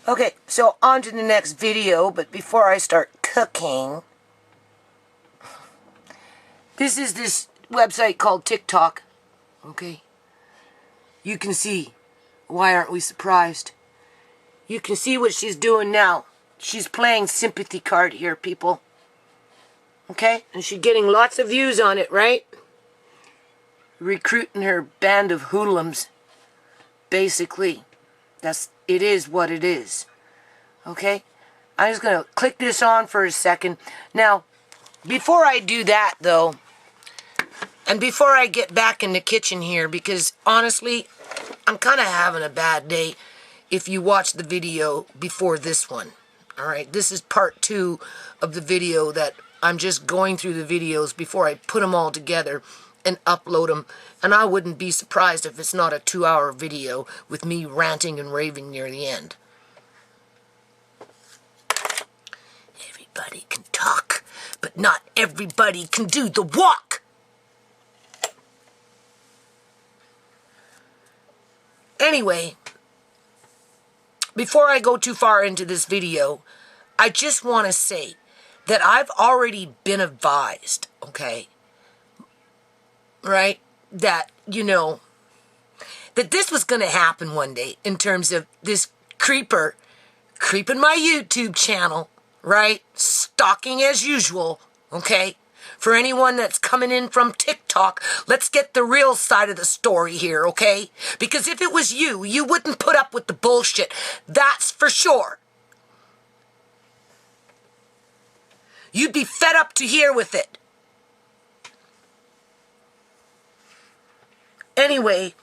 Okay, so on to the next video, but before I start cooking, this is this website called TikTok, okay? You can see, why aren't we surprised? You can see what she's doing now. She's playing sympathy card here, people. Okay? And she's getting lots of views on it, right? Recruiting her band of hoodlums. Basically. It is what it is. Okay? I'm just going to click this on for a second. Now, before I do that, though, and before I get back in the kitchen here, because honestly, I'm kind of having a bad day if you watch the video before this one. Alright, this is part 2 of the video that I'm just going through the videos before I put them all together and upload them. And I wouldn't be surprised if it's not a 2-hour video with me ranting and raving near the end. Everybody can talk, but not everybody can do the walk. Anyway, before I go too far into this video, I just want to say that I've already been advised, okay, right, that, you know, that this was going to happen one day in terms of this creeper creeping my YouTube channel, right, stalking as usual, okay. For anyone that's coming in from TikTok, let's get the real side of the story here, okay? Because if it was you, you wouldn't put up with the bullshit. That's for sure. You'd be fed up to here with it. Anyway,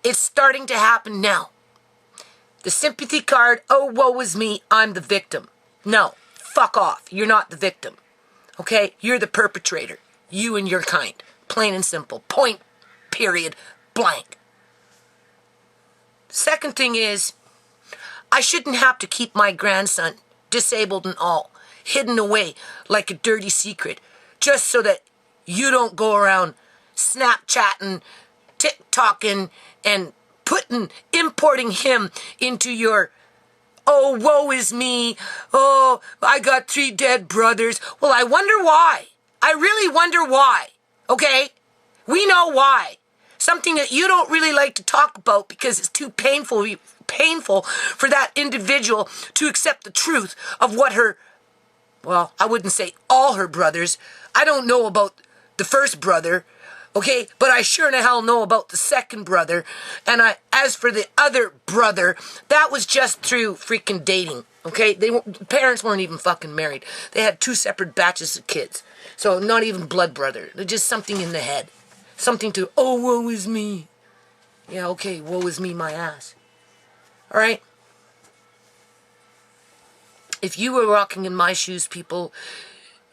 it's starting to happen now. The sympathy card, oh, woe is me, I'm the victim. No. Fuck off. You're not the victim. Okay? You're the perpetrator. You and your kind. Plain and simple. Point, period, blank. Second thing is, I shouldn't have to keep my grandson, disabled and all, hidden away like a dirty secret, just so that you don't go around Snapchatting, TikToking, and importing him into your, oh, woe is me. Oh, I got 3 dead brothers. Well, I wonder why. I really wonder why. Okay? We know why. Something that you don't really like to talk about because it's too painful for that individual to accept the truth of what her, well, I wouldn't say all her brothers. I don't know about the first brother. Okay, but I sure in the hell know about the second brother. And as for the other brother, that was just through freaking dating. Okay, parents weren't even fucking married. They had 2 separate batches of kids. So not even blood brother. They're just something in the head. Something to, oh, woe is me. Yeah, okay, woe is me, my ass. All right? If you were walking in my shoes, people,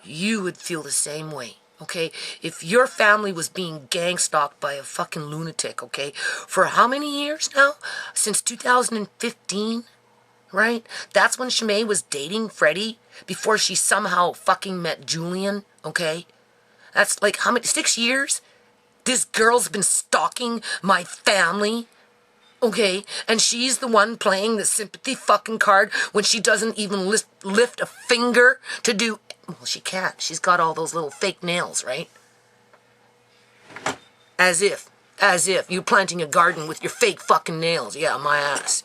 you would feel the same way. Okay, if your family was being gang stalked by a fucking lunatic, okay, for how many years now? Since 2015, right? That's when ShaMay was dating Freddie before she somehow fucking met Julian, okay? That's like how many, 6 years? This girl's been stalking my family, okay? And she's the one playing the sympathy fucking card when she doesn't even lift a finger to do. Well, she can't. She's got all those little fake nails, right? As if you're planting a garden with your fake fucking nails. Yeah, my ass.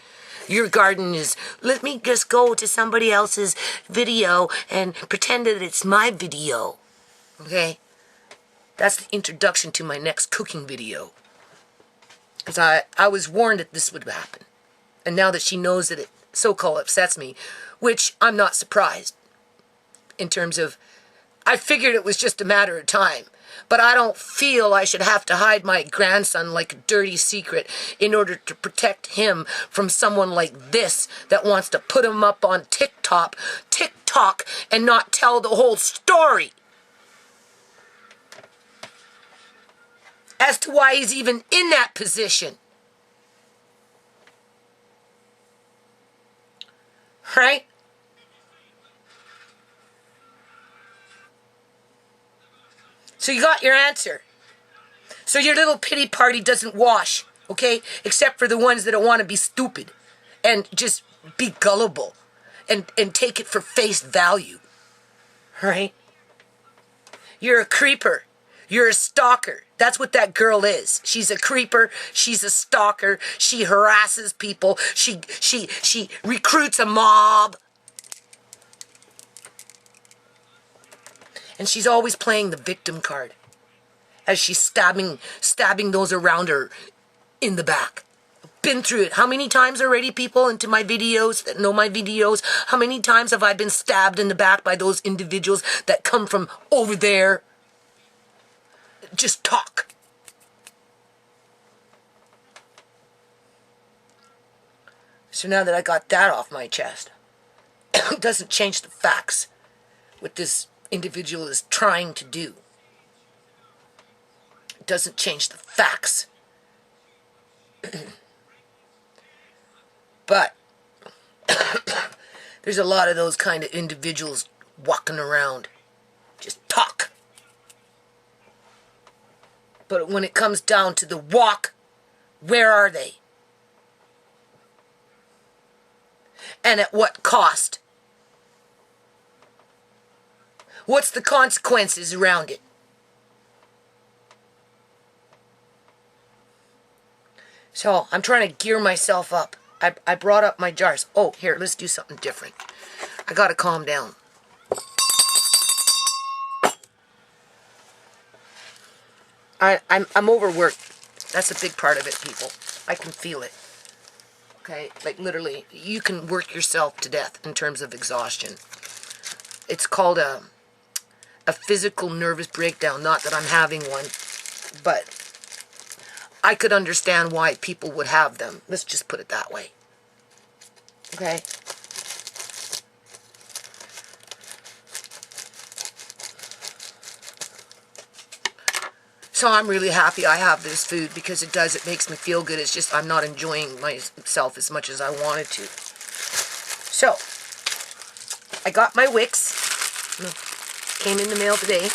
Your garden is, let me just go to somebody else's video and pretend that it's my video. Okay? That's the introduction to my next cooking video. Because I was warned that this would happen. And now that she knows that it so-called upsets me, which I'm not surprised. In terms of, I figured it was just a matter of time. But I don't feel I should have to hide my grandson like a dirty secret in order to protect him from someone like this that wants to put him up on TikTok, and not tell the whole story. As to why he's even in that position. Right? So you got your answer. So your little pity party doesn't wash. Okay? Except for the ones that don't want to be stupid and just be gullible and take it for face value. Right? You're a creeper. You're a stalker. That's what that girl is. She's a creeper. She's a stalker. She harasses people. She recruits a mob. And she's always playing the victim card as she's stabbing those around her in the back. Been through it. How many times already, people, into my videos that know my videos? How many times have I been stabbed in the back by those individuals that come from over there? Just talk. So now that I got that off my chest, it doesn't change the facts what this individual is trying to do. It doesn't change the facts. But there's a lot of those kind of individuals walking around. Just talk. But when it comes down to the walk, where are they? And at what cost? What's the consequences around it? So I'm trying to gear myself up. I brought up my jars. Oh, here, let's do something different. I gotta calm down. I'm overworked. That's a big part of it, people. I can feel it. Okay? Like, literally, you can work yourself to death in terms of exhaustion. It's called a physical nervous breakdown. Not that I'm having one, but I could understand why people would have them. Let's just put it that way. Okay? So I'm really happy I have this food because it makes me feel good. It's just I'm not enjoying myself as much as I wanted to. So, I got my wicks. Came in the mail today.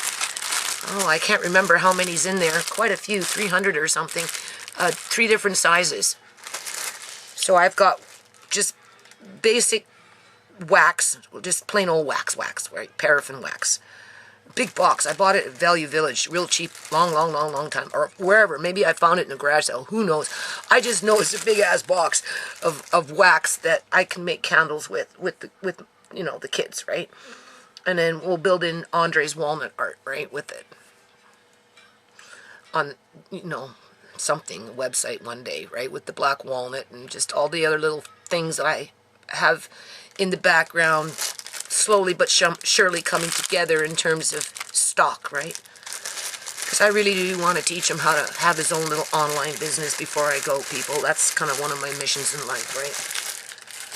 Oh, I can't remember how many's in there. Quite a few, 300 or something. 3 different sizes. So I've got just basic wax, just plain old wax, right? Paraffin wax. Big box. I bought it at Value Village, real cheap, long time, or wherever. Maybe I found it in a garage sale. Who knows? I just know it's a big ass box of wax that I can make candles with you know, the kids, right? And then we'll build in Andre's walnut art, right, with it. On, you know, something, a website one day, right, with the black walnut and just all the other little things that I have in the background, slowly but surely coming together in terms of stock, right? Because I really do want to teach him how to have his own little online business before I go, people. That's kind of one of my missions in life, right?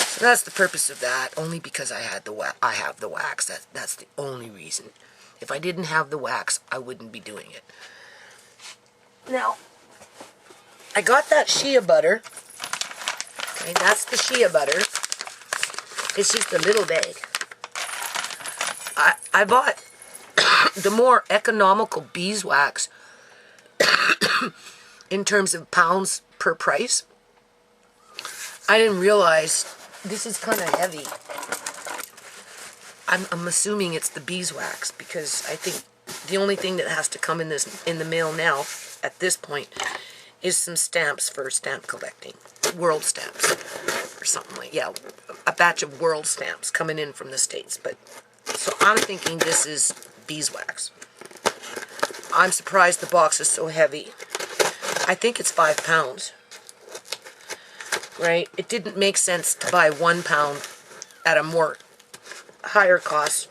So that's the purpose of that, only because I have the wax. That's the only reason. If I didn't have the wax, I wouldn't be doing it. Now, I got that shea butter. Okay, that's the shea butter. It's just a little bag. I bought the more economical beeswax in terms of pounds per price. I didn't realize this is kind of heavy. I'm assuming it's the beeswax because I think the only thing that has to come in the mail now at this point is some stamps for stamp collecting, world stamps or something like, yeah, a batch of world stamps coming in from the States. But so I'm thinking this is beeswax. I'm surprised the box is so heavy. I think it's 5 pounds. Right? It didn't make sense to buy 1 pound at a more higher cost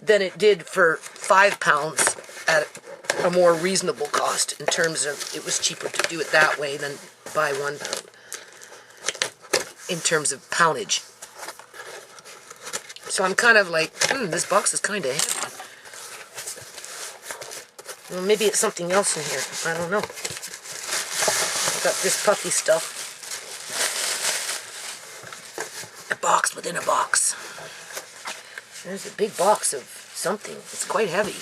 than it did for 5 pounds at a more reasonable cost in terms of it was cheaper to do it that way than buy 1 pound in terms of poundage. So I'm kind of like, this box is kind of heavy. Well, maybe it's something else in here. I don't know. I've got this puffy stuff. A box within a box. There's a big box of something. It's quite heavy.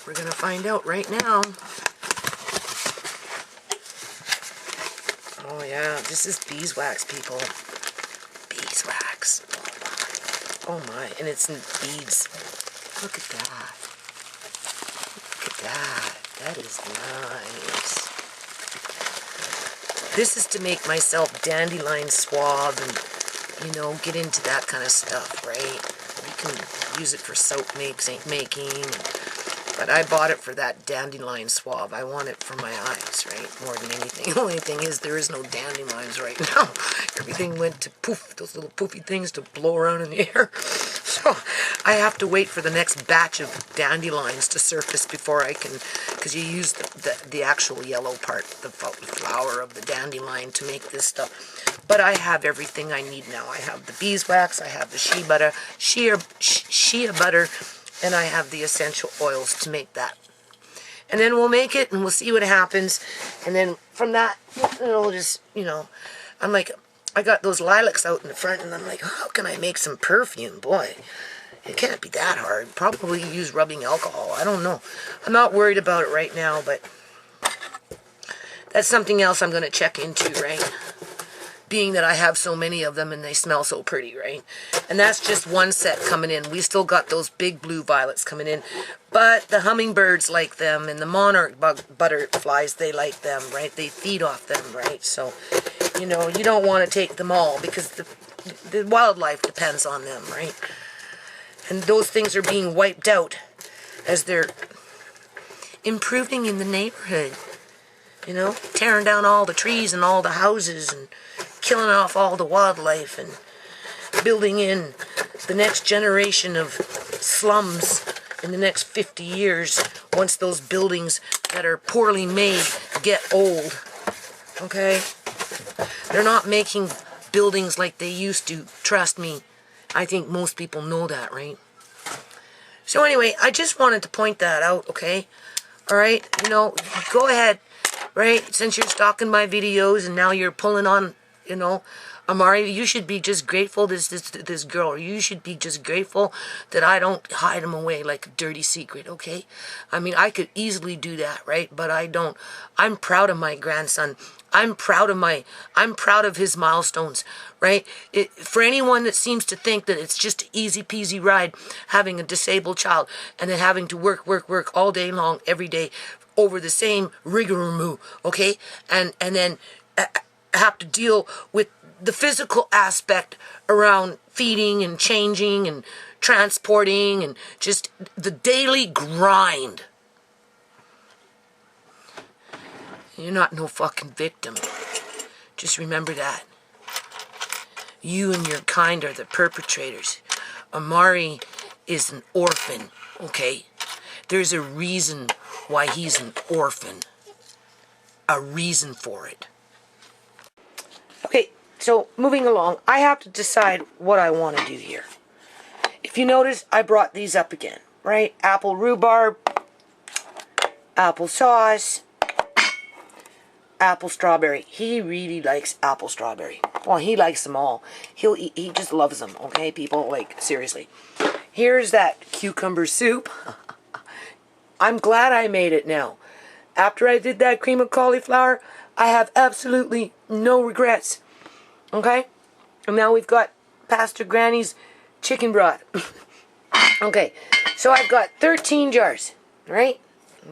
We're going to find out right now. Oh yeah, this is beeswax, people. Beeswax. Oh my, and it's in beads. Look at that. Look at that. That is nice. This is to make myself dandelion suave and, you know, get into that kind of stuff, right? You can use it for soap making. But I bought it for that dandelion suave. I want it for my eyes, right? More than anything. The only thing is there is no dandelions right now. Everything went to poof, those little poofy things to blow around in the air. So I have to wait for the next batch of dandelions to surface before I can, because you use the actual yellow part, the flower of the dandelion to make this stuff. But I have everything I need now. I have the beeswax, I have the shea butter, and I have the essential oils to make that. And then we'll make it, and we'll see what happens. And then from that, it'll just, you know, I'm like, I got those lilacs out in the front, and I'm like, how can I make some perfume? Boy, it can't be that hard. Probably use rubbing alcohol. I don't know. I'm not worried about it right now, but that's something else I'm going to check into, right? Being that I have so many of them and they smell so pretty, right? And that's just one set coming in. We still got those big blue violets coming in. But the hummingbirds like them, and the monarch butterflies, they like them, right? They feed off them, right? So, you know, you don't want to take them all because the wildlife depends on them, right? And those things are being wiped out as they're improving in the neighborhood. You know, tearing down all the trees and all the houses and killing off all the wildlife and building in the next generation of slums in the next 50 years once those buildings that are poorly made get old. Okay? They're not making buildings like they used to. Trust me. I think most people know that, right? So anyway, I just wanted to point that out, okay? Alright? You know, go ahead. Right? Since you're stalking my videos and now you're pulling on, you know, Amari, you should be just grateful this girl. You should be just grateful that I don't hide him away like a dirty secret, okay? I mean, I could easily do that, right? But I don't. I'm proud of my grandson. I'm proud of his milestones, right? For anyone that seems to think that it's just an easy peasy ride having a disabled child and then having to work all day long, every day, over the same rigmarole, okay? And then have to deal with the physical aspect around feeding and changing and transporting and just the daily grind. You're not no fucking victim. Just remember that. You and your kind are the perpetrators. Amari is an orphan, okay? There's a reason why he's an orphan. A reason for it. Okay, so moving along, I have to decide what I want to do here. If you notice, I brought these up again, right? Apple rhubarb, apple sauce, apple strawberry. He really likes apple strawberry. Well, he likes them all. He just loves them, okay, people? Like, seriously. Here's that cucumber soup. I'm glad I made it now. After I did that cream of cauliflower, I have absolutely no regrets. Okay? And now we've got Pastor Granny's chicken broth. Okay. So I've got 13 jars. Right?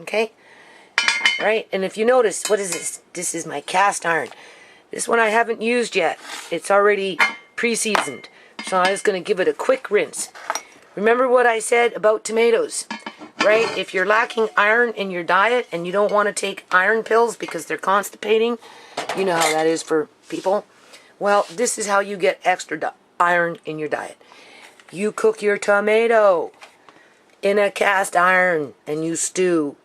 Okay? Right? And if you notice, what is this? This is my cast iron. This one I haven't used yet. It's already pre-seasoned. So I'm just going to give it a quick rinse. Remember what I said about tomatoes? Right? If you're lacking iron in your diet and you don't want to take iron pills because they're constipating, you know how that is for people. Well, this is how you get extra iron in your diet. You cook your tomato in a cast iron and you stew,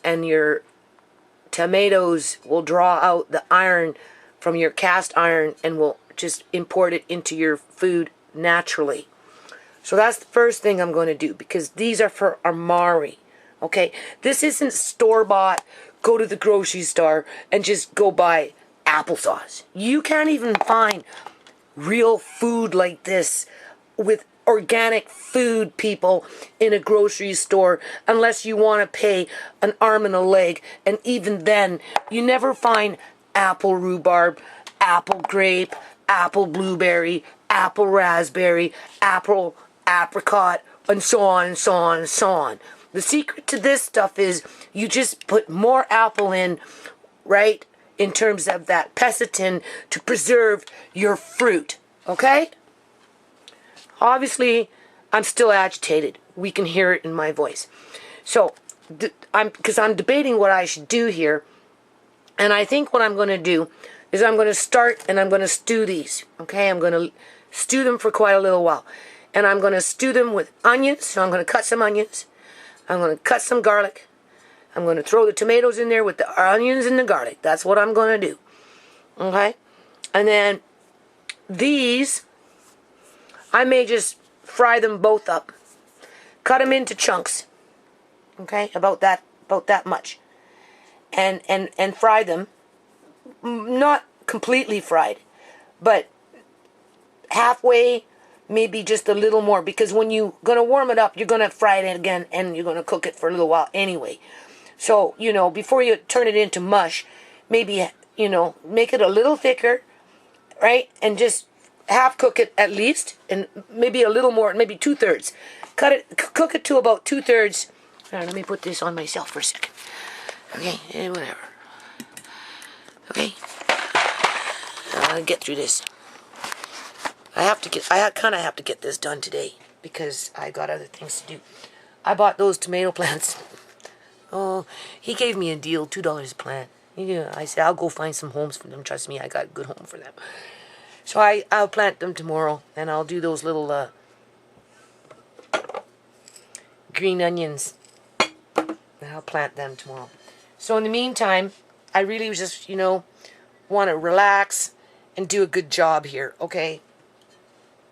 and your tomatoes will draw out the iron from your cast iron and will just import it into your food naturally. So that's the first thing I'm going to do, because these are for Amari, okay? This isn't store-bought, go to the grocery store and just go buy applesauce. You can't even find real food like this with organic food, people, in a grocery store unless you want to pay an arm and a leg. And even then, you never find apple rhubarb, apple grape, apple blueberry, apple raspberry, apple apricot, and so on and so on and so on. The secret to this stuff is you just put more apple in, right, in terms of that petition to preserve your fruit, okay? Obviously, I'm still agitated. We can hear it in my voice. So, because I'm debating what I should do here, and I think what I'm going to do is I'm going to start and I'm going to stew these, okay? I'm going to stew them for quite a little while. And I'm going to stew them with onions, so I'm going to cut some onions. I'm going to cut some garlic. I'm going to throw the tomatoes in there with the onions and the garlic. That's what I'm going to do, okay? And then these, I may just fry them both up. Cut them into chunks, okay? About that much. And fry them. Not completely fried, but halfway, maybe just a little more, because when you're going to warm it up, you're going to fry it again, and you're going to cook it for a little while anyway. So, you know, before you turn it into mush, maybe, you know, make it a little thicker, right? And just half cook it at least, and maybe a little more, maybe 2/3. Cook it to about 2/3. All right, let me put this on myself for a second. Okay, whatever. Okay, I'll get through this. I kind of have to get this done today because I got other things to do. I bought those tomato plants. Oh, he gave me a deal, $2 a plant. Yeah, I said I'll go find some homes for them. Trust me, I got a good home for them. So I'll plant them tomorrow, and I'll do those little green onions. I'll plant them tomorrow. So in the meantime, I really just, you know, want to relax and do a good job here, okay?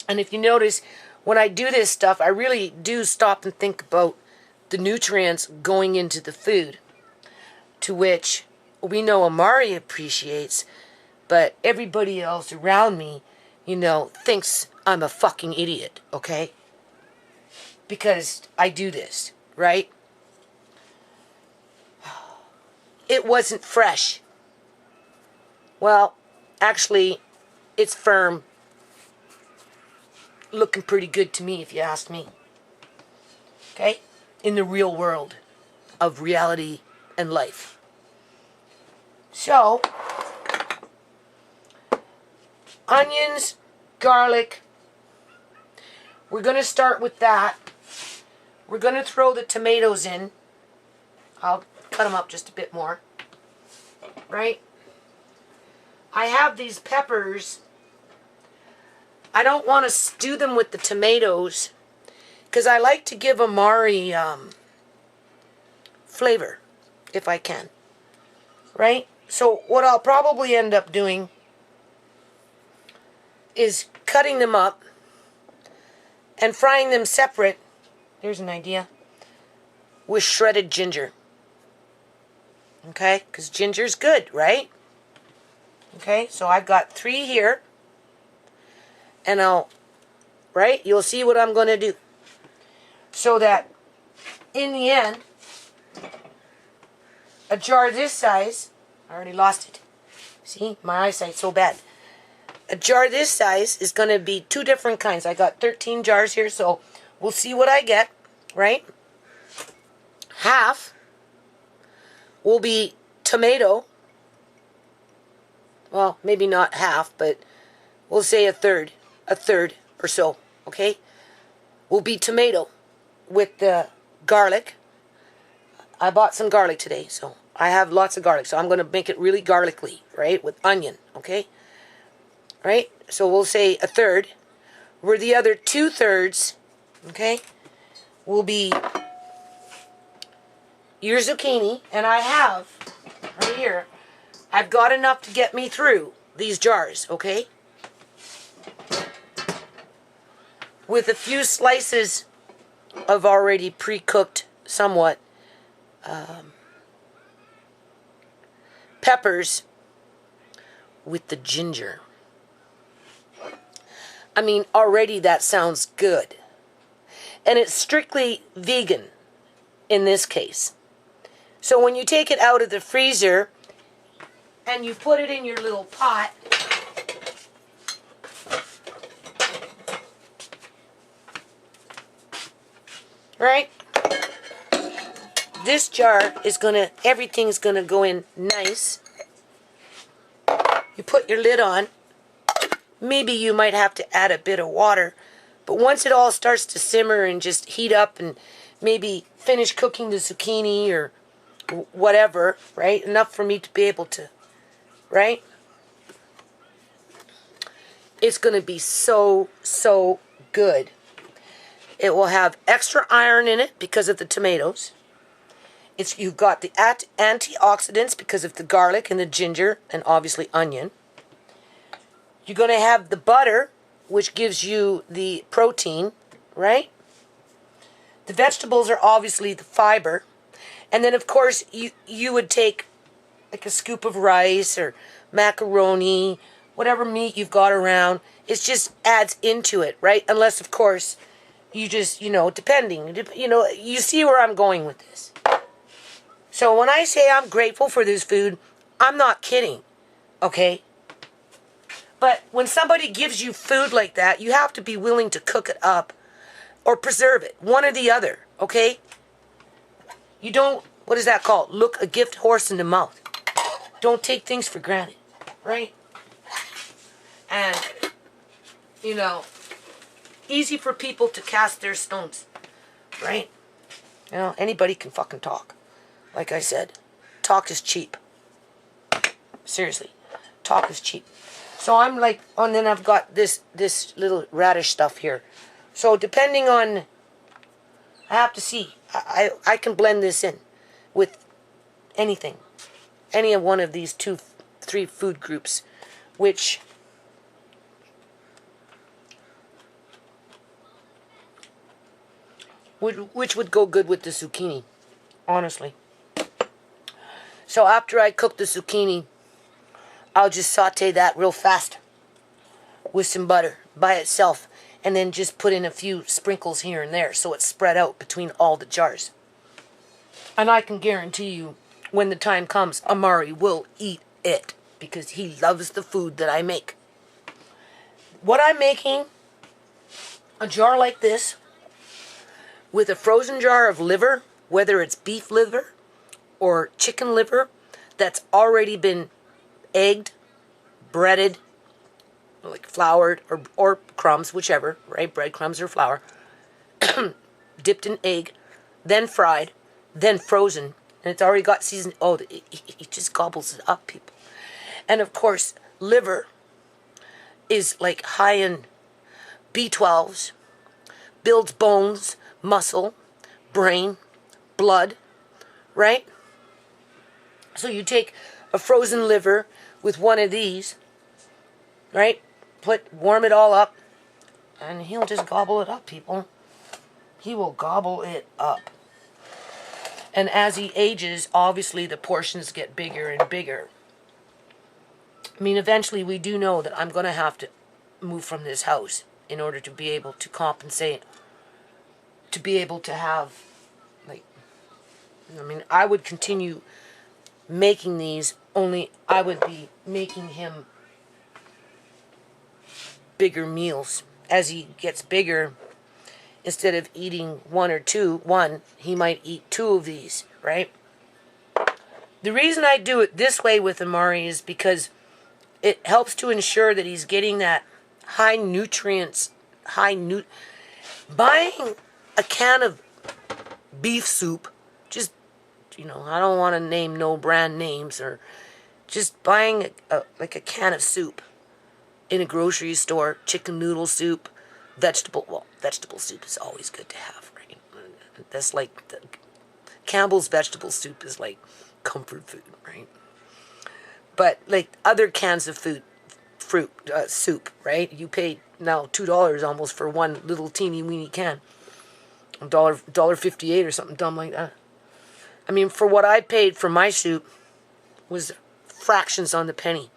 And if you notice, when I do this stuff, I really do stop and think about the nutrients going into the food, to which we know Amari appreciates, but everybody else around me, you know, thinks I'm a fucking idiot, okay? Because I do this, right? It wasn't fresh. Well, actually, it's firm. Looking pretty good to me, if you ask me. Okay? In the real world of reality and life. So, onions, garlic. We're going to start with that. We're going to throw the tomatoes in. I'll cut them up just a bit more. Right? I have these peppers. I don't want to stew them with the tomatoes because I like to give Amari flavor if I can. Right? So what I'll probably end up doing is cutting them up and frying them separate. There's an idea. With shredded ginger. Okay? Because ginger's good, right? Okay? So I've got 3 here. And right? You'll see what I'm going to do. So that, in the end, a jar this size, I already lost it. See? My eyesight's so bad. A jar this size is going to be 2 different kinds. I got 13 jars here, so we'll see what I get, right? Half will be tomato. Well, maybe not half, but we'll say a third or so, okay? Will be tomato with the garlic. I bought some garlic today, so I have lots of garlic, so I'm going to make it really garlicky, right, with onion, okay? Right? So we'll say a third. Where the other 2/3, okay, will be your zucchini, and I have, right here, I've got enough to get me through these jars, okay? With a few slices of already pre-cooked, somewhat, peppers with the ginger. I mean, already that sounds good. And it's strictly vegan in this case. So when you take it out of the freezer and you put it in your little pot. Right? This jar is gonna, everything's gonna go in nice. You put your lid on. Maybe you might have to add a bit of water, but once it all starts to simmer and just heat up and maybe finish cooking the zucchini or whatever, right? Enough for me to be able to, right? It's gonna be so, so good. It will have extra iron in it because of the tomatoes. You've got the antioxidants because of the garlic and the ginger and obviously onion. You're going to have the butter, which gives you the protein, right? The vegetables are obviously the fiber. And then, of course, you would take like a scoop of rice or macaroni, whatever meat you've got around. It just adds into it, right? Unless, of course, you just, depending, you see where I'm going with this. So when I say I'm grateful for this food, I'm not kidding, okay? But when somebody gives you food like that, you have to be willing to cook it up or preserve it, one or the other, okay? You don't, what is that called? Look a gift horse in the mouth. Don't take things for granted, right? And, easy for people to cast their stones, right? Anybody can fucking talk. Like I said, talk is cheap. Seriously, talk is cheap. So I'm like, and then I've got this little radish stuff here. So depending on, I have to see. I can blend this in with anything, any of one of these 2-3 food groups, which would go good with the zucchini, honestly. So after I cook the zucchini, I'll just saute that real fast with some butter by itself, and then just put in a few sprinkles here and there so it's spread out between all the jars. And I can guarantee you, when the time comes, Amari will eat it because he loves the food that I make. What I'm making, a jar like this, with a frozen jar of liver, whether it's beef liver or chicken liver that's already been egged, breaded, like floured, or crumbs, whichever, right? Breadcrumbs or flour, dipped in egg, then fried, then frozen, and it's already got seasoned. Oh, it just gobbles it up, people. And of course, liver is like high in B12s, builds bones, muscle, brain, blood, right? So you take a frozen liver with one of these, right? Warm it all up, and he'll just gobble it up, people. He will gobble it up. And as he ages, obviously the portions get bigger and bigger. I mean, eventually we do know that I'm going to have to move from this house in order to be able to compensate, to be able to have, I would continue making these, only I would be making him bigger meals. As he gets bigger, instead of eating one, he might eat 2 of these, right? The reason I do it this way with Amari is because it helps to ensure that he's getting that high nutrients, buying a can of beef soup, just, I don't want to name no brand names, or just buying a can of soup in a grocery store, chicken noodle soup, vegetable soup is always good to have, right? That's like, Campbell's vegetable soup is like comfort food, right? But like other cans of soup, right? You pay now $2 almost for one little teeny weeny can. $1.58 or something dumb like that. I mean, for what I paid for my soup was fractions on the penny.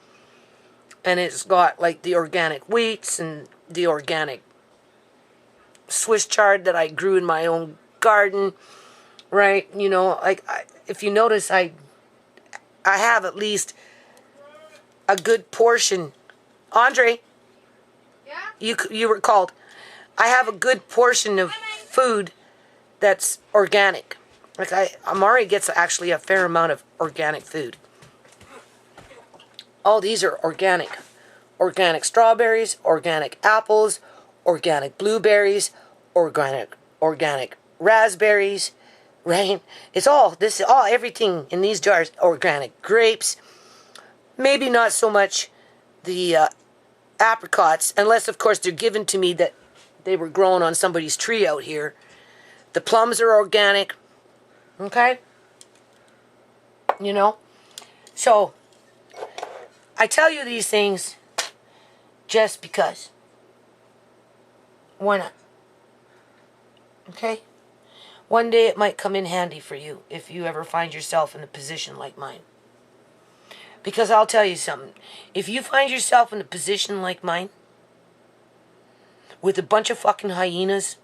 And it's got like the organic wheats and the organic Swiss chard that I grew in my own garden, right? If you notice, I have at least a good portion. Andre, Yeah? you were called. I have a good portion of food that's organic. Like Amari gets actually a fair amount of organic food. All these are organic. Organic strawberries, organic apples, organic blueberries, organic raspberries, right? It's all everything in these jars. Organic grapes. Maybe not so much the apricots, unless of course they're given to me that they were grown on somebody's tree out here. The plums are organic. Okay? You know? So, I tell you these things just because. Why not? Okay? One day it might come in handy for you if you ever find yourself in a position like mine. Because I'll tell you something. If you find yourself in a position like mine, with a bunch of fucking hyenas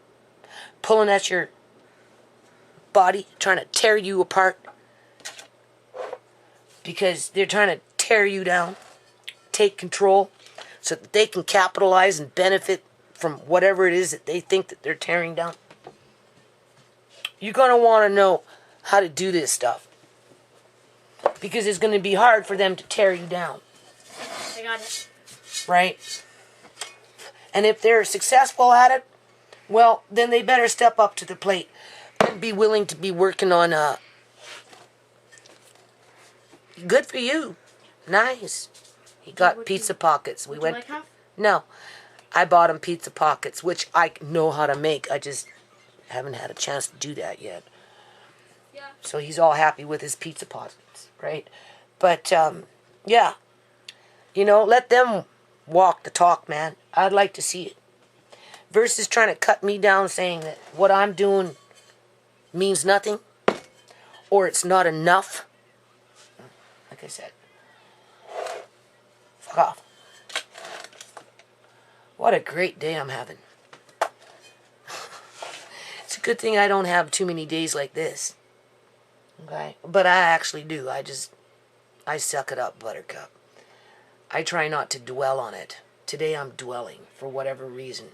pulling at your body, trying to tear you apart, because they're trying to tear you down, take control, so that they can capitalize and benefit from whatever it is that they think that they're tearing down. You're going to want to know how to do this stuff. Because it's going to be hard for them to tear you down. I got it. Right? And if they're successful at it, well, then they better step up to the plate and be willing to be working on good for you. Nice. He got pizza pockets. We went. Like half? No. I bought him pizza pockets, which I know how to make. I just haven't had a chance to do that yet. Yeah. So he's all happy with his pizza pockets, right? But, yeah. You know, let them walk the talk, man. I'd like to see it. Versus trying to cut me down saying that what I'm doing means nothing. Or it's not enough. Like I said. Fuck off. What a great day I'm having. It's a good thing I don't have too many days like this. Okay? But I actually do. I suck it up, Buttercup. I try not to dwell on it. Today I'm dwelling for whatever reason.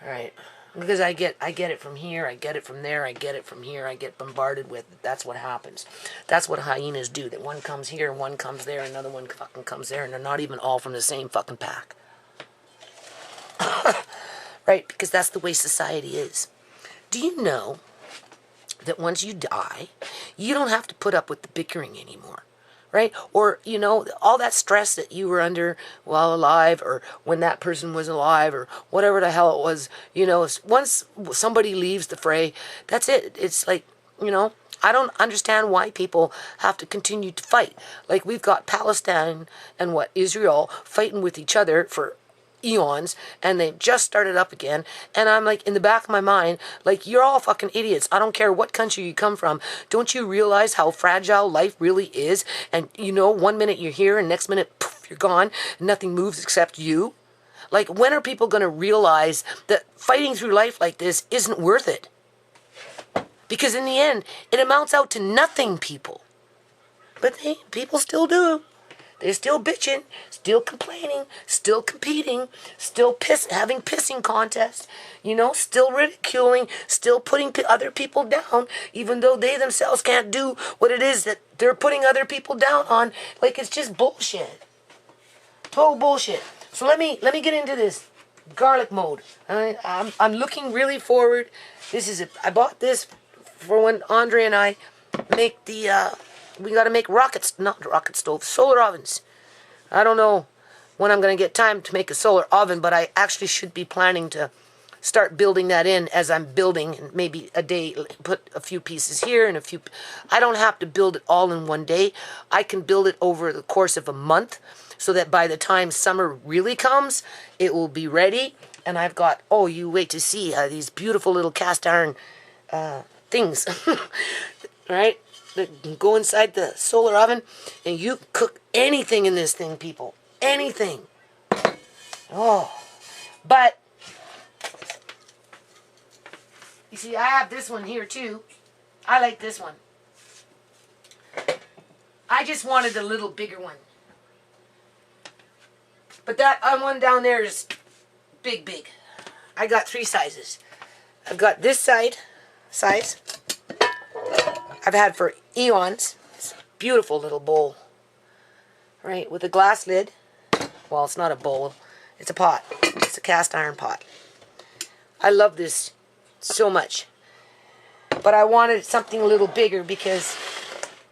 Alright? Because I get it from here, I get it from there, I get it from here, I get bombarded with it. That's what happens. That's what hyenas do. That one comes here, one comes there, another one fucking comes there, and they're not even all from the same fucking pack. Right? Because that's the way society is. Do you know that once you die, you don't have to put up with the bickering anymore? Right? Or, you know, all that stress that you were under while alive, or when that person was alive, or whatever the hell it was, you know, once somebody leaves the fray, that's it. It's like, you know, I don't understand why people have to continue to fight. Like, we've got Palestine and Israel fighting with each other for eons, and they've just started up again, and I'm like, in the back of my mind, like, you're all fucking idiots. I don't care what country you come from. Don't you realize how fragile life really is? And, you know, one minute you're here, and next minute, poof, you're gone, and nothing moves except you. Like, when are people going to realize that fighting through life like this isn't worth it? Because in the end, it amounts out to nothing, people. But people still do. They're still bitching, still complaining, still competing, still having pissing contests, you know, still ridiculing, still putting other people down, even though they themselves can't do what it is that they're putting other people down on. Like, it's just bullshit. Total bullshit. So let me get into this garlic mode. I'm looking really forward. I bought this for when Andre and I make we got to make not rocket stoves, solar ovens. I don't know when I'm going to get time to make a solar oven, but I actually should be planning to start building that in as I'm building, and maybe a day, put a few pieces here and I don't have to build it all in one day. I can build it over the course of a month, so that by the time summer really comes, it will be ready. And I've got, you wait to see these beautiful little cast iron things, right? That can go inside the solar oven, and you cook anything in this thing, people. Anything. But you see, I have this one here too. I like this one. I just wanted a little bigger one. But that one down there is big, big. I got 3 sizes. I've got this size. I've had for eons. It's a beautiful little bowl. Right, with a glass lid. Well, it's not a bowl. It's a pot. It's a cast iron pot. I love this so much. But I wanted something a little bigger because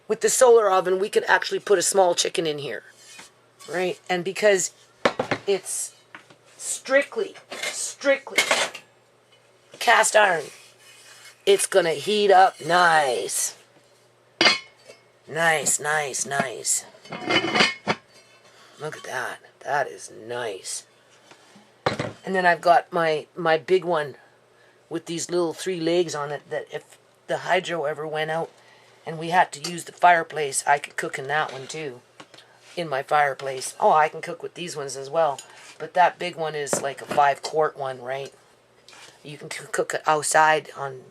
with the solar oven, we could actually put a small chicken in here. Right? And because it's strictly cast iron, it's going to heat up nice. Nice, nice, nice. Look at that. That is nice. And then I've got my big one with these little 3 legs on it that if the hydro ever went out and we had to use the fireplace, I could cook in that one too. In my fireplace. Oh, I can cook with these ones as well. But that big one is like a 5-quart one, right? You can cook it outside on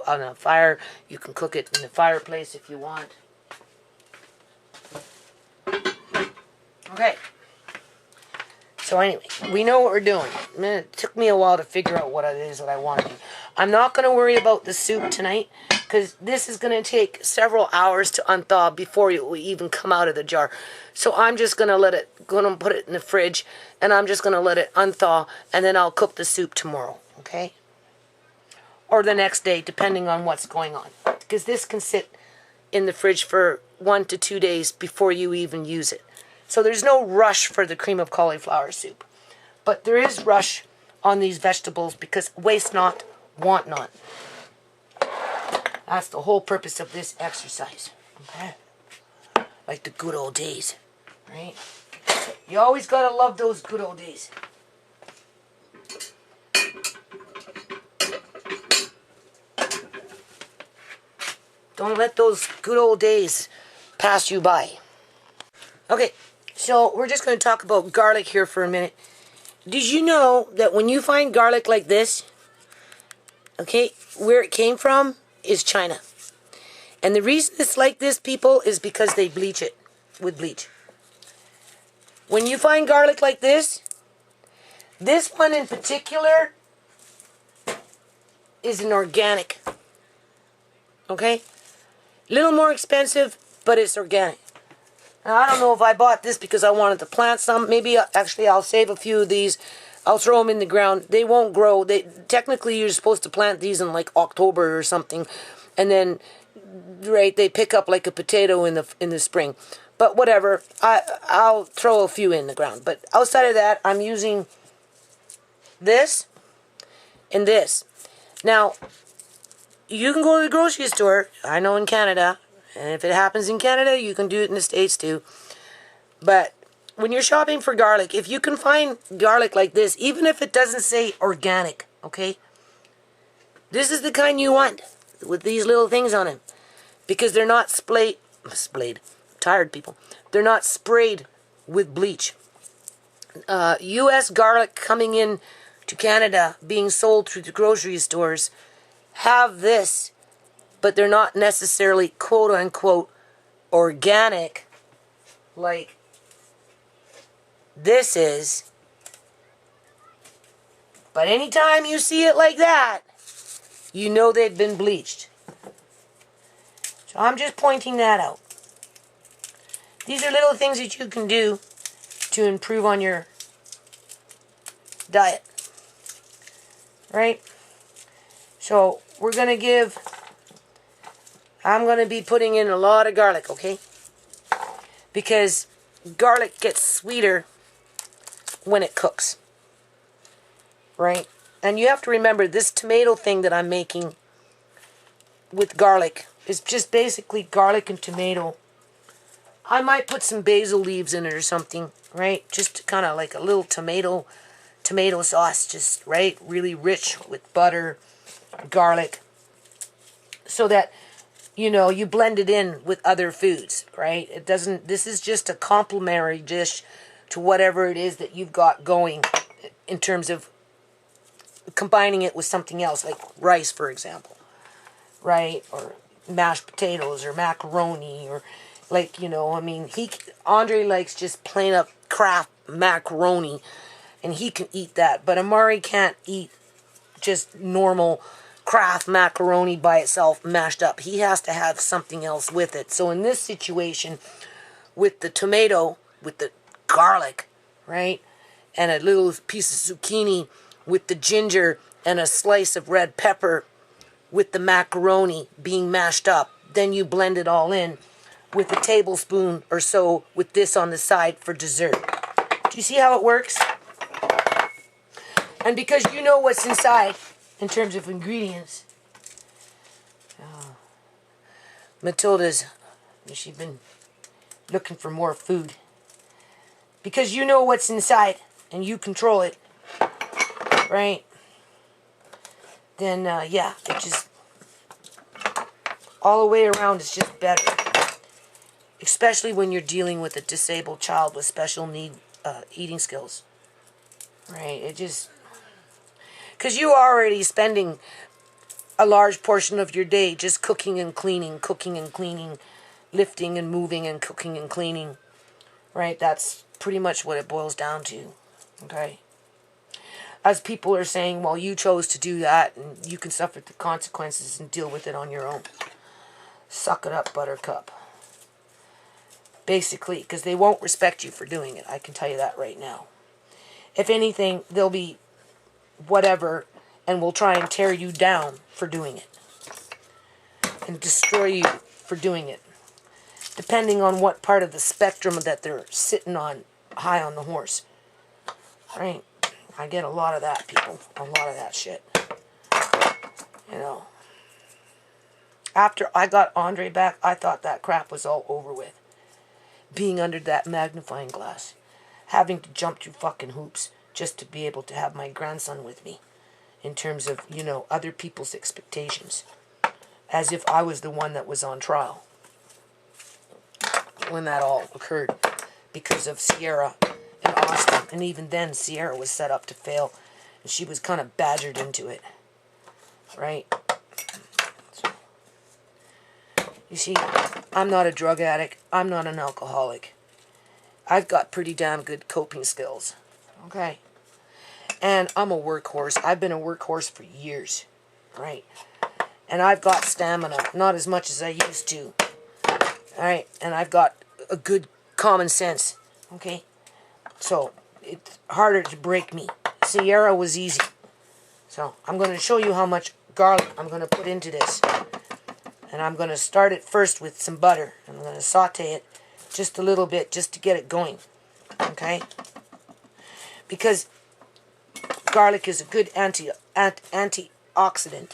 a fire. You can cook it in the fireplace if you want. Okay. So anyway, we know what we're doing. It took me a while to figure out what it is that I want to do. I'm not going to worry about the soup tonight because this is going to take several hours to unthaw before it will even come out of the jar. So I'm just going to put it in the fridge and I'm just going to let it unthaw and then I'll cook the soup tomorrow, okay? Or the next day, depending on what's going on. Because this can sit in the fridge for 1 to 2 days before you even use it. So there's no rush for the cream of cauliflower soup. But there is rush on these vegetables because waste not, want not. That's the whole purpose of this exercise. Okay? Like the good old days. Right? You always gotta love those good old days. Don't let those good old days pass you by. Okay, so we're just going to talk about garlic here for a minute. Did you know that when you find garlic like this, okay, where it came from is China. And the reason it's like this, people, is because they bleach it with bleach. When you find garlic like this one in particular is an organic. Okay? A little more expensive, but it's organic. Now, I don't know if I bought this because I wanted to plant some. Maybe, actually, I'll save a few of these. I'll throw them in the ground. They won't grow. Technically, you're supposed to plant these in, like, October or something. And then, right, they pick up like a potato in the spring. But whatever. I'll throw a few in the ground. But outside of that, I'm using this and this. Now, you can go to the grocery store. I know in Canada. And if it happens in Canada, you can do it in the States too. But when you're shopping for garlic, if you can find garlic like this, even if it doesn't say organic, okay? This is the kind you want with these little things on it. Because they're not tired people. They're not sprayed with bleach. U.S. garlic coming in to Canada, being sold through the grocery stores, have this, but they're not necessarily quote-unquote organic like this is. But anytime you see it like that, you know they've been bleached. So I'm just pointing that out. These are little things that you can do to improve on your diet. Right? So we're going to I'm going to be putting in a lot of garlic, okay? Because garlic gets sweeter when it cooks. Right? And you have to remember, this tomato thing that I'm making with garlic is just basically garlic and tomato. I might put some basil leaves in it or something, right? Just kind of like a little tomato sauce, just, right? Really rich with butter, garlic. So that, you know, you blend it in with other foods, right? This is just a complementary dish to whatever it is that you've got going in terms of combining it with something else, like rice, for example, right? Or mashed potatoes or macaroni or, like, you know, I mean, Andre likes just plain up Kraft macaroni, and he can eat that. But Amari can't eat just normal Kraft macaroni by itself mashed up. He has to have something else with it. So in this situation, with the tomato, with the garlic, right, and a little piece of zucchini, with the ginger and a slice of red pepper, with the macaroni being mashed up, then you blend it all in with a tablespoon or so with this on the side for dessert. Do you see how it works? And because you know what's inside in terms of ingredients. Matilda's, she's been looking for more food. Because you know what's inside and you control it, right? Then, yeah, it just, all the way around, it's just better. Especially when you're dealing with a disabled child with special need eating skills. Right? It just, because you are already spending a large portion of your day just cooking and cleaning, lifting and moving and cooking and cleaning. Right? That's pretty much what it boils down to. Okay? As people are saying, well, you chose to do that and you can suffer the consequences and deal with it on your own. Suck it up, buttercup. Basically, because they won't respect you for doing it. I can tell you that right now. If anything, they'll be whatever and will try and tear you down for doing it. And destroy you for doing it. Depending on what part of the spectrum that they're sitting on, high on the horse. Right? I get a lot of that, people. A lot of that shit. You know. After I got Andre back, I thought that crap was all over with. Being under that magnifying glass. Having to jump through fucking hoops just to be able to have my grandson with me. In terms of, you know, other people's expectations. As if I was the one that was on trial. When that all occurred. Because of Ciera and Austin. And even then, Ciera was set up to fail. And she was kind of badgered into it. Right? So, you see, I'm not a drug addict. I'm not an alcoholic. I've got pretty damn good coping skills. Okay? And I'm a workhorse. I've been a workhorse for years. Right? And I've got stamina. Not as much as I used to. Alright? And I've got a good common sense. Okay? So, it's harder to break me. Ciera was easy. So, I'm going to show you how much garlic I'm going to put into this. And I'm going to start it first with some butter. I'm going to saute it just a little bit just to get it going. Okay? Because garlic is a good antioxidant.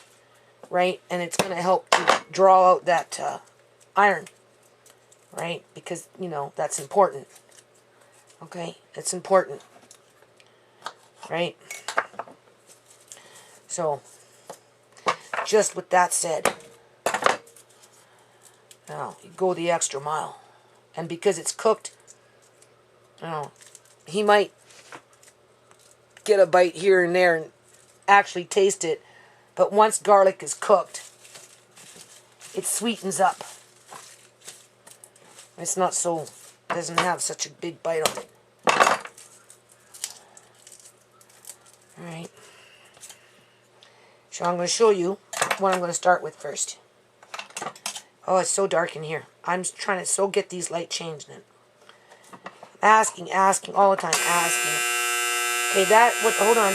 Right? And it's going to help to draw out that iron. Right? Because, you know, that's important. Okay? It's important. Right? So, just with that said, now, you go the extra mile. And because it's cooked, you know, he might get a bite here and there and actually taste it. But once garlic is cooked, it sweetens up. It's not so, doesn't have such a big bite on it. Alright. So I'm going to show you what I'm going to start with first. Oh, it's so dark in here. I'm trying to so get these light changed in. Asking all the time, asking. Okay, hold on.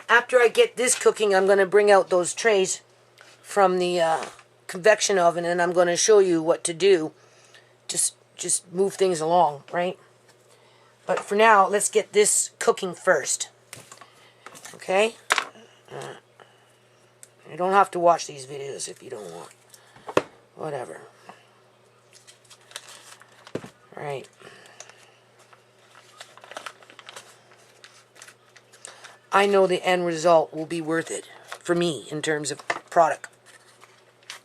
After I get this cooking, I'm going to bring out those trays from the convection oven, and I'm going to show you what to do. Just move things along, right? But for now, let's get this cooking first. Okay? You don't have to watch these videos if you don't want. Whatever. Right. I know the end result will be worth it for me in terms of product.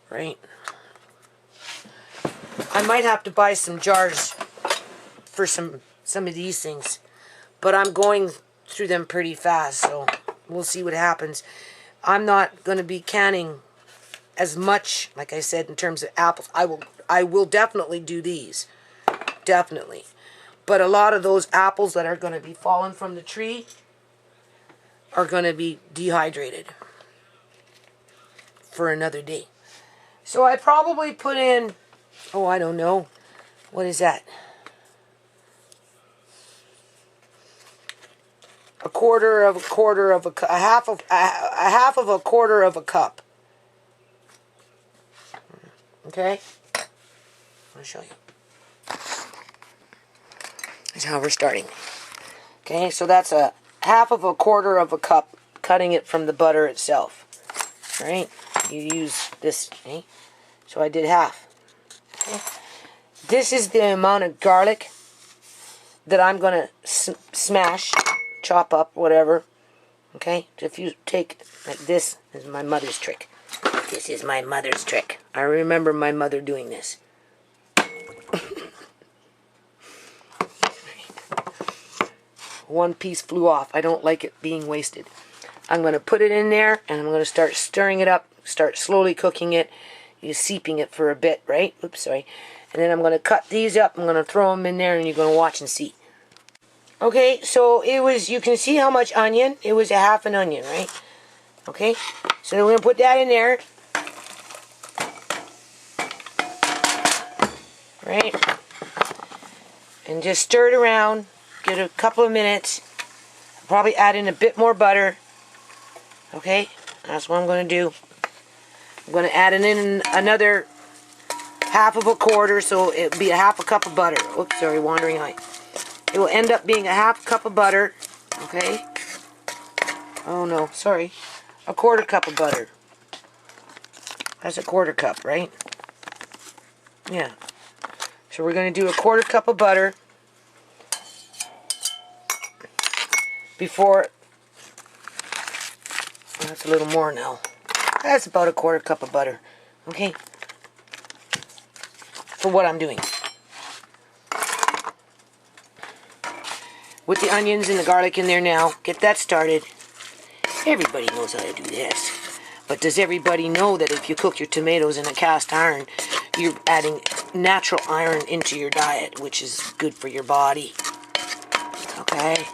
Right? I might have to buy some jars for some of these things. But I'm going through them pretty fast, so We'll see what happens. I'm not going to be canning as much, like I said, in terms of apples. I will definitely do these. Definitely. But a lot of those apples that are going to be falling from the tree are going to be dehydrated for another day. So I probably put in, oh, I don't know. What is that? A half of a quarter of a cup. Okay? I'll show you. That's how we're starting. Okay, so that's a half of a quarter of a cup, cutting it from the butter itself. Right? You use this, okay? So I did half. Okay? This is the amount of garlic that I'm going to smash, chop up, whatever. Okay? If you take like this is my mother's trick. This is my mother's trick. I remember my mother doing this. One piece flew off. I don't like it being wasted. I'm going to put it in there, and I'm going to start stirring it up, start slowly cooking it. You're seeping it for a bit, right? Oops, sorry. And then I'm going to cut these up. I'm going to throw them in there, and you're going to watch and see. Okay, so it was, you can see how much onion. It was a half an onion, right? Okay, so then we're going to put that in there. Right? And just stir it around. Give it a couple of minutes. Probably add in a bit more butter. Okay, that's what I'm going to do. I'm going to add in another half of a quarter, so it'll be a half a cup of butter. Oops, sorry, wandering eye. It will end up being a half cup of butter. Okay. Oh no, sorry. A quarter cup of butter. That's a quarter cup, right? Yeah. So we're going to do a quarter cup of butter before, that's a little more now. That's about a quarter cup of butter. Okay? For what I'm doing. With the onions and the garlic in there now, get that started. Everybody knows how to do this. But does everybody know that if you cook your tomatoes in a cast iron, you're adding natural iron into your diet, which is good for your body? Okay?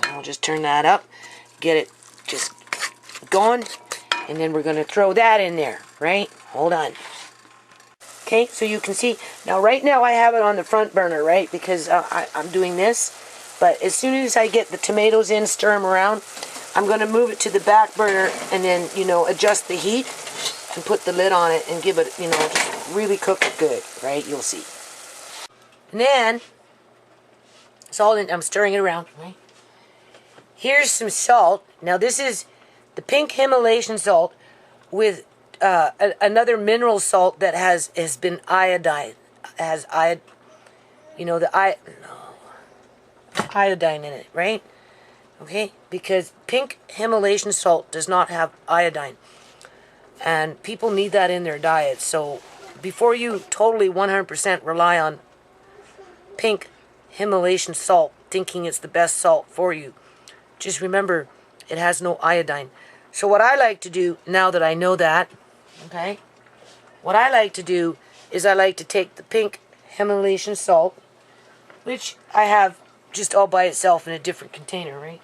I'll just turn that up, get it just going, and then we're going to throw that in there, right? Hold on. Okay, so you can see, now right now I have it on the front burner, right? Because I'm doing this. But as soon as I get the tomatoes in, stir them around, I'm going to move it to the back burner and then, you know, adjust the heat and put the lid on it and give it, you know, just really cook it good, right? You'll see. And then, it's all in, I'm stirring it around, right? Here's some salt. Now this is the pink Himalayan salt with another mineral salt that has been iodine. Has iodine in it, right? Okay, because pink Himalayan salt does not have iodine, and people need that in their diet. So before you totally 100% rely on pink Himalayan salt thinking it's the best salt for you, just remember it has no iodine. So what I like to do, now that I know that, okay, what I like to do is I like to take the pink Himalayan salt, which I have just all by itself in a different container, right?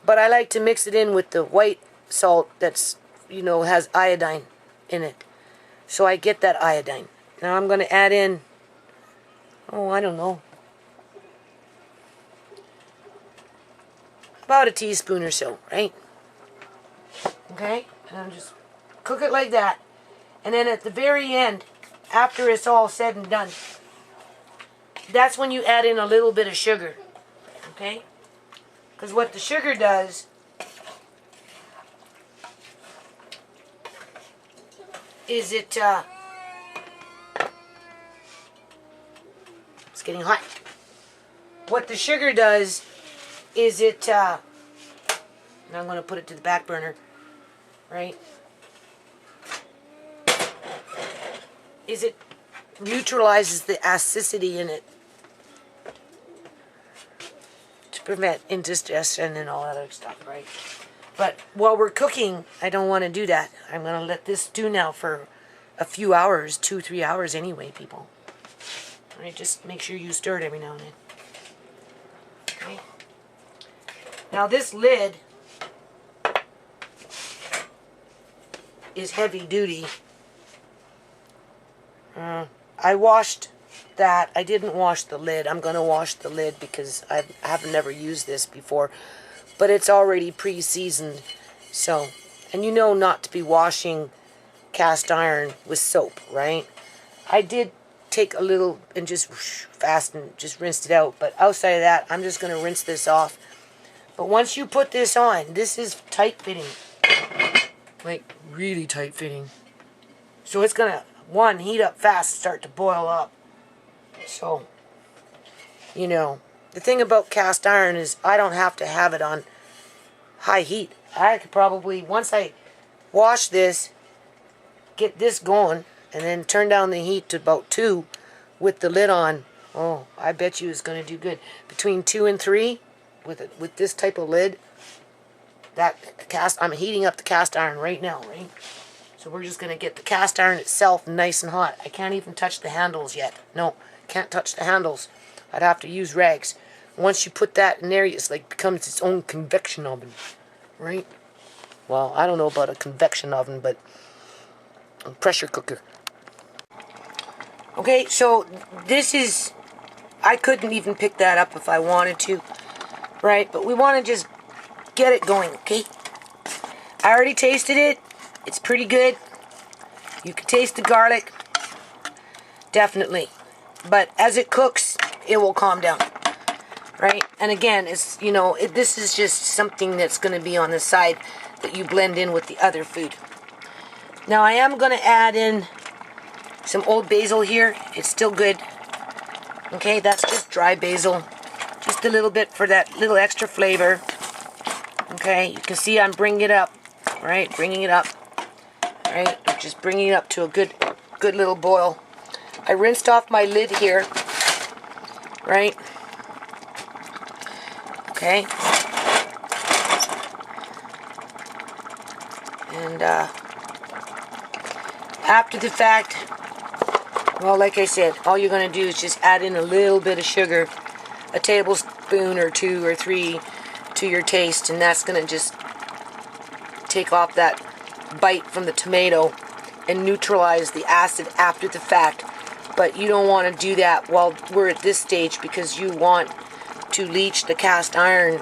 But I like to mix it in with the white salt that's, you know, has iodine in it. So I get that iodine. Now I'm going to add in, oh, I don't know, about a teaspoon or so, right? Okay? And I'm just cook it like that. And then at the very end, after it's all said and done, that's when you add in a little bit of sugar. Okay? Because what the sugar does is it's getting hot. What the sugar does is now I'm going to put it to the back burner, right? Is it neutralizes the acidity in it to prevent indigestion and all that other stuff, right? But while we're cooking, I don't want to do that. I'm going to let this stew now for a few hours, 2-3 hours anyway, people. All right, just make sure you stir it every now and then. Okay. Now this lid is heavy duty. I washed that. I didn't wash the lid. I'm going to wash the lid because I have never used this before. But it's already pre-seasoned. So, and you know not to be washing cast iron with soap, right? I did take a little and just fast and just rinsed it out. But outside of that, I'm just going to rinse this off. But once you put this on, this is tight fitting. Like really tight fitting. So it's going to, one, heat up fast, start to boil up. So, you know, the thing about cast iron is I don't have to have it on high heat. I could probably, once I wash this, get this going, and then turn down the heat to about 2 with the lid on. Oh, I bet you it's going to do good. Between 2 and 3 with this type of lid, I'm heating up the cast iron right now, right? So we're just going to get the cast iron itself nice and hot. I can't even touch the handles yet. No, can't touch the handles. I'd have to use rags. Once you put that in there, it's like becomes its own convection oven, right? Well, I don't know about a convection oven, but a pressure cooker. Okay, so this is, I couldn't even pick that up if I wanted to, right? But we want to just get it going, okay? I already tasted it. It's pretty good. You can taste the garlic, definitely. But as it cooks, it will calm down, right? And again, it's, you know, this is just something that's going to be on the side that you blend in with the other food. Now I am going to add in some old basil here. It's still good. Okay, that's just dry basil. Just a little bit for that little extra flavor. Okay, you can see I'm bringing it up, right? Bringing it up, right? Just bringing it up to a good little boil. I rinsed off my lid here, right? Okay. And after the fact, well, like I said, all you're going to do is just add in a little bit of sugar, a tablespoon or 2 or 3 to your taste, and that's going to just take off that bite from the tomato and neutralize the acid after the fact. But you don't want to do that while we're at this stage because you want to leach the cast iron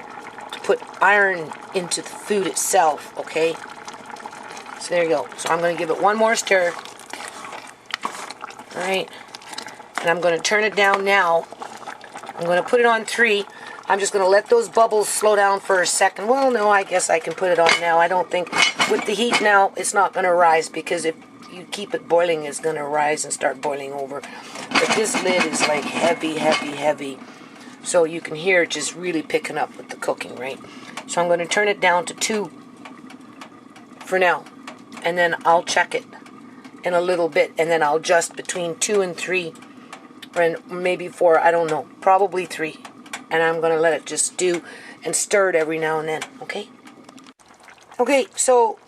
to put iron into the food itself, okay? So there you go. So I'm going to give it one more stir. Alright. And I'm going to turn it down now. I'm going to put it on 3. I'm just going to let those bubbles slow down for a second. Well, no, I guess I can put it on now. I don't think, with the heat now, it's not going to rise because if you keep it boiling, it's going to rise and start boiling over. But this lid is like heavy, heavy, heavy. So you can hear it just really picking up with the cooking, right? So I'm going to turn it down to 2 for now. And then I'll check it in a little bit. And then I'll adjust between 2 and 3. Or maybe 4, I don't know. Probably 3. And I'm going to let it just stew and stir it every now and then, okay? Okay, so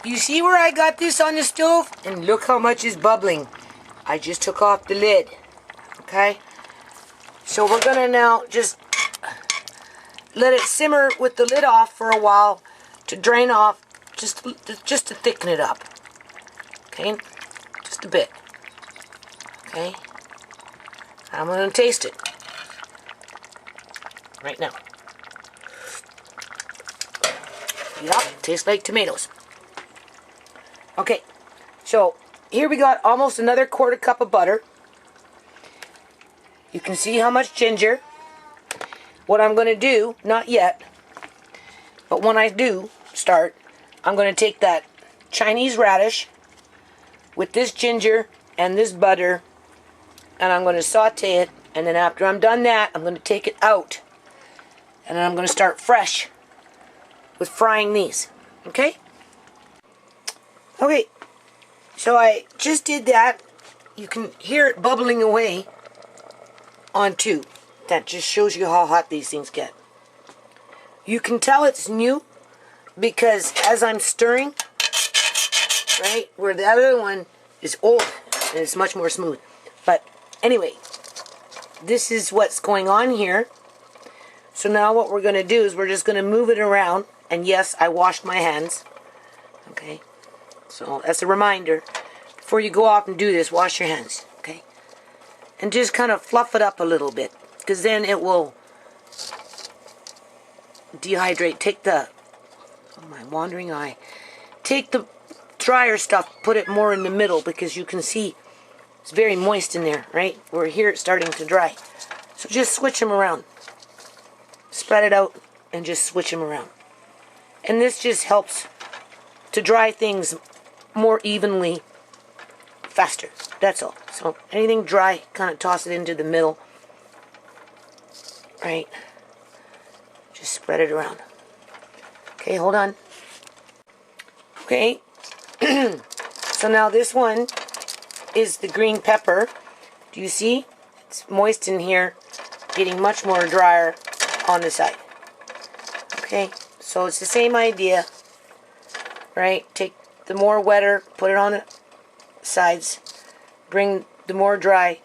you see where I got this on the stove? And look how much is bubbling. I just took off the lid, okay? So we're going to now just let it simmer with the lid off for a while to drain off, just to thicken it up, okay? Just a bit, okay? I'm going to taste it right now. Yep, tastes like tomatoes. Okay, so here we got almost another 1/4 cup of butter. You can see how much ginger. What I'm going to do, not yet, but when I do start, I'm going to take that Chinese radish with this ginger and this butter, and I'm going to saute it, and then after I'm done that, I'm going to take it out, and then I'm going to start fresh with frying these, okay? Okay, so I just did that. You can hear it bubbling away on 2. That just shows you how hot these things get. You can tell it's new because as I'm stirring, right, where the other one is old and it's much more smooth. But anyway, this is what's going on here. So now what we're going to do is we're just going to move it around. And yes, I washed my hands. Okay, so that's a reminder. Before you go off and do this, wash your hands. Okay, and just kind of fluff it up a little bit, because then it will dehydrate. Take the, oh my wandering eye, take the drier stuff, put it more in the middle, because you can see it's very moist in there, right? Where here it's starting to dry. So just switch them around. Spread it out and just switch them around. And this just helps to dry things more evenly, faster. That's all. So anything dry, kind of toss it into the middle. Right? Just spread it around. Okay, hold on. Okay. So now this one is the green pepper. Do you see? It's moist in here, getting much more drier on the side. Okay, so it's the same idea, right? Take the more wetter, put it on the sides, bring the more dry,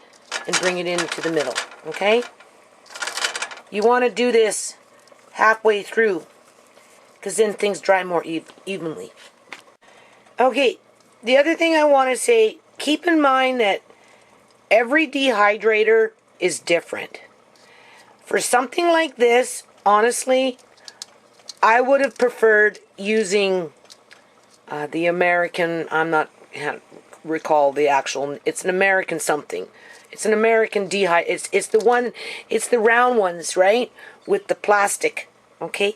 and bring it into the middle. Okay? You want to do this halfway through, because then things dry more evenly. Okay, the other thing I want to say, keep in mind that every dehydrator is different. For something like this, honestly, I would have preferred using the American, I'm not recall the actual, it's an American something. It's an American it's the one, it's the round ones, right? With the plastic, okay?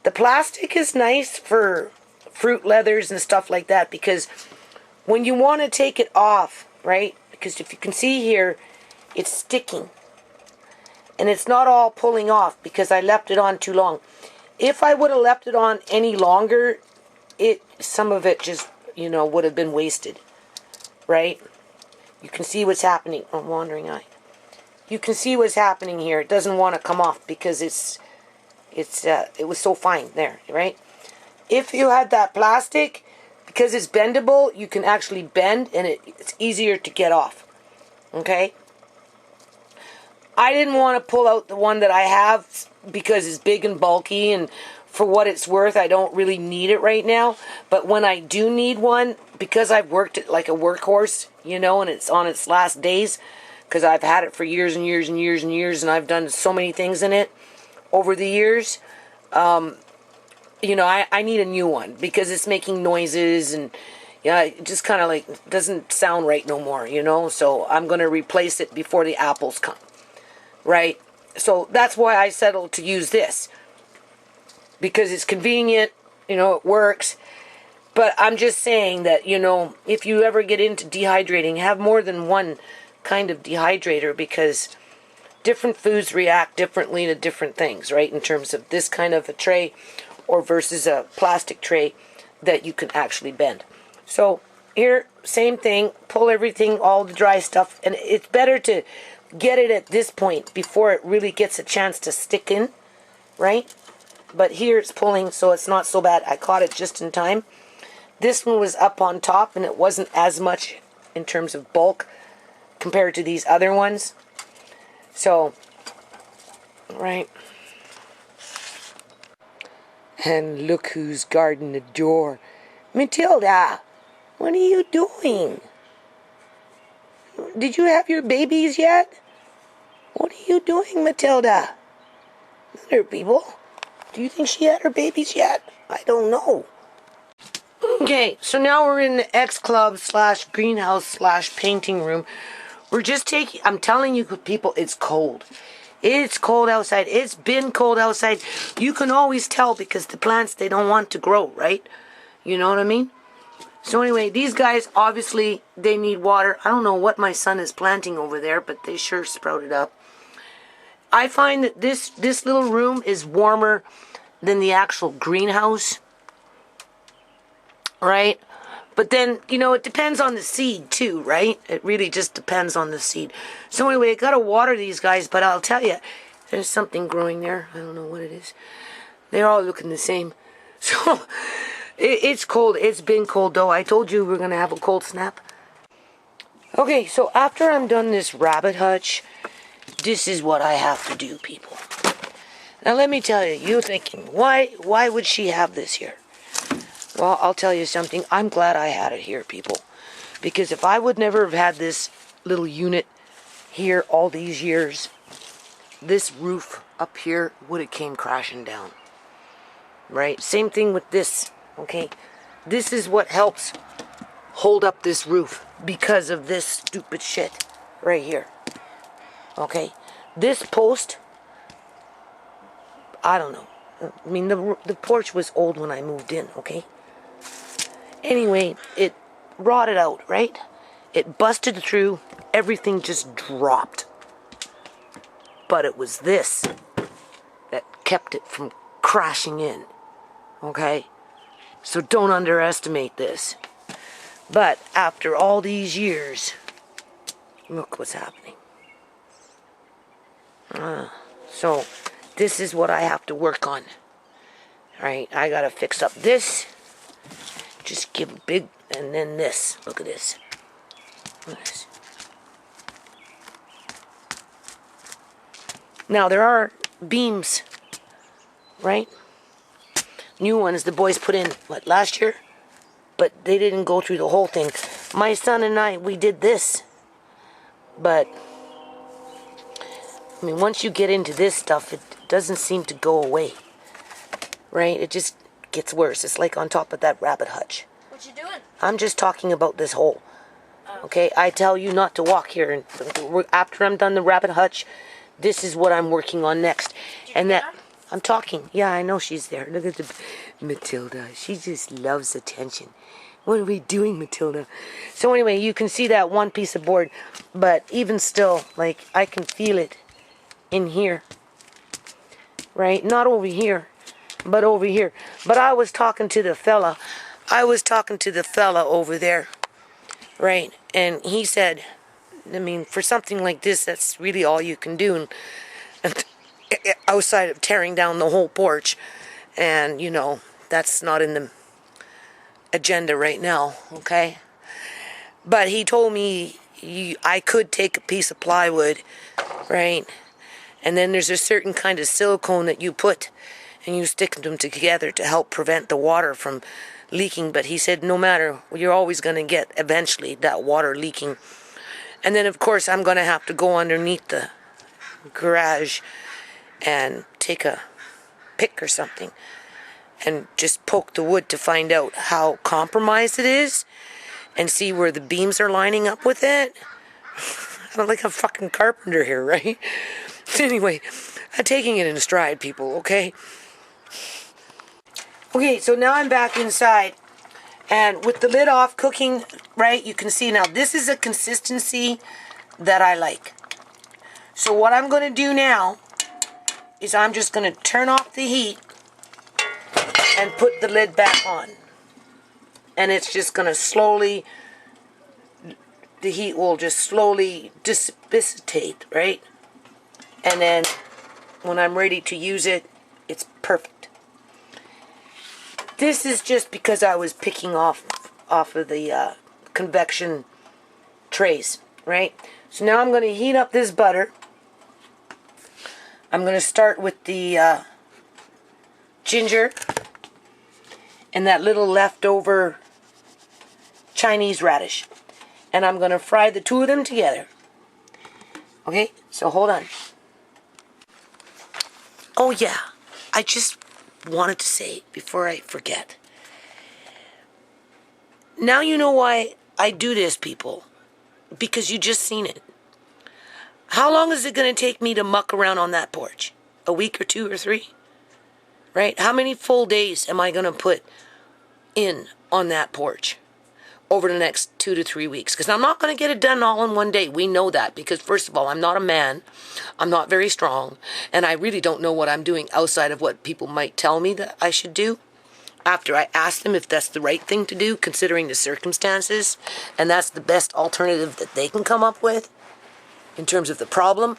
The plastic is nice for fruit leathers and stuff like that, because when you want to take it off, right? Because if you can see here, it's sticking. And it's not all pulling off because I left it on too long. If I would have left it on any longer, some of it just, would have been wasted. Right? You can see what's happening. Oh, wandering eye. You can see what's happening here. It doesn't want to come off because it was so fine there, right? If you had that plastic, because it's bendable, you can actually bend and it's easier to get off. Okay? I didn't want to pull out the one that I have because it's big and bulky, and for what it's worth, I don't really need it right now. But when I do need one, because I've worked it like a workhorse, and it's on its last days, because I've had it for years and years and years and years, and I've done so many things in it over the years, I need a new one because it's making noises and it just kind of like doesn't sound right no more, so I'm going to replace it before the apples come. Right? So that's why I settled to use this. Because it's convenient, it works. But I'm just saying that, if you ever get into dehydrating, have more than one kind of dehydrator, because different foods react differently to different things, right? In terms of this kind of a tray or versus a plastic tray that you can actually bend. So here, same thing, pull everything, all the dry stuff, and it's better to get it at this point before it really gets a chance to stick in, right? But here it's pulling, so it's not so bad. I caught it just in time. This one was up on top, and it wasn't as much in terms of bulk compared to these other ones. So, right. And look who's guarding the door. Matilda, what are you doing? Did you have your babies yet? What are you doing, Matilda? Other people, do you think she had her babies yet? I don't know. Okay, so now we're in the X Club / greenhouse / painting room. We're just taking, I'm telling you people, it's cold. It's cold outside. It's been cold outside. You can always tell because the plants, they don't want to grow, right? You know what I mean? So anyway, these guys, obviously, they need water. I don't know what my son is planting over there, but they sure sprouted up. I find that this little room is warmer than the actual greenhouse, right? But then, it depends on the seed too, right? It really just depends on the seed. So anyway, I gotta water these guys, but I'll tell you, there's something growing there. I don't know what it is. They're all looking the same. So, it's cold. It's been cold, though. I told you we're going to have a cold snap. Okay, so after I'm done this rabbit hutch, this is what I have to do, people. Now, let me tell you, you're thinking, why would she have this here? Well, I'll tell you something. I'm glad I had it here, people. Because if I would never have had this little unit here all these years, this roof up here would have came crashing down. Right? Same thing with this. Okay? This is what helps hold up this roof because of this stupid shit right here. Okay? This post, I don't know. I mean, the porch was old when I moved in, okay? Anyway, it rotted out, right? It busted through. Everything just dropped. But it was this that kept it from crashing in, okay? So don't underestimate this. But after all these years, look what's happening. So this is what I have to work on. Alright, I gotta fix up this. Just give a big, and then this. Look at this. Look at this. Now there are beams, right? New ones the boys put in, what, last year? But they didn't go through the whole thing. My son and I, we did this. But, I mean, once you get into this stuff, it doesn't seem to go away. Right? It just gets worse. It's like on top of that rabbit hutch. What you doing? I'm just talking about this hole. Okay? I tell you not to walk here. And after I'm done the rabbit hutch, this is what I'm working on next. And that... I'm talking. Yeah, I know she's there. Look at the Matilda. She just loves attention. What are we doing, Matilda? So anyway, you can see that one piece of board. But even still, like, I can feel it in here. Right? Not over here, but over here. But I was talking to the fella. Over there. Right? And he said, I mean, for something like this, that's really all you can do. And outside of tearing down the whole porch, and you know that's not in the agenda right now, okay? But he told me I could take a piece of plywood, right, and then there's a certain kind of silicone that you put and you stick them together to help prevent the water from leaking. But he said no matter, you're always going to get eventually that water leaking. And then of course I'm going to have to go underneath the garage and take a pick or something and just poke the wood to find out how compromised it is and see where the beams are lining up with it. I'm like a fucking carpenter here, right? Anyway, I'm taking it in stride, people, okay? Okay, so now I'm back inside and with the lid off cooking, right, you can see now this is a consistency that I like. So what I'm going to do now is I'm just going to turn off the heat and put the lid back on. And it's just going to slowly, the heat will just slowly dissipate, right? And then when I'm ready to use it, it's perfect. This is just because I was picking off of the convection trays, right? So now I'm going to heat up this butter. I'm going to start with the ginger and that little leftover Chinese radish. And I'm going to fry the two of them together. Okay, so hold on. Oh yeah, I just wanted to say before I forget. Now you know why I do this, people. Because you just seen it. How long is it going to take me to muck around on that porch? A week or 2 or 3? Right? How many full days am I going to put in on that porch over the next 2 to 3 weeks? Because I'm not going to get it done all in one day. We know that because, first of all, I'm not a man. I'm not very strong. And I really don't know what I'm doing outside of what people might tell me that I should do after I ask them if that's the right thing to do, considering the circumstances. And that's the best alternative that they can come up with in terms of the problem.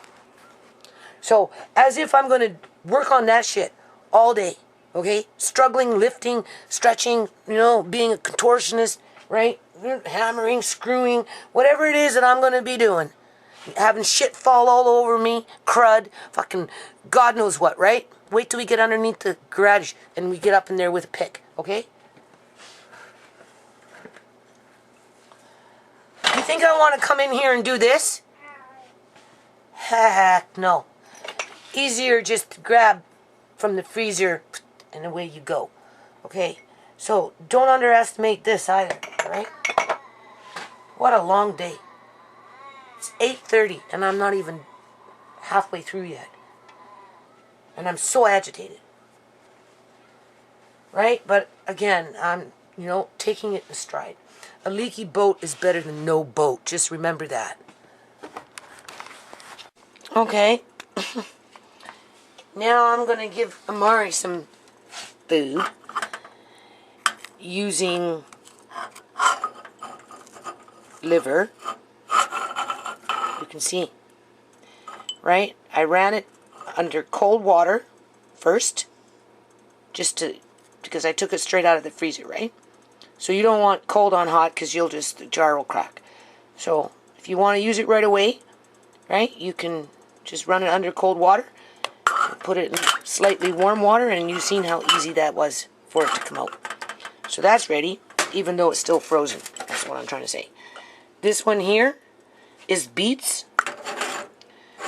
So, as if I'm going to work on that shit all day, Okay? Struggling, lifting, stretching, being a contortionist, right? Hammering, screwing, whatever it is that I'm going to be doing. Having shit fall all over me, crud, fucking God knows what, right? Wait till we get underneath the garage and we get up in there with a pick, okay? You think I want to come in here and do this? Heck no. Easier just to grab from the freezer and away you go. Okay? So don't underestimate this either, right? What a long day. It's 8:30 and I'm not even halfway through yet. And I'm so agitated. Right? But again, I'm, taking it in stride. A leaky boat is better than no boat. Just remember that. Okay. Now I'm going to give Amari some food using liver. You can see. Right? I ran it under cold water first. Because I took it straight out of the freezer, right? So you don't want cold on hot because the jar will crack. So if you want to use it right away, right, you can just run it under cold water, put it in slightly warm water, and you've seen how easy that was for it to come out. So that's ready, even though it's still frozen. That's what I'm trying to say. This one here is beets.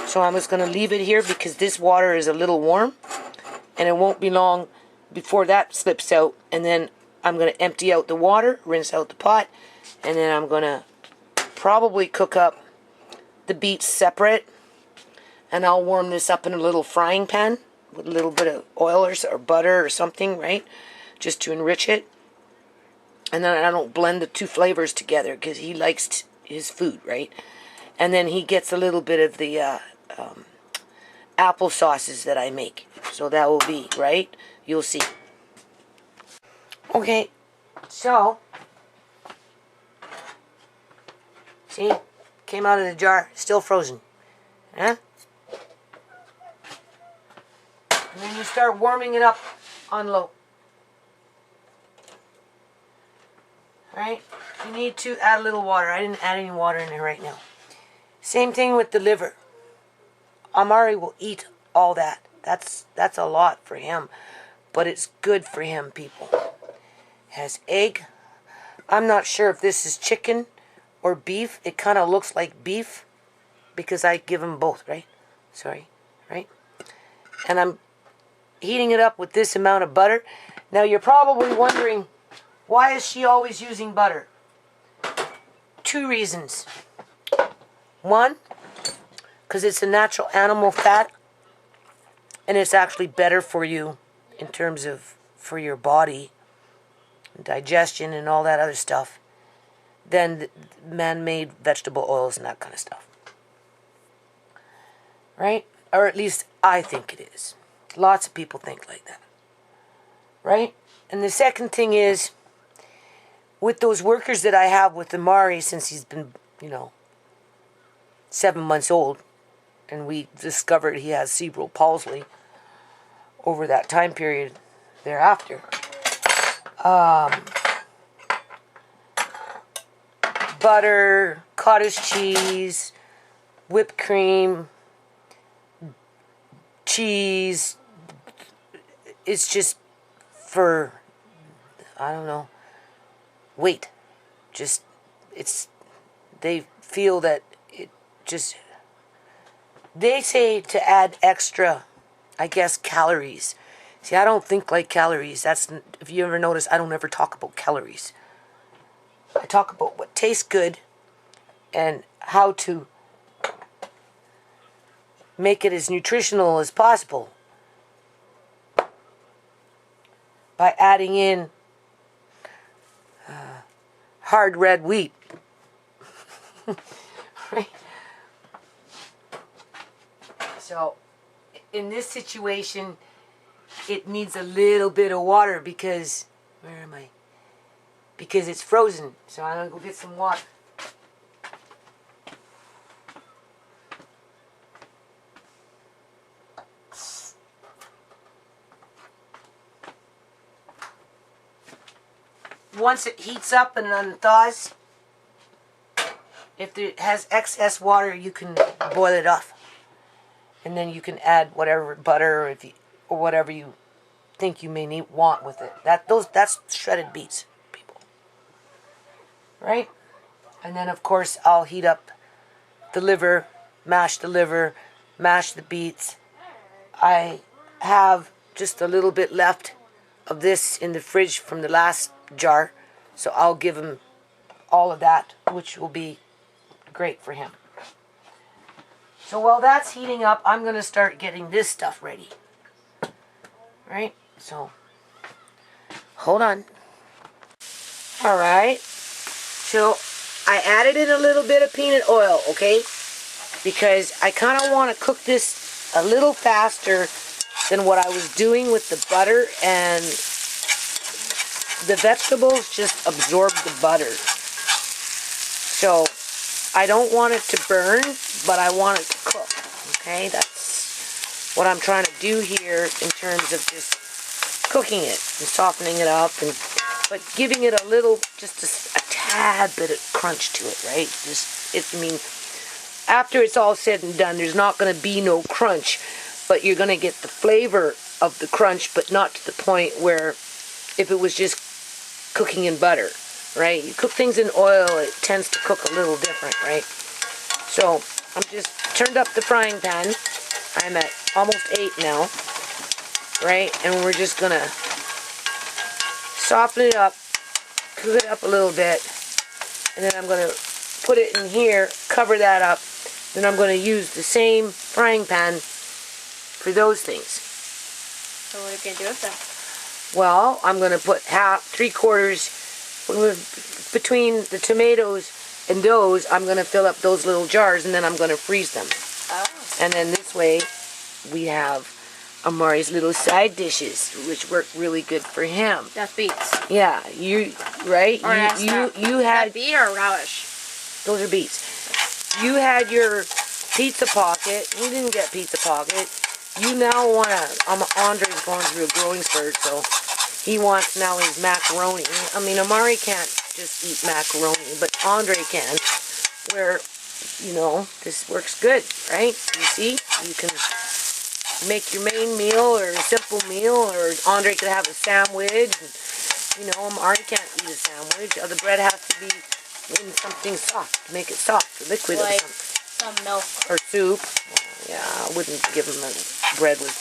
So I'm just going to leave it here because this water is a little warm, and it won't be long before that slips out, and then I'm going to empty out the water, rinse out the pot, and then I'm going to probably cook up the beets separate, and I'll warm this up in a little frying pan with a little bit of oil or butter or something, right, just to enrich it. And then I don't blend the two flavors together because he likes his food, right? And then he gets a little bit of the apple sauces that I make. So that will be, right? You'll see. Okay, so, see, came out of the jar, still frozen. Huh? And then you start warming it up on low. Alright, you need to add a little water. I didn't add any water in there right now. Same thing with the liver. Amari will eat all that. That's a lot for him, but it's good for him, people. Has egg. I'm not sure if this is chicken or beef. It kind of looks like beef because I give him both, right? Sorry, right? And I'm heating it up with this amount of butter. Now you're probably wondering, why is she always using butter? 2 reasons. 1, because it's a natural animal fat, and it's actually better for you in terms of for your body, digestion and all that other stuff, than man-made vegetable oils and that kind of stuff. Right? Or at least I think it is. Lots of people think like that. Right? And the second thing is, with those workers that I have with Amari since he's been, 7 months old, and we discovered he has cerebral palsy over that time period thereafter. Butter, cottage cheese, whipped cream, cheese. It's just for, I don't know, weight. Just, they feel that it just, they say to add extra, I guess, calories. See, I don't think like calories. That's, if you ever notice, I don't ever talk about calories. I talk about what tastes good and how to make it as nutritional as possible by adding in hard red wheat. Right? So, in this situation, it needs a little bit of water because, where am I? Because it's frozen. So I'm going to go get some water. once it heats up and unthaws, if it has excess water, you can boil it off. And then you can add whatever butter or whatever you think you may want with it. That's shredded beets, people. Right? And then, of course, I'll heat up the liver, mash the beets. I have just a little bit left of this in the fridge from the last jar, so I'll give him all of that, which will be great for him. So while that's heating up, I'm going to start getting this stuff ready. Right? So, hold on. Alright. So, I added in a little bit of peanut oil, okay? Because I kind of want to cook this a little faster than what I was doing with the butter, and the vegetables just absorb the butter. So, I don't want it to burn, but I want it to cook, okay? That's what I'm trying to do here in terms of just cooking it and softening it up, but giving it a little, just a tad bit of crunch to it, right? I mean, after it's all said and done, there's not going to be no crunch, but you're going to get the flavor of the crunch, but not to the point where if it was just cooking in butter, right? You cook things in oil, it tends to cook a little different, right? So, I'm just turned up the frying pan. I'm at almost 8 now, right? And we're just going to soften it up, cook it up a little bit, and then I'm going to put it in here, cover that up, then I'm going to use the same frying pan for those things. So what are you going to do with them? Well, I'm going to put 3/4 between the tomatoes and those. I'm going to fill up those little jars, and then I'm going to freeze them. Oh. And then this way we have Amari's little side dishes, which work really good for him. That's beets. Yeah, right? Or you had beet or relish? Those are beets. You had your pizza pocket. You didn't get pizza pocket. You now want to, Andre's going through a growing spurt, so he wants now his macaroni. I mean, Amari can't just eat macaroni, but Andre can, where, this works good, right? You see? You can make your main meal or a simple meal, or Andre could have a sandwich. Amari can't eat a sandwich. The bread has to be in something soft to make it soft, liquid, like or something. Some milk. Or soup. Yeah, I wouldn't give him a bread with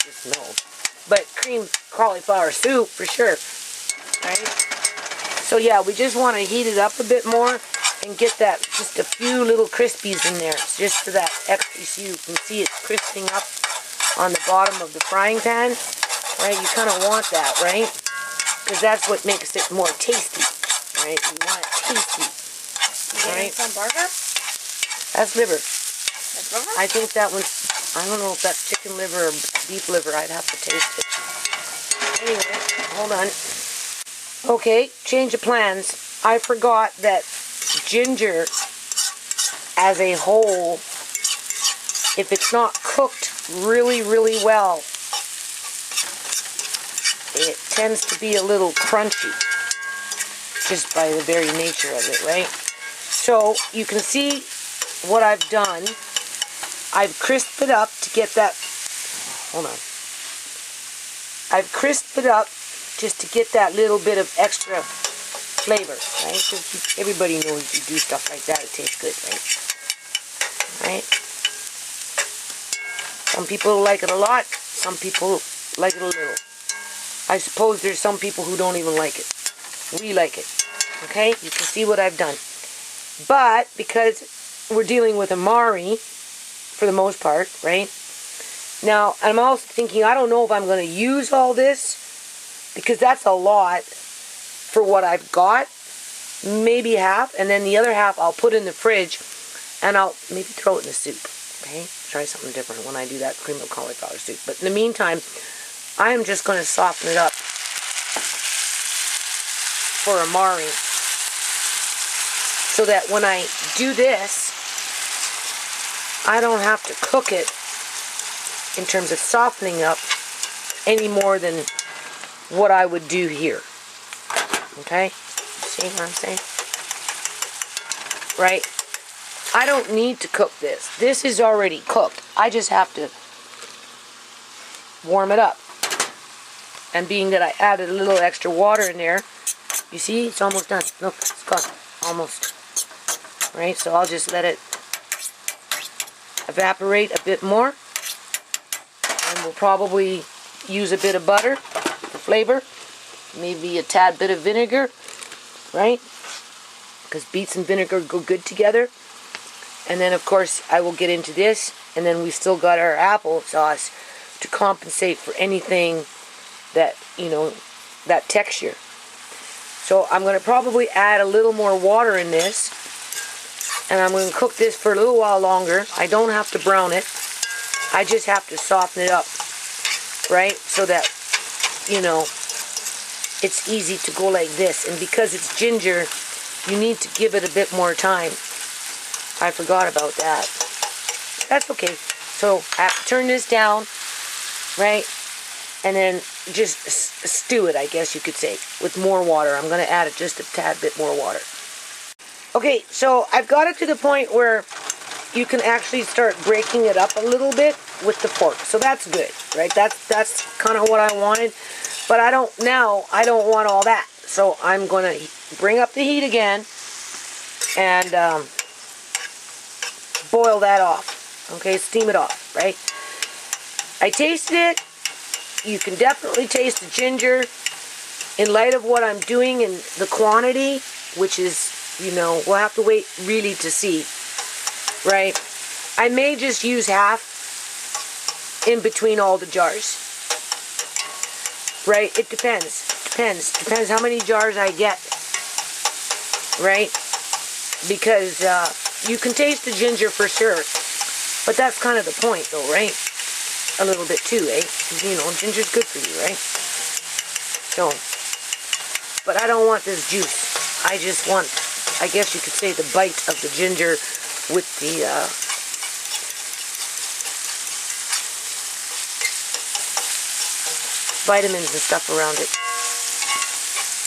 just milk. But cream cauliflower soup for sure, right? So yeah, we just want to heat it up a bit more and get that, just a few little crispies in there, just for that extra, so you can see it crisping up on the bottom of the frying pan, right? You kind of want that, right? Because that's what makes it more tasty, right? You want it tasty, right? Some burger? That's liver. That's liver? I think that one's, I don't know if that's chicken liver or beef liver. I'd have to taste it. Anyway, hold on. Okay, change of plans. I forgot that ginger as a whole, if it's not cooked really, really well, it tends to be a little crunchy, just by the very nature of it, right? So, you can see what I've done. I've crisped it up to get that, hold on. I've crisped it up just to get that little bit of extra flavor, right? Because everybody knows you do stuff like that, it tastes good, right? Right? Some people like it a lot, some people like it a little. I suppose there's some people who don't even like it. We like it, okay? You can see what I've done. But, because we're dealing with Amari, for the most part, right? Now, I'm also thinking, I don't know if I'm going to use all this, because that's a lot for what I've got. Maybe half, and then the other half I'll put in the fridge, and I'll maybe throw it in the soup, okay? Try something different when I do that cream of cauliflower soup. But in the meantime, I am just going to soften it up for Amari, so that when I do this, I don't have to cook it in terms of softening up any more than what I would do here, Okay? See what I'm saying? Right? I don't need to cook this. This is already cooked. I just have to warm it up. And being that I added a little extra water in there, you see, it's almost done. Look, it's gone. Almost. Right? So I'll just let it evaporate a bit more. And we'll probably use a bit of butter for flavor. Maybe a tad bit of vinegar. Right? Because beets and vinegar go good together. And then, of course, I will get into this. And then we still got our applesauce to compensate for anything that, you know, that texture. So I'm going to probably add a little more water in this. And I'm going to cook this for a little while longer. I don't have to brown it. I just have to soften it up. Right? So that, you know, it's easy to go like this. And because it's ginger, you need to give it a bit more time. I forgot about that. That's okay. So I have to turn this down, right? And then just stew it, I guess you could say, with more water. I'm going to add just a tad bit more water. Okay, so I've got it to the point where you can actually start breaking it up a little bit with the fork. So that's good, right? That's kind of what I wanted. But I don't want all that. So I'm going to bring up the heat again and boil that off. Okay, steam it off, right? I tasted it. You can definitely taste the ginger. In light of what I'm doing and the quantity, which is, you know, we'll have to wait really to see, right? I may just use half in between all the jars. Right? It depends. Depends how many jars I get. Right? Because you can taste the ginger for sure. But that's kind of the point though, right? A little bit too, eh? You know, ginger's good for you, right? So, but I don't want this juice. I just want, I guess you could say, the bite of the ginger with the vitamins and stuff around it.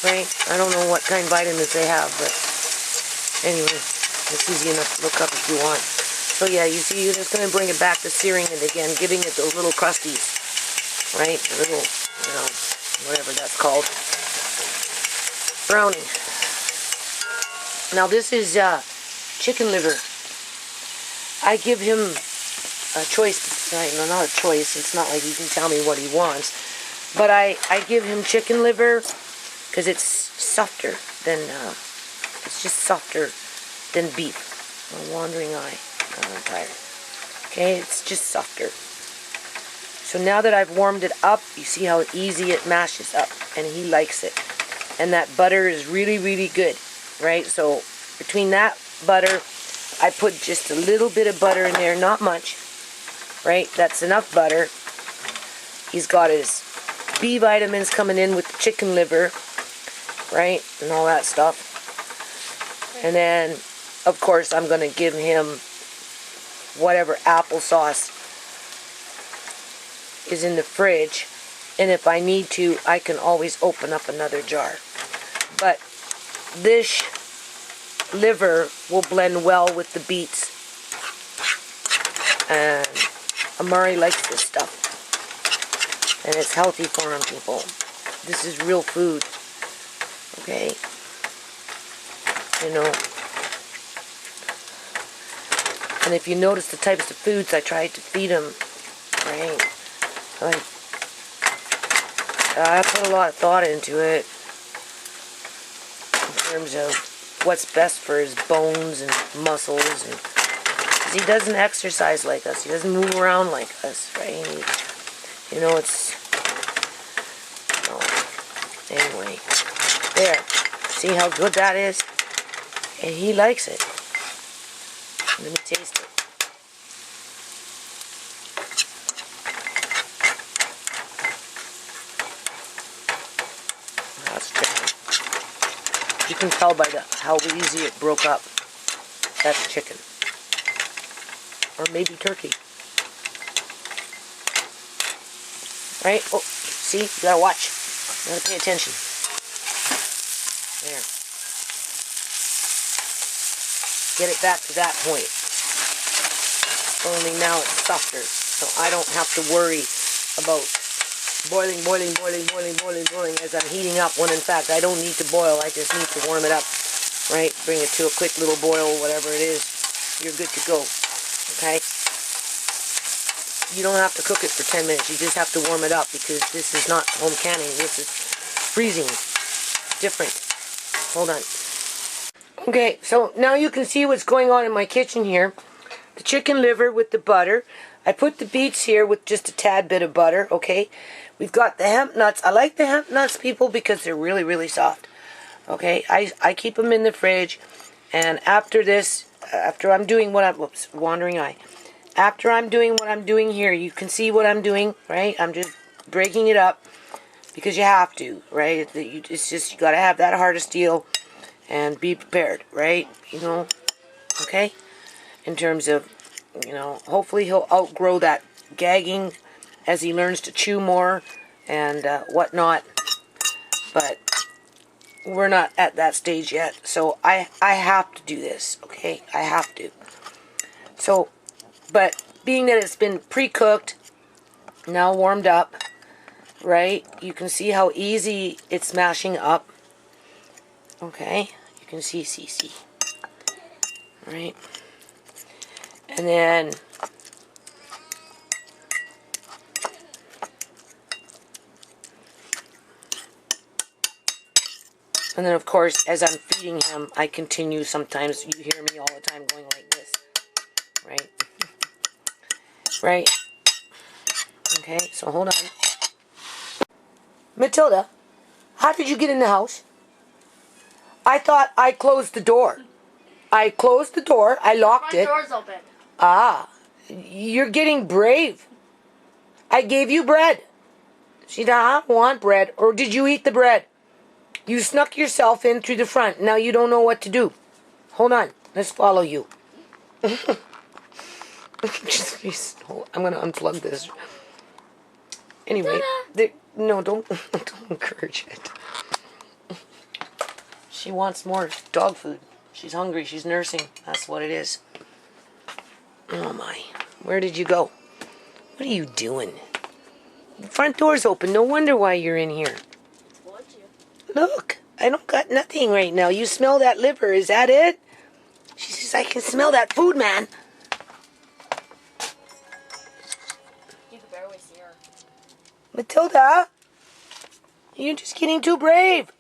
Right? I don't know what kind of vitamins they have, but anyway, it's easy enough to look up if you want. So yeah, you see, you're just going to bring it back to searing it again, giving it those little crusties. Right? The little, you know, whatever that's called. Browning. Now this is chicken liver. I give him a choice, right? No, not a choice. It's not like he can tell me what he wants. But I give him chicken liver because it's softer than, it's just softer than beef. A wandering eye. I'm tired. Okay, it's just softer. So now that I've warmed it up, you see how easy it mashes up. And he likes it. And that butter is really, really good. Right? So between that butter, I put just a little bit of butter in there. Not much. Right? That's enough butter. He's got his B vitamins coming in with the chicken liver, right, and all that stuff. And then, of course, I'm going to give him whatever applesauce is in the fridge. And if I need to, I can always open up another jar. But this liver will blend well with the beets. And Amari likes this stuff. And it's healthy for him, people. This is real food. Okay? You know. And if you notice the types of foods I tried to feed him, right? Like, I put a lot of thought into it. In terms of what's best for his bones and muscles. And, 'cause he doesn't exercise like us. He doesn't move around like us, right? You know, it's... Oh, anyway. There. See how good that is? And he likes it. Let me taste it. That's chicken. You can tell by how easy it broke up. That's chicken. Or maybe turkey. Right? Oh, see? You gotta watch. You gotta pay attention. There. Get it back to that point. Only now it's softer, so I don't have to worry about boiling as I'm heating up, when in fact I don't need to boil, I just need to warm it up, right? Bring it to a quick little boil, whatever it is, you're good to go, okay? You don't have to cook it for 10 minutes, you just have to warm it up, because this is not home canning, this is freezing. Different. Hold on. Okay, so now you can see what's going on in my kitchen here. The chicken liver with the butter. I put the beets here with just a tad bit of butter, okay? We've got the hemp nuts. I like the hemp nuts, people, because they're really, really soft. Okay, I keep them in the fridge. And after this, after I'm doing what I'm... Whoops, wandering eye. After I'm doing what I'm doing here, you can see what I'm doing, right? I'm just breaking it up because you have to, right? It's just, you got to have that heart of steel and be prepared, right? You know, okay? In terms of, you know, hopefully he'll outgrow that gagging as he learns to chew more and whatnot. But we're not at that stage yet, so I have to do this, okay? I have to. So, but being that it's been pre-cooked, now warmed up, right? You can see how easy it's mashing up. Okay, you can see, right? And then of course, as I'm feeding him, I continue. Sometimes you hear me all the time going like this, right? Right? Okay, so hold on. Matilda, how did you get in the house? I thought I closed the door. I closed the door, I locked it. Front door's open. Ah, you're getting brave. I gave you bread. She said, I don't want bread. Or did you eat the bread? You snuck yourself in through the front. Now you don't know what to do. Hold on. Let's follow you. I'm going to unplug this. Anyway. No, don't encourage it. She wants more dog food. She's hungry. She's nursing. That's what it is. Oh my. Where did you go? What are you doing? The front door's open. No wonder why you're in here. Look, I don't got nothing right now. You smell that liver. Is that it? She says, I can smell that food, man. You can barely see her. Matilda, you're just getting too brave.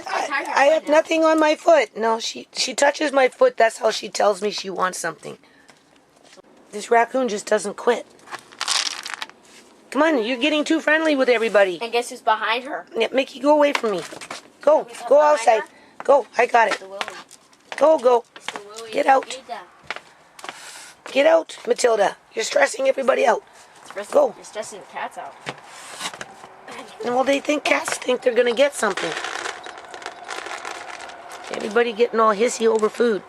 I have nothing on my foot. No, she touches my foot. That's how she tells me she wants something. This raccoon just doesn't quit. Come on, you're getting too friendly with everybody. And guess who's behind her? Yeah, Mickey, go away from me. Go outside. Go, I got it. Go. Get out. Get out, Matilda. You're stressing everybody out. Go. You're stressing the cats out. Well, they think cats think they're gonna get something. Everybody getting all hissy over food.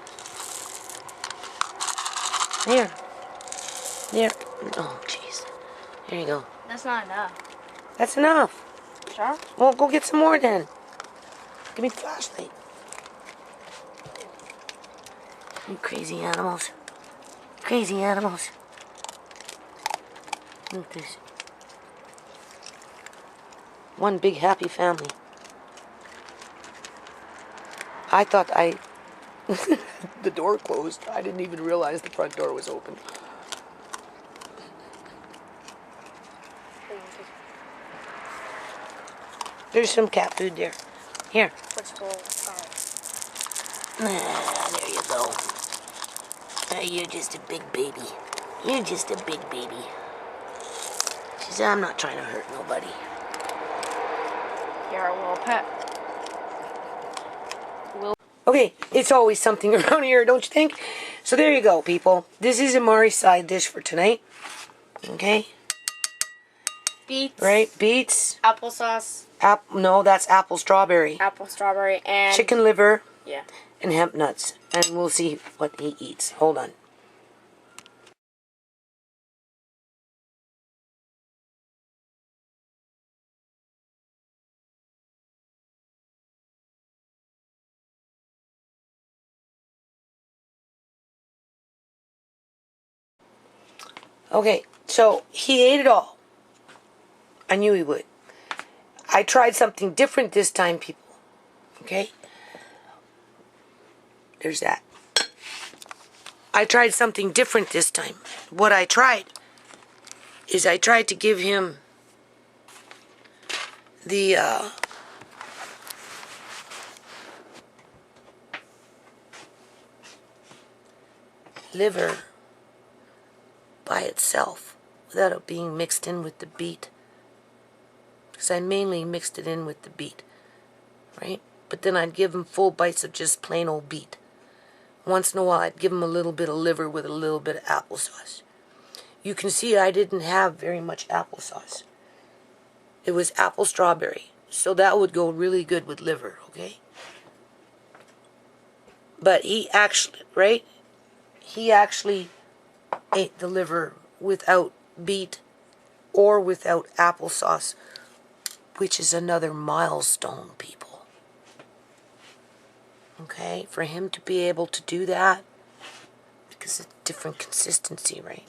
There. Oh, jeez. There you go. That's not enough. That's enough. Sure? Well, go get some more then. Give me the flashlight. You crazy animals. Crazy animals. Look at this. One big happy family. I thought the door closed. I didn't even realize the front door was open. There's some cat food there. Here. Which bowl? There you go. You're just a big baby. You're just a big baby. She said, I'm not trying to hurt nobody. You're a little pet. Okay, it's always something around here, don't you think? So there you go, people. This is Amari's side dish for tonight. Okay? Beets. Right? Beets. Applesauce. No, that's apple strawberry. Apple strawberry and... Chicken liver. Yeah. And hemp nuts. And we'll see what he eats. Hold on. Okay, so he ate it all. I knew he would. I tried something different this time, people. Okay? There's that. I tried something different this time. What I tried is I tried to give him the liver by itself without it being mixed in with the beet. Because I mainly mixed it in with the beet, right? But then I'd give him full bites of just plain old beet. Once in a while I'd give him a little bit of liver with a little bit of applesauce. You can see I didn't have very much applesauce. It was apple strawberry. So that would go really good with liver, okay? But he actually, right? He actually ate the liver without beet or without applesauce, which is another milestone, people. Okay? For him to be able to do that, because it's different consistency, right?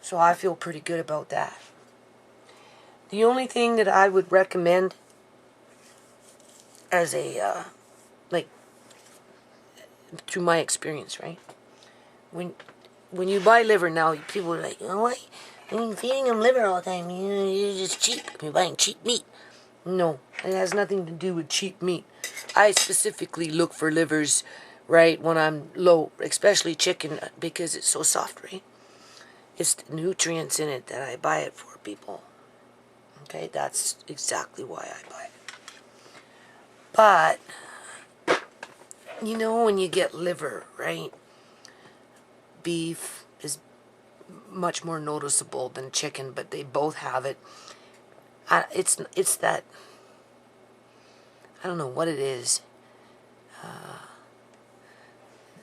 So I feel pretty good about that. The only thing that I would recommend as a, through my experience, right? When you buy liver now, people are like, you know what? You're feeding them liver all the time. You're just cheap. You're buying cheap meat. No, it has nothing to do with cheap meat. I specifically look for livers, right, when I'm low, especially chicken, because it's so soft, right? It's the nutrients in it that I buy it for, people. Okay, that's exactly why I buy it. But you know, when you get liver, right? Beef is much more noticeable than chicken, but they both have it. It's that, I don't know what it is.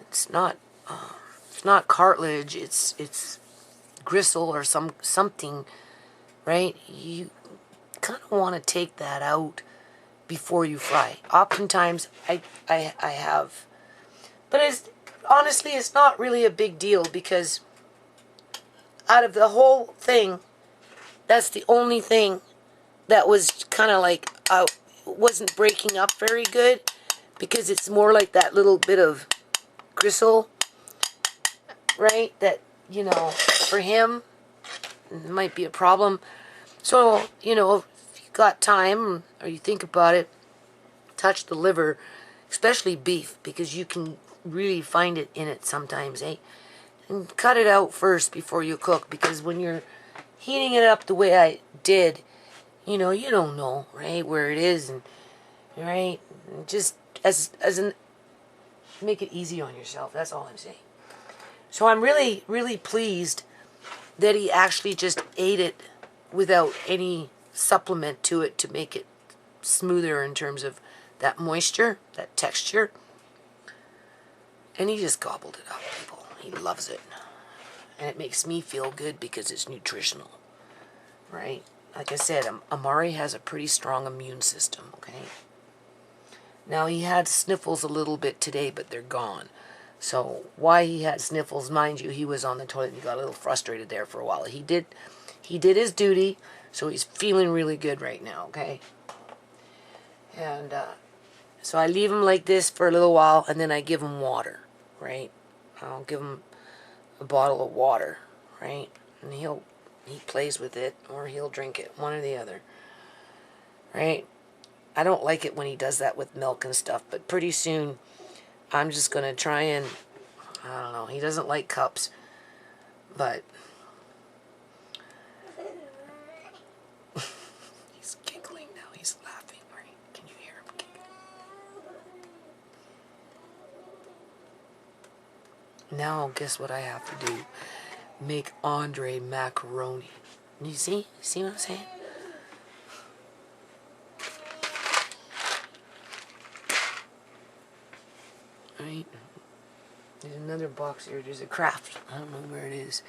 It's not cartilage. It's gristle or something, right? You kind of want to take that out before you fry. Oftentimes I have, but honestly it's not really a big deal, because out of the whole thing, that's the only thing that was kind of like wasn't breaking up very good, because it's more like that little bit of gristle, right? That, you know, for him might be a problem. So, you know, if you got time or you think about it, touch the liver, especially beef, because you can really find it in it sometimes, eh? And cut it out first before you cook, because when you're heating it up the way I did, you know, you don't know, right, where it is, and right, and just make it easy on yourself. That's all I'm saying. So I'm really, really pleased that he actually just ate it without any supplement to it to make it smoother in terms of that moisture, that texture. And he just gobbled it up, people. He loves it. And it makes me feel good because it's nutritional, right? Like I said, Amari has a pretty strong immune system, okay? Now, he had sniffles a little bit today, but they're gone. So, why he had sniffles, mind you, he was on the toilet and he got a little frustrated there for a while. He did his duty, so he's feeling really good right now, okay? And so I leave him like this for a little while, and then I give him water, right? I'll give him a bottle of water, right? And he plays with it, or he'll drink it, one or the other, right? I don't like it when he does that with milk and stuff, but pretty soon I'm just going to try and, I don't know, he doesn't like cups, but he's giggling now, he's laughing, right? Can you hear him giggling? Now, guess what I have to do? Make Andre macaroni. You see? See what I'm saying? Right? There's another box here. There's a craft. I don't know where it is.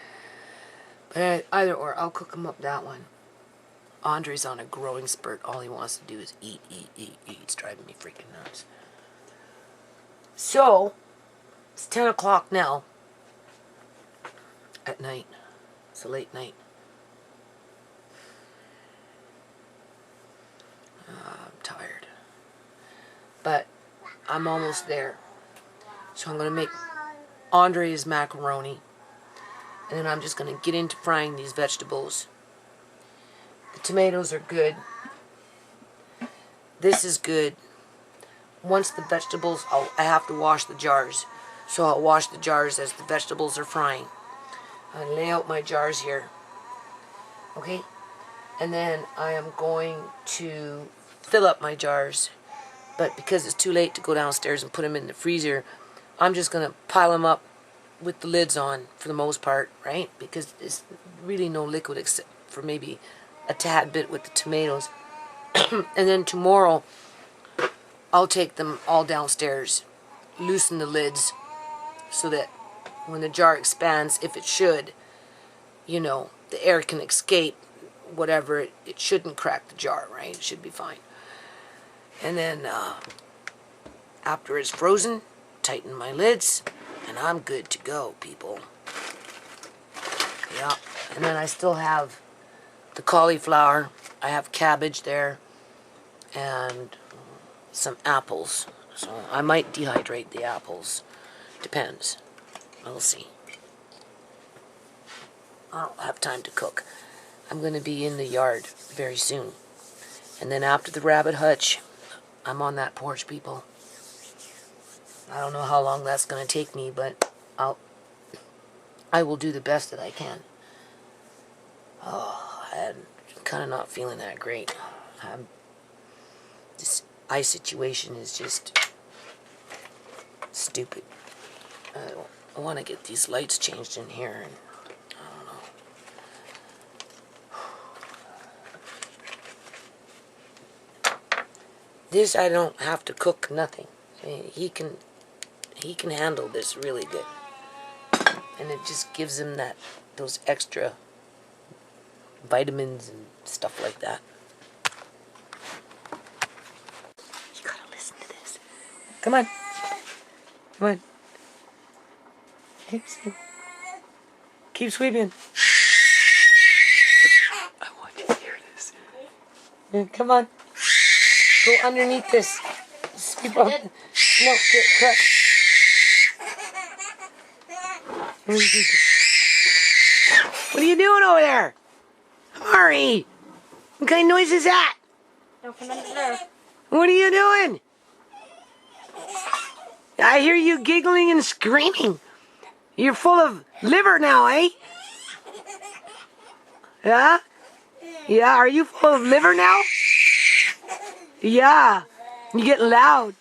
But either or, I'll cook him up that one. Andre's on a growing spurt. All he wants to do is eat, eat, eat, eat. It's driving me freaking nuts. So, it's 10 o'clock now. at night. It's a late night. I'm tired. But I'm almost there. So I'm going to make Andre's macaroni. And then I'm just going to get into frying these vegetables. The tomatoes are good. This is good. Once the vegetables, I have to wash the jars. So I'll wash the jars as the vegetables are frying. I'll lay out my jars here. Okay? And then I am going to fill up my jars. But because it's too late to go downstairs and put them in the freezer, I'm just going to pile them up with the lids on for the most part, right? Because there's really no liquid except for maybe a tad bit with the tomatoes. And then tomorrow, I'll take them all downstairs, loosen the lids, so that when the jar expands, if it should, you know, the air can escape, whatever, it shouldn't crack the jar, right? It should be fine. And then, after it's frozen, tighten my lids, and I'm good to go, people. Yeah, and then I still have the cauliflower. I have cabbage there, and some apples. So I might dehydrate the apples. Depends. We'll see. I don't have time to cook. I'm going to be in the yard very soon. And then after the rabbit hutch, I'm on that porch, people. I don't know how long that's going to take me, but I will do the best that I can. Oh, I'm kind of not feeling that great. This eye situation is just stupid. I want to get these lights changed in here, and I don't know. This I don't have to cook nothing. He can handle this really good, and it just gives him those extra vitamins and stuff like that. You gotta listen to this. Come on, come on. Keep sweeping. I want you to hear this. Yeah, come on. Go underneath this. Sweep up. No, get cut. What are you doing over there? Amari! What kind of noise is that? Don't come under there. What are you doing? I hear you giggling and screaming. You're full of liver now, eh? Yeah? Yeah, are you full of liver now? Yeah. You get loud.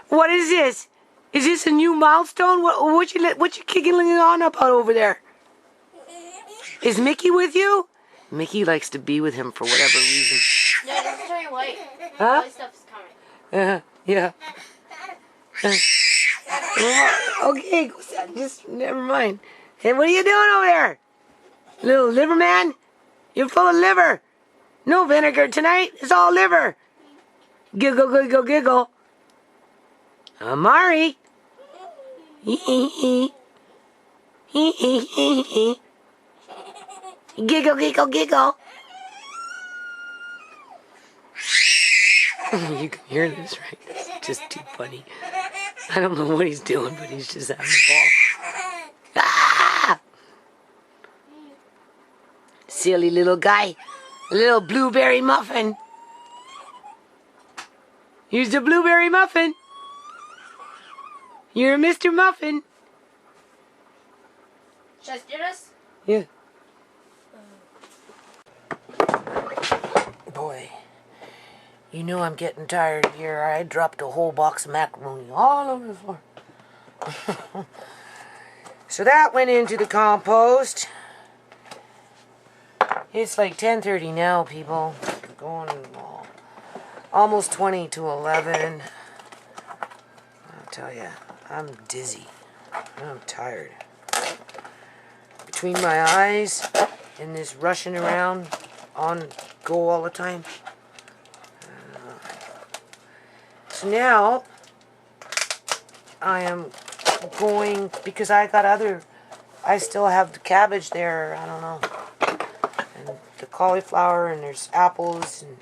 What is this? Is this a new milestone? What you giggling on about over there? Is Mickey with you? Mickey likes to be with him for whatever reason. No, this is turning white. Huh? White stuff is coming. Yeah. Okay, just never mind. Hey, what are you doing over there? Little liver man? You're full of liver. No vinegar tonight. It's all liver. Giggle, giggle, giggle. Amari. Giggle, giggle, giggle. You can hear this, right? It's just too funny. I don't know what he's doing, but he's just having a ball. Ah! Silly little guy. A little blueberry muffin. Here's the blueberry muffin. You're Mr. Muffin. Should I do this? Yeah. Boy, you know I'm getting tired here. I dropped a whole box of macaroni all over the floor. So that went into the compost. It's like 10:30 now, people. Going almost 20 to 11. I'll tell you, I'm dizzy. I'm tired. Between my eyes and this rushing around on go all the time. So now I am going, because I still have the cabbage there, I don't know, and the cauliflower, and there's apples, and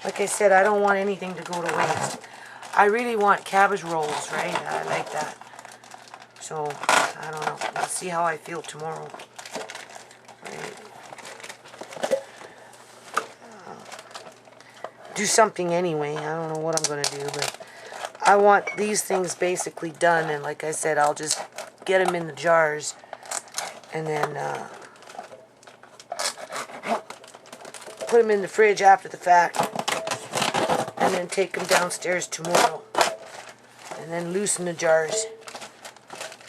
like I said, I don't want anything to go to waste. I really want cabbage rolls, right? I like that. So, I don't know. Let's see how I feel tomorrow. Right. Do something anyway. I don't know what I'm going to do, but I want these things basically done, and like I said, I'll just get them in the jars, and then put them in the fridge after the fact, and then take them downstairs tomorrow, and then loosen the jars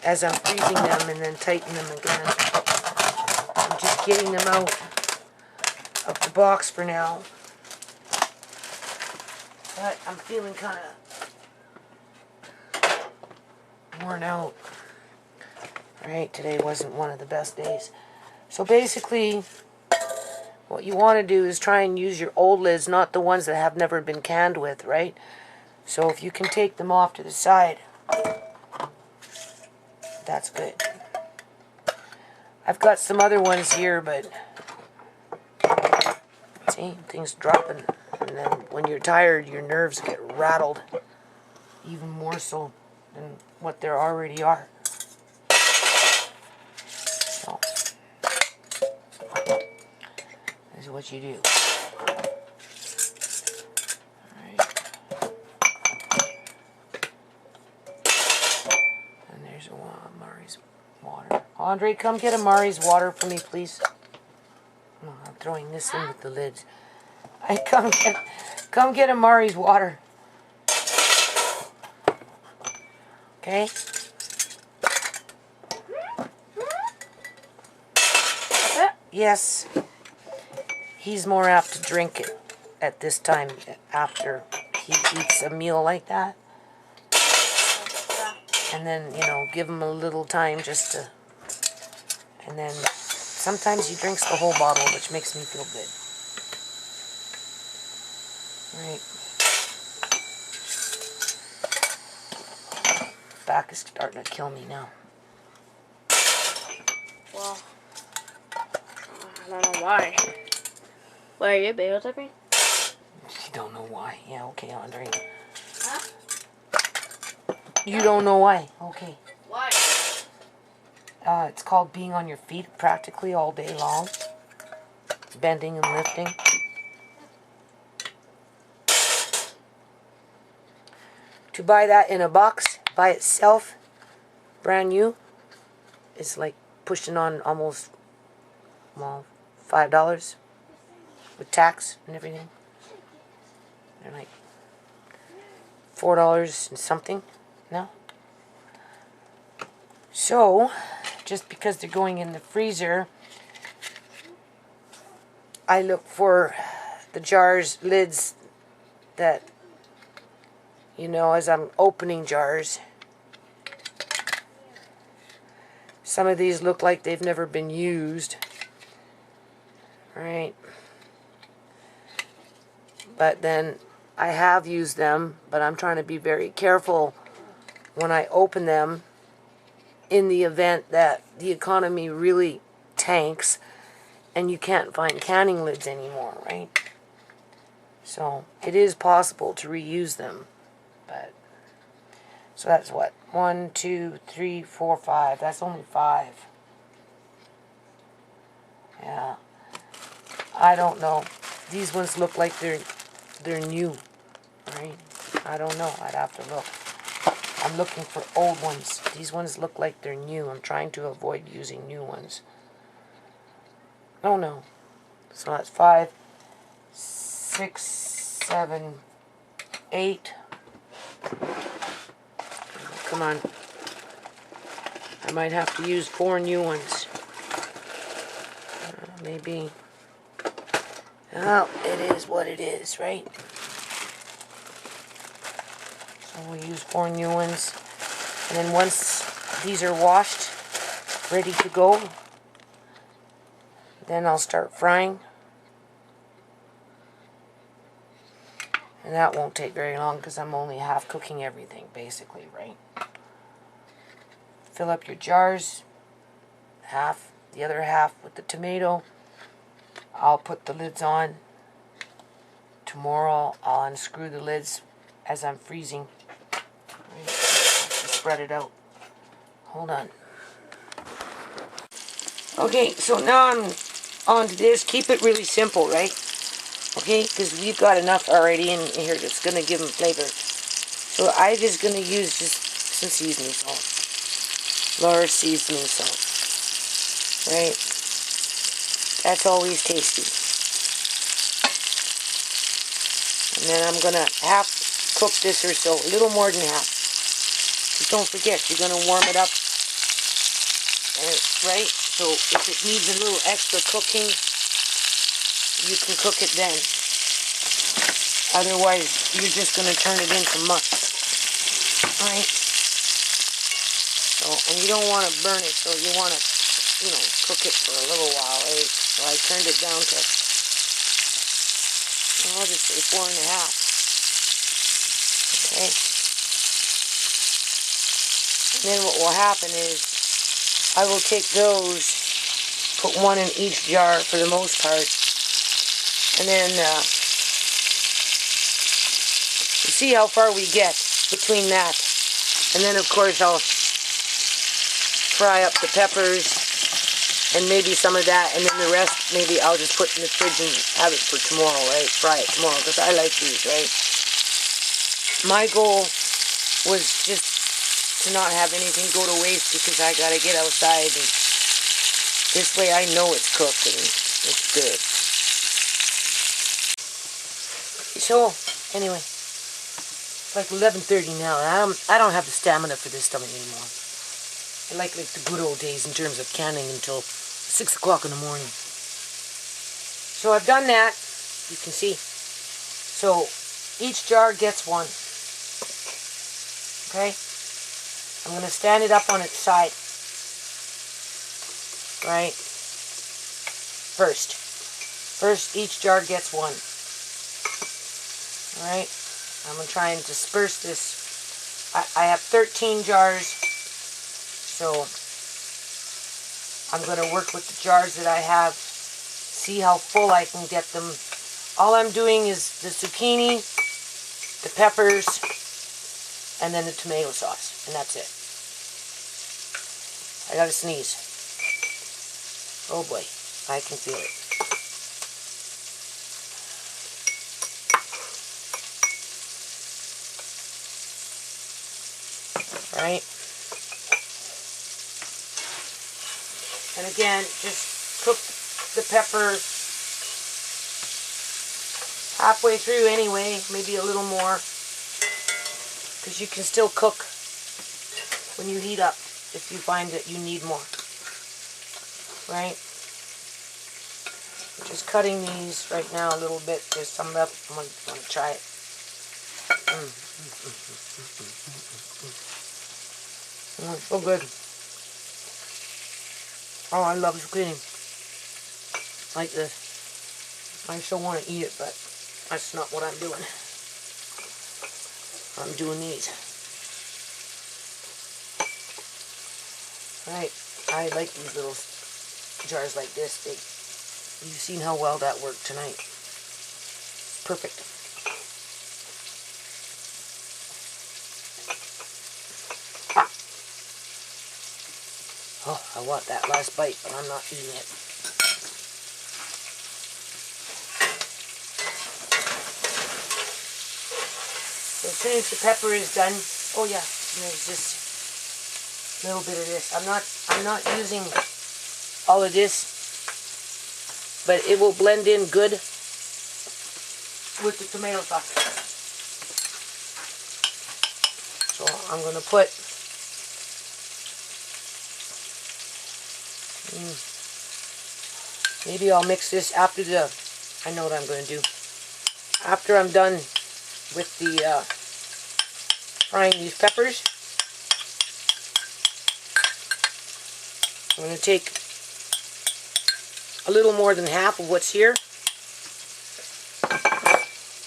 as I'm freezing them, and then tighten them again. I'm just getting them out of the box for now, but I'm feeling kind of worn out. Right, today wasn't one of the best days. So basically, what you want to do is try and use your old lids, not the ones that have never been canned with, right? So if you can take them off to the side, that's good. I've got some other ones here, but see, things dropping. And then when you're tired, your nerves get rattled even more so than what there already are. So, this is what you do. Alright. And there's Amari's water. Andre, come get Amari's water for me, please. Oh, I'm throwing this in with the lids. Come get Amari's water. Okay? Yes. He's more apt to drink it at this time after he eats a meal like that. And then, you know, give him a little time just to... And then sometimes he drinks the whole bottle, which makes me feel good. Right. Back is starting to kill me now. Well, I don't know why. Why are you bagel tipping? You don't know why. Yeah, okay, Andre. Huh? You don't know why. Okay. Why? It's called being on your feet practically all day long. Bending and lifting. To buy that in a box by itself, brand new, is like pushing on almost, well, $5 with tax and everything. They're like $4 and something now. So, just because they're going in the freezer, I look for the jars, lids that, you know, as I'm opening jars. Some of these look like they've never been used. Right? But then I have used them, but I'm trying to be very careful when I open them in the event that the economy really tanks and you can't find canning lids anymore, right? So it is possible to reuse them. But so that's what? 1, 2, 3, 4, 5. That's only 5. Yeah. I don't know. These ones look like they're new, right? I don't know. I'd have to look. I'm looking for old ones. These ones look like they're new. I'm trying to avoid using new ones. Oh no. So that's 5, 6, 7, 8. Come on. I might have to use 4 new ones. Maybe. Well, it is what it is, right? So we'll use 4 new ones. And then once these are washed, ready to go, then I'll start frying. And that won't take very long because I'm only half cooking everything, basically, right? fill up your jars, half, the other half with the tomato. I'll put the lids on. Tomorrow I'll unscrew the lids as I'm freezing. Right. Spread it out. Hold on. Okay, so now I'm on to this. Keep it really simple, right? Okay, because we've got enough already in here that's going to give them flavor. So I'm just going to use just some seasoning salt. Laura seasoning salt. Right? That's always tasty. And then I'm going to half cook this or so, a little more than half. Just don't forget, you're going to warm it up. Right? So if it needs a little extra cooking, you can cook it then. Otherwise, you're just going to turn it into mush. Right? So, and you don't want to burn it, so you want to, cook it for a little while, right? So I turned it down to, I'll just say 4.5. Okay? And then what will happen is, I will take those, put one in each jar for the most part, and then you see how far we get between that. And then of course I'll fry up the peppers and maybe some of that, and then the rest maybe I'll just put in the fridge and have it for tomorrow, right? Fry it tomorrow, because I like these, right? My goal was just to not have anything go to waste, because I gotta get outside, and this way I know it's cooked and it's good. So anyway, it's like 11:30 now, and I don't have the stamina for this stuff anymore. I like the good old days in terms of canning until 6 o'clock in the morning. So I've done that, you can see. So each jar gets one. Okay? I'm going to stand it up on its side. Right? First, each jar gets one. Alright? I'm going to try and disperse this. I have 13 jars, so I'm going to work with the jars that I have, see how full I can get them. All I'm doing is the zucchini, the peppers, and then the tomato sauce, and that's it. I gotta sneeze. Oh boy, I can feel it. Right? And again, just cook the pepper halfway through anyway, maybe a little more, because you can still cook when you heat up if you find that you need more. Right? I'm just cutting these right now a little bit. There's some left. I'm going to try it. So good. Oh, I love zucchini. Like this. I still want to eat it, but that's not what I'm doing. I'm doing these. Right. I like these little jars like this. You've seen how well that worked tonight. Perfect. Oh, I want that last bite, but I'm not eating it. So as soon as the pepper is done, oh yeah, there's just a little bit of this. I'm not using all of this, but it will blend in good with the tomato sauce. So I'm going to put maybe I'll mix this after I know what I'm going to do. After I'm done with the frying these peppers, I'm going to take a little more than half of what's here.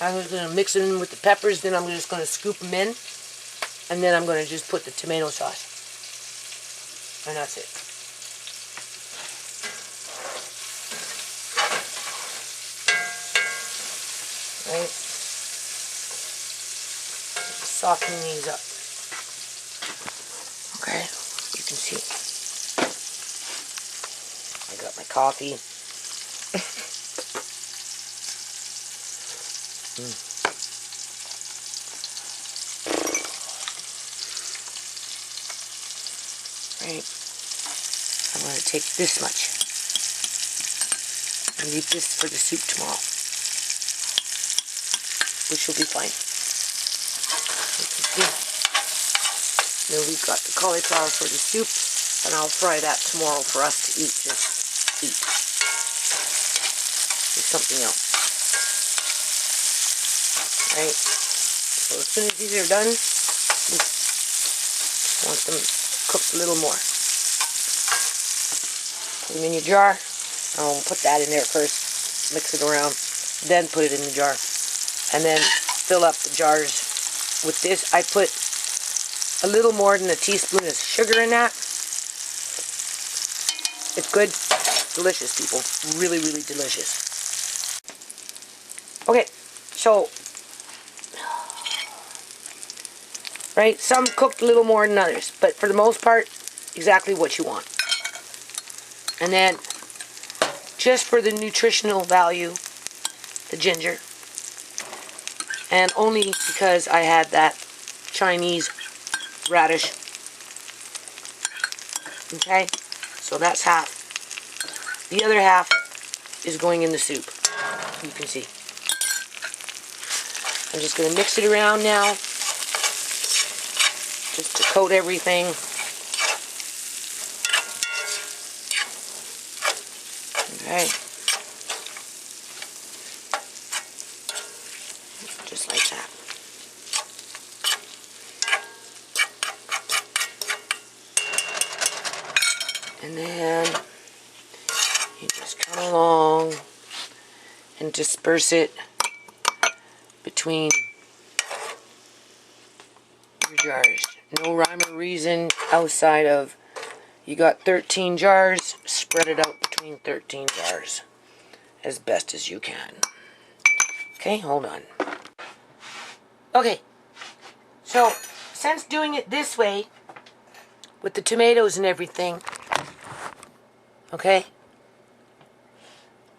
I'm just going to mix it in with the peppers, then I'm just going to scoop them in, and then I'm going to just put the tomato sauce. And that's it. Right? Softening these up. Okay, you can see. I got my coffee. Right. I'm going to take this much and leave this for the soup tomorrow, which will be fine. You can see. Then we've got the cauliflower for the soup, and I'll fry that tomorrow for us to eat. Just eat with something else. Right? So as soon as these are done, just want them cooked a little more. Put them in your jar. I'll put that in there first, mix it around, then put it in the jar, and then fill up the jars with this. I put a little more than a teaspoon of sugar in that. It's good, delicious, people. Really, really delicious. Okay, so, right, some cooked a little more than others, but for the most part, exactly what you want. And then, just for the nutritional value, the ginger. And only because I had that Chinese radish. Okay, so that's half. The other half is going in the soup. You can see. I'm just going to mix it around now, just to coat everything. Okay. Just like that. And then you just come along and disperse it between your jars. No rhyme or reason outside of you got 13 jars, spread it out between 13 jars as best as you can. Okay, hold on. Okay, so since doing it this way with the tomatoes and everything, okay,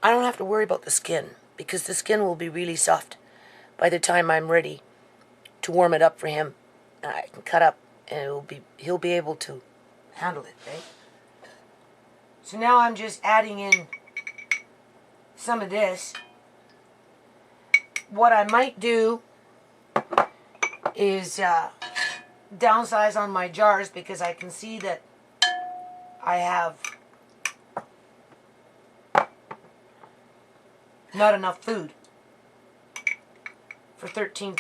I don't have to worry about the skin because the skin will be really soft by the time I'm ready to warm it up for him. I can cut up and he'll be able to handle it, right? So now I'm just adding in some of this. What I might do is downsize on my jars because I can see that I have not enough food for 13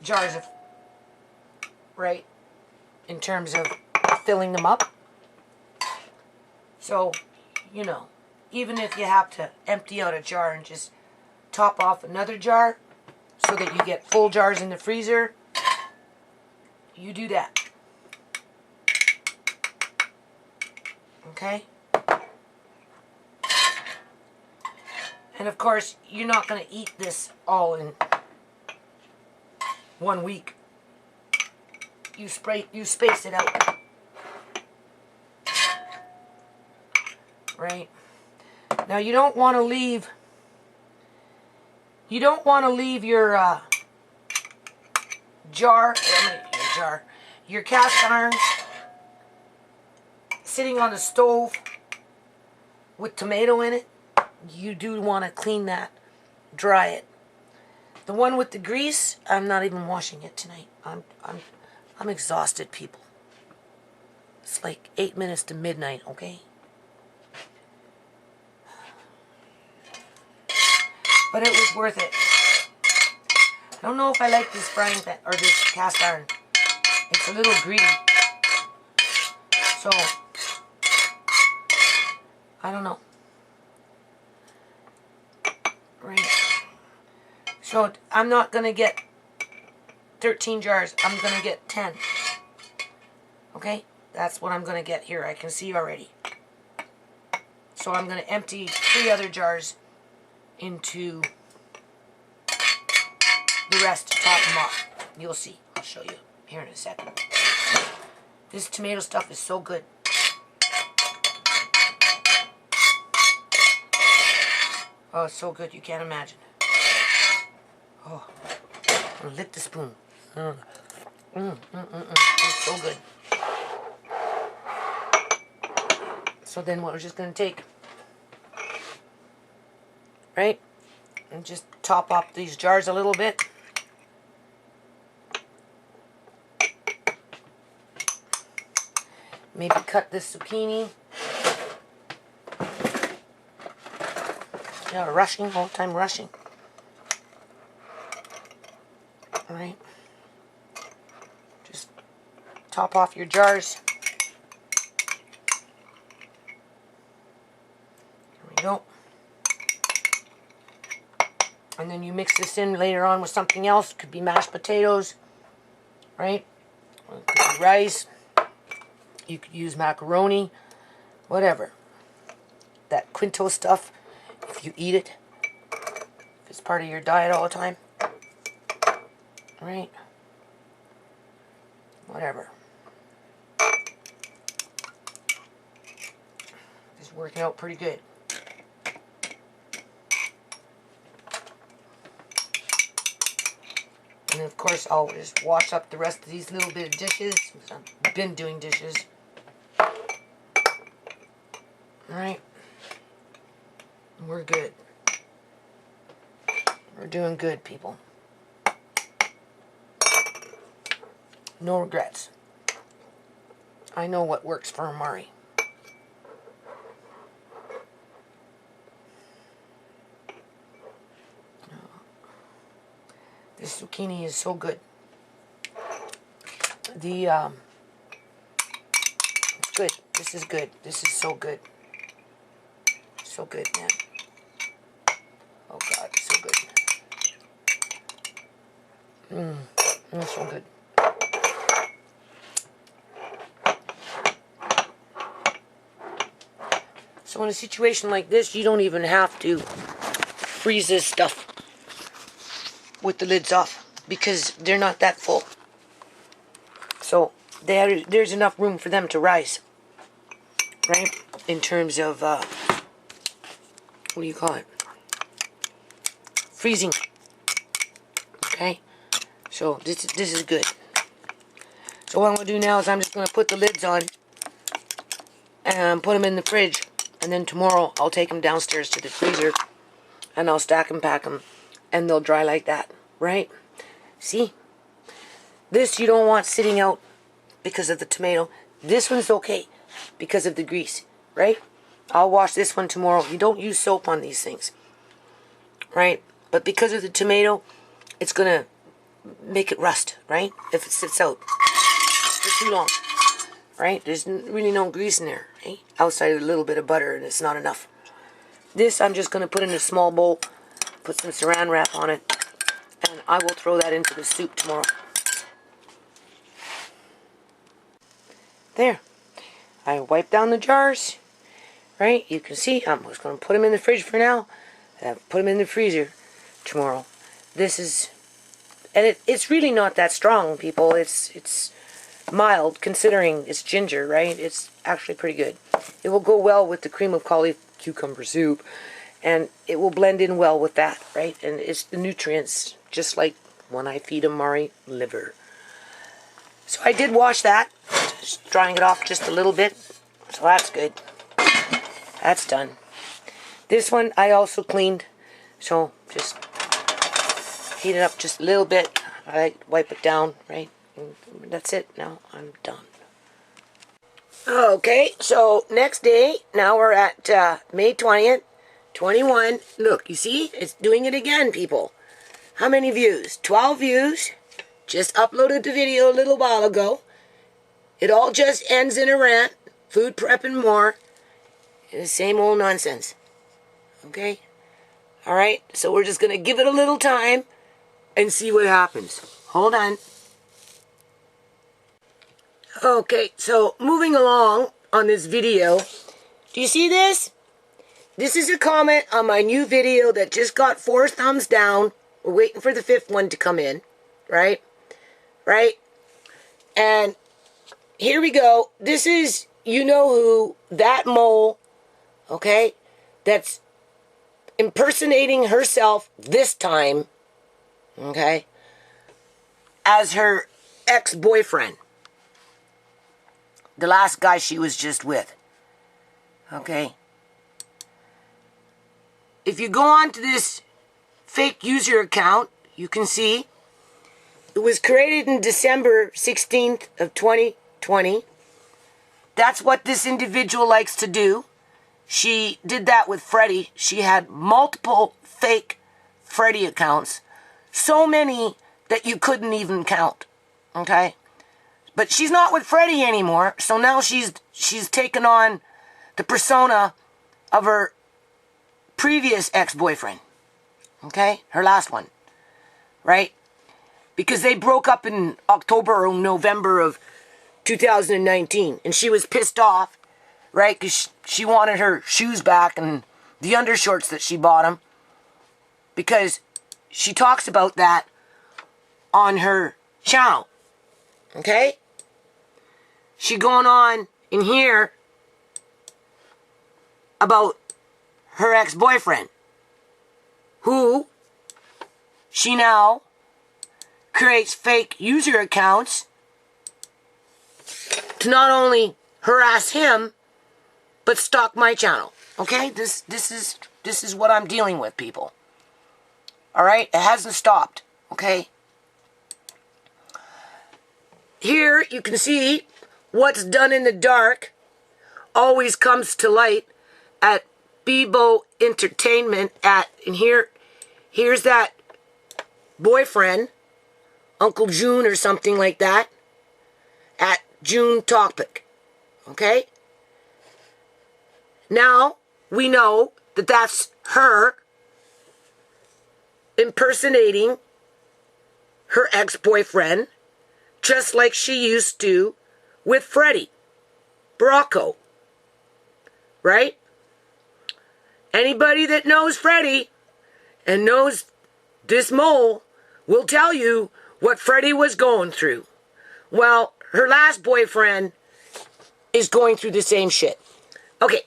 jars of, right, in terms of filling them up. So, you know, even if you have to empty out a jar and just top off another jar so that you get full jars in the freezer, you do that. Okay? And of course, you're not going to eat this all in 1 week. You space it out. Right? Now you don't want to leave your your cast iron sitting on the stove with tomato in it. You do want to clean that, dry it. The one with the grease, I'm not even washing it tonight. I'm exhausted, people. It's like 8 minutes to midnight, okay? But it was worth it. I don't know if I like this frying pan or this cast iron. It's a little greedy. So, I don't know. Right. So, I'm not going to get 13 jars. I'm going to get 10. Okay? That's what I'm going to get here. I can see already. So I'm going to empty 3 other jars into the rest to top them off. You'll see. I'll show you here in a second. This tomato stuff is so good. Oh, it's so good. You can't imagine. Oh, I'm going to lick the spoon. It's so good. So then what we're just going to take, right, and just top off these jars a little bit. Maybe cut this zucchini. Yeah, rushing, all the time rushing. Alright. Just top off your jars. There we go. And then you mix this in later on with something else. Could be mashed potatoes, right? Or it could be rice. You could use macaroni, whatever. That Quinto stuff, if you eat it, if it's part of your diet all the time, right? Whatever. This is working out pretty good. And of course, I'll just wash up the rest of these little bit of dishes. I've been doing dishes. Alright. We're good. We're doing good, people. No regrets. I know what works for Amari. This zucchini is so good. It's good. This is good. This is so good. So good, man. Oh God, so good. It's so good. So in a situation like this, you don't even have to freeze this stuff with the lids off because they're not that full. So there's enough room for them to rise, right? In terms of what do you call it? Freezing. Okay? So this is good. So what I'm going to do now is I'm just going to put the lids on and put them in the fridge. And then tomorrow I'll take them downstairs to the freezer and I'll stack and pack them and they'll dry like that. Right? See? This you don't want sitting out because of the tomato. This one's okay because of the grease. Right? I'll wash this one tomorrow. You don't use soap on these things. Right? But because of the tomato, it's going to make it rust. Right? If it sits out for too long. Right? There's really no grease in there. Right? Outside of a little bit of butter and it's not enough. This I'm just going to put in a small bowl. Put some saran wrap on it. And I will throw that into the soup tomorrow. There. I wipe down the jars. Right? You can see I'm just going to put them in the fridge for now. And put them in the freezer tomorrow. This is... And it's really not that strong, people. It's mild, considering it's ginger, right? It's actually pretty good. It will go well with the cream of cucumber soup. And it will blend in well with that, right? And it's the nutrients, just like when I feed Amari liver. So I did wash that. Just drying it off just a little bit. So that's good. That's done. This one I also cleaned. So just heat it up just a little bit. I wipe it down, right? And that's it. Now I'm done. Okay, so next day. Now we're at May 20th. 21. Look, you see? It's doing it again, people. How many views? 12 views. Just uploaded the video a little while ago. It all just ends in a rant. Food prep and more. The same old nonsense. Okay? Alright, so we're just going to give it a little time and see what happens. Hold on. Okay, so moving along on this video. Do you see this? This is a comment on my new video that just got 4 thumbs down. We're waiting for the 5th one to come in. Right? Right? And here we go. This is, you know who, that mole, okay, that's impersonating herself this time, okay, as her ex-boyfriend. The last guy she was just with. Okay? If you go on to this fake user account, you can see it was created in December 16th of 2020. That's what this individual likes to do. She did that with Freddie. She had multiple fake Freddie accounts. So many that you couldn't even count. Okay? But she's not with Freddie anymore, so now she's taken on the persona of her previous ex-boyfriend. Okay? Her last one. Right? Because they broke up in October or November of 2019, and she was pissed off, right? Because she wanted her shoes back and the undershorts that she bought him, because she talks about that on her channel. Okay? She going on in here about her ex-boyfriend, who she now creates fake user accounts to not only harass him, but stalk my channel. Okay? This is what I'm dealing with, people. Alright? It hasn't stopped. Okay? Here you can see what's done in the dark always comes to light at Bebo Entertainment and here's that boyfriend, Uncle June or something like that, at June Topic. Okay? Now we know that that's her impersonating her ex-boyfriend, just like she used to with Freddie Bracco. Right? Anybody that knows Freddie and knows this mole will tell you what Freddie was going through. Well, her last boyfriend is going through the same shit. Okay,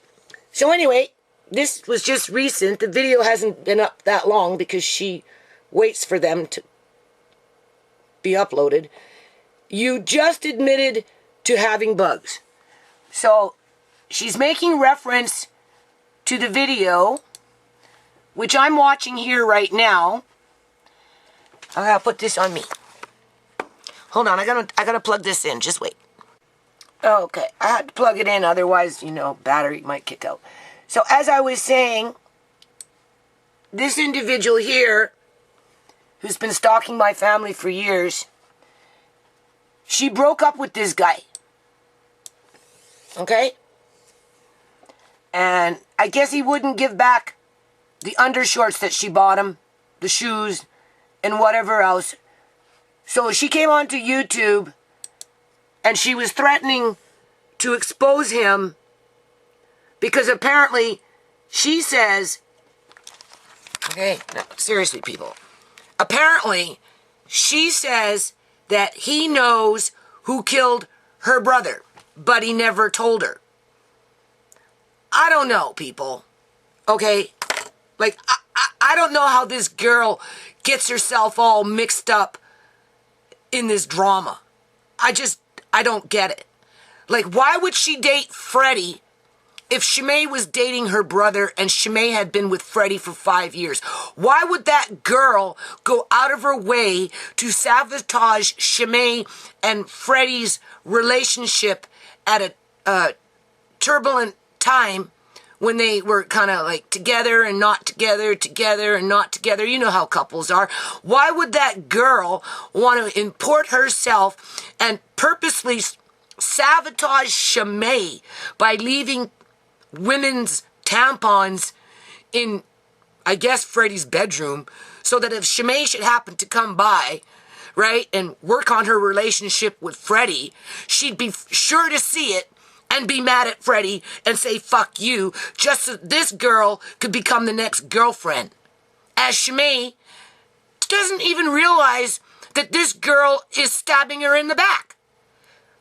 so anyway, this was just recent. The video hasn't been up that long because she waits for them to be uploaded. You just admitted to having bugs. So, she's making reference to the video, which I'm watching here right now. I gotta put this on me. Hold on, I gotta plug this in. Just wait. Okay, I had to plug it in, otherwise, battery might kick out. So as I was saying, this individual here, who's been stalking my family for years, she broke up with this guy. Okay? And I guess he wouldn't give back the undershorts that she bought him, the shoes, and whatever else. So she came onto YouTube and she was threatening to expose him because apparently she says, okay, no, seriously, people. Apparently she says that he knows who killed her brother, but he never told her. I don't know, people. Okay? Like, I don't know how this girl gets herself all mixed up in this drama. I don't get it. Like, why would she date Freddie if ShaMay was dating her brother and ShaMay had been with Freddie for 5 years? Why would that girl go out of her way to sabotage ShaMay and Freddie's relationship at a turbulent time when they were kind of like together and not together, together and not together? You know how couples are. Why would that girl want to import herself and purposely sabotage ShaMay by leaving women's tampons in, I guess, Freddie's bedroom, so that if ShaMay should happen to come by, right, and work on her relationship with Freddie, she'd be sure to see it and be mad at Freddie and say, fuck you, just so this girl could become the next girlfriend. As ShaMay doesn't even realize that this girl is stabbing her in the back,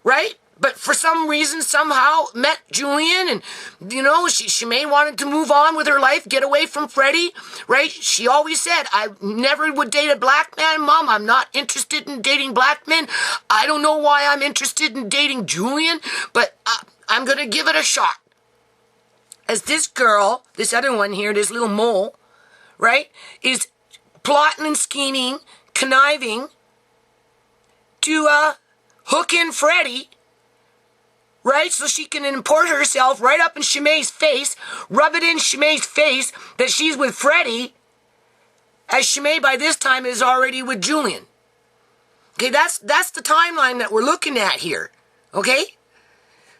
right? But for some reason, somehow met Julian, and, ShaMay wanted to move on with her life, get away from Freddie, right? She always said, I never would date a black man, Mom. I'm not interested in dating black men. I don't know why I'm interested in dating Julian, but I'm going to give it a shot. As this girl, this other one here, this little mole, right, is plotting and scheming, conniving to hook in Freddie, right, so she can import herself right up in ShaMay's face, rub it in ShaMay's face that she's with Freddie, as ShaMay by this time is already with Julian. Okay, that's the timeline that we're looking at here, okay?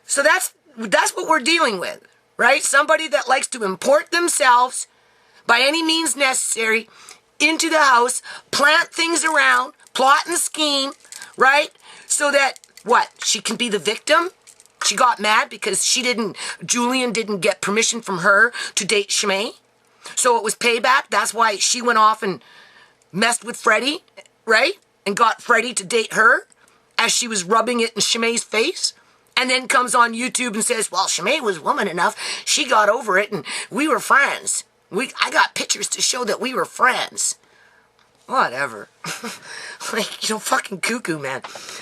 So that's what we're dealing with, right? Somebody that likes to import themselves by any means necessary into the house, plant things around, plot and scheme, right? So that, what, she can be the victim? She got mad because Julian didn't get permission from her to date ShaMay. So it was payback. That's why she went off and messed with Freddie, right? And got Freddie to date her as she was rubbing it in ShaMay's face. And then comes on YouTube and says, well, ShaMay was woman enough. She got over it and we were friends. I got pictures to show that we were friends. Whatever. Fucking cuckoo, man.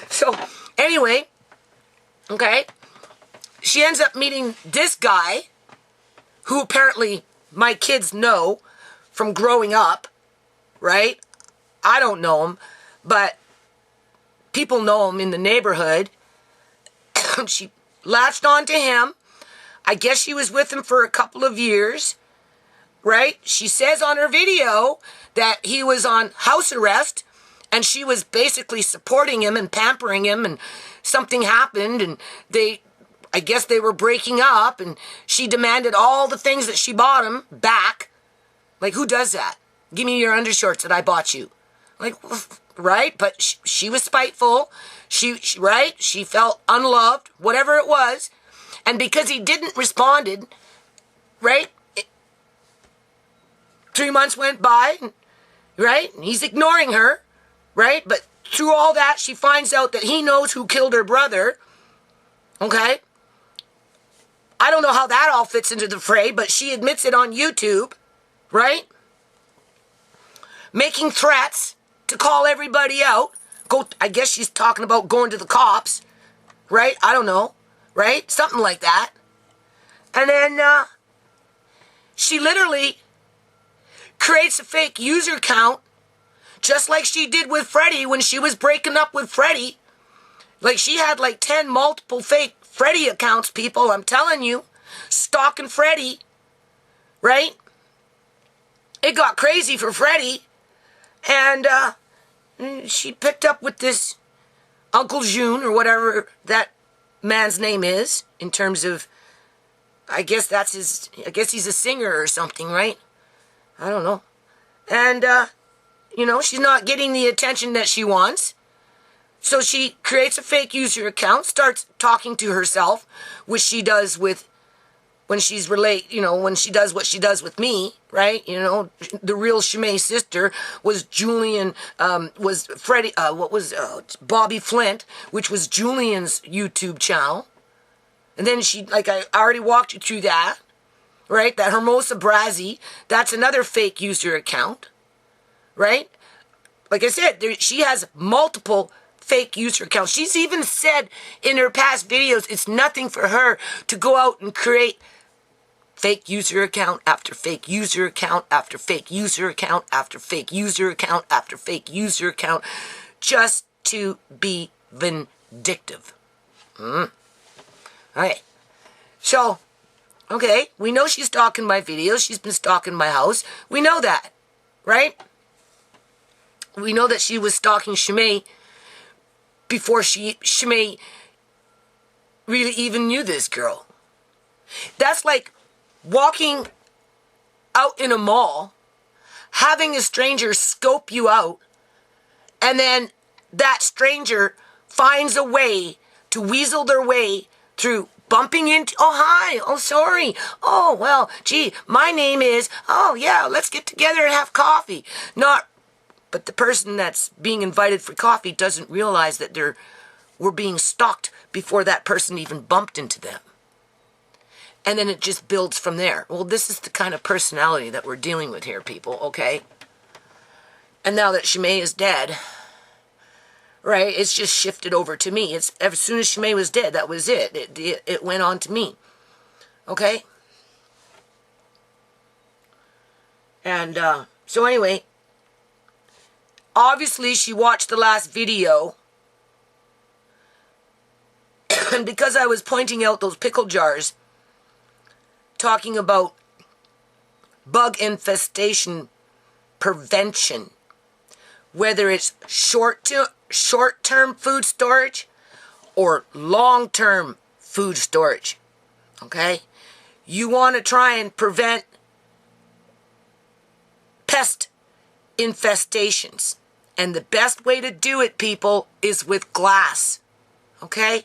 So, anyway, okay, she ends up meeting this guy, who apparently my kids know from growing up, right? I don't know him, but people know him in the neighborhood. She latched on to him. I guess she was with him for a couple of years, right? She says on her video that he was on house arrest, and she was basically supporting him and pampering him, and something happened, and I guess they were breaking up, and she demanded all the things that she bought him back. Like, who does that? Give me your undershorts that I bought you. Like, right? But she was spiteful. She right? She felt unloved, whatever it was. And because he didn't responded, right? 3 months went by, right? And he's ignoring her, right? But through all that, she finds out that he knows who killed her brother. Okay? I don't know how that all fits into the fray, but she admits it on YouTube, right? Making threats to call everybody out. I guess she's talking about going to the cops, right? I don't know, right? Something like that. And then she literally creates a fake user account, just like she did with Freddie when she was breaking up with Freddie. Like, she had like 10 multiple fake Freddie accounts, people, I'm telling you. Stalking Freddie, right? It got crazy for Freddie. And she picked up with this Uncle June, or whatever that man's name is, in terms of, I guess he's a singer or something, right? I don't know. And, she's not getting the attention that she wants. So she creates a fake user account, starts talking to herself, which she does when she does what she does with me, right? The real ShaMay sister was Julian, was Freddie, Bobby Flint, which was Julian's YouTube channel. And then I already walked you through that, right? That Hermosa Brazzi, that's another fake user account, right? Like I said, she has multiple fake user accounts. She's even said in her past videos, it's nothing for her to go out and create fake user account after fake user account after fake user account after fake user account after fake user account, just to be vindictive. Alright. So, okay, we know she's stalking my videos. She's been stalking my house. We know that, right? We know that she was stalking ShaMay before ShaMay really even knew this girl. That's like walking out in a mall, having a stranger scope you out, and then that stranger finds a way to weasel their way through bumping into, oh, hi, oh, sorry, oh, well, gee, my name is, oh, yeah, let's get together and have coffee. But the person that's being invited for coffee doesn't realize that we're being stalked before that person even bumped into them. And then it just builds from there. Well, this is the kind of personality that we're dealing with here, people, okay? And now that ShaMay is dead, right, it's just shifted over to me. As soon as ShaMay was dead, that was it. It went on to me, okay? And so anyway, obviously she watched the last video, and because I was pointing out those pickle jars, talking about bug infestation prevention, whether it's short-term food storage or long-term food storage, okay? You want to try and prevent pest infestations. And the best way to do it, people, is with glass, okay?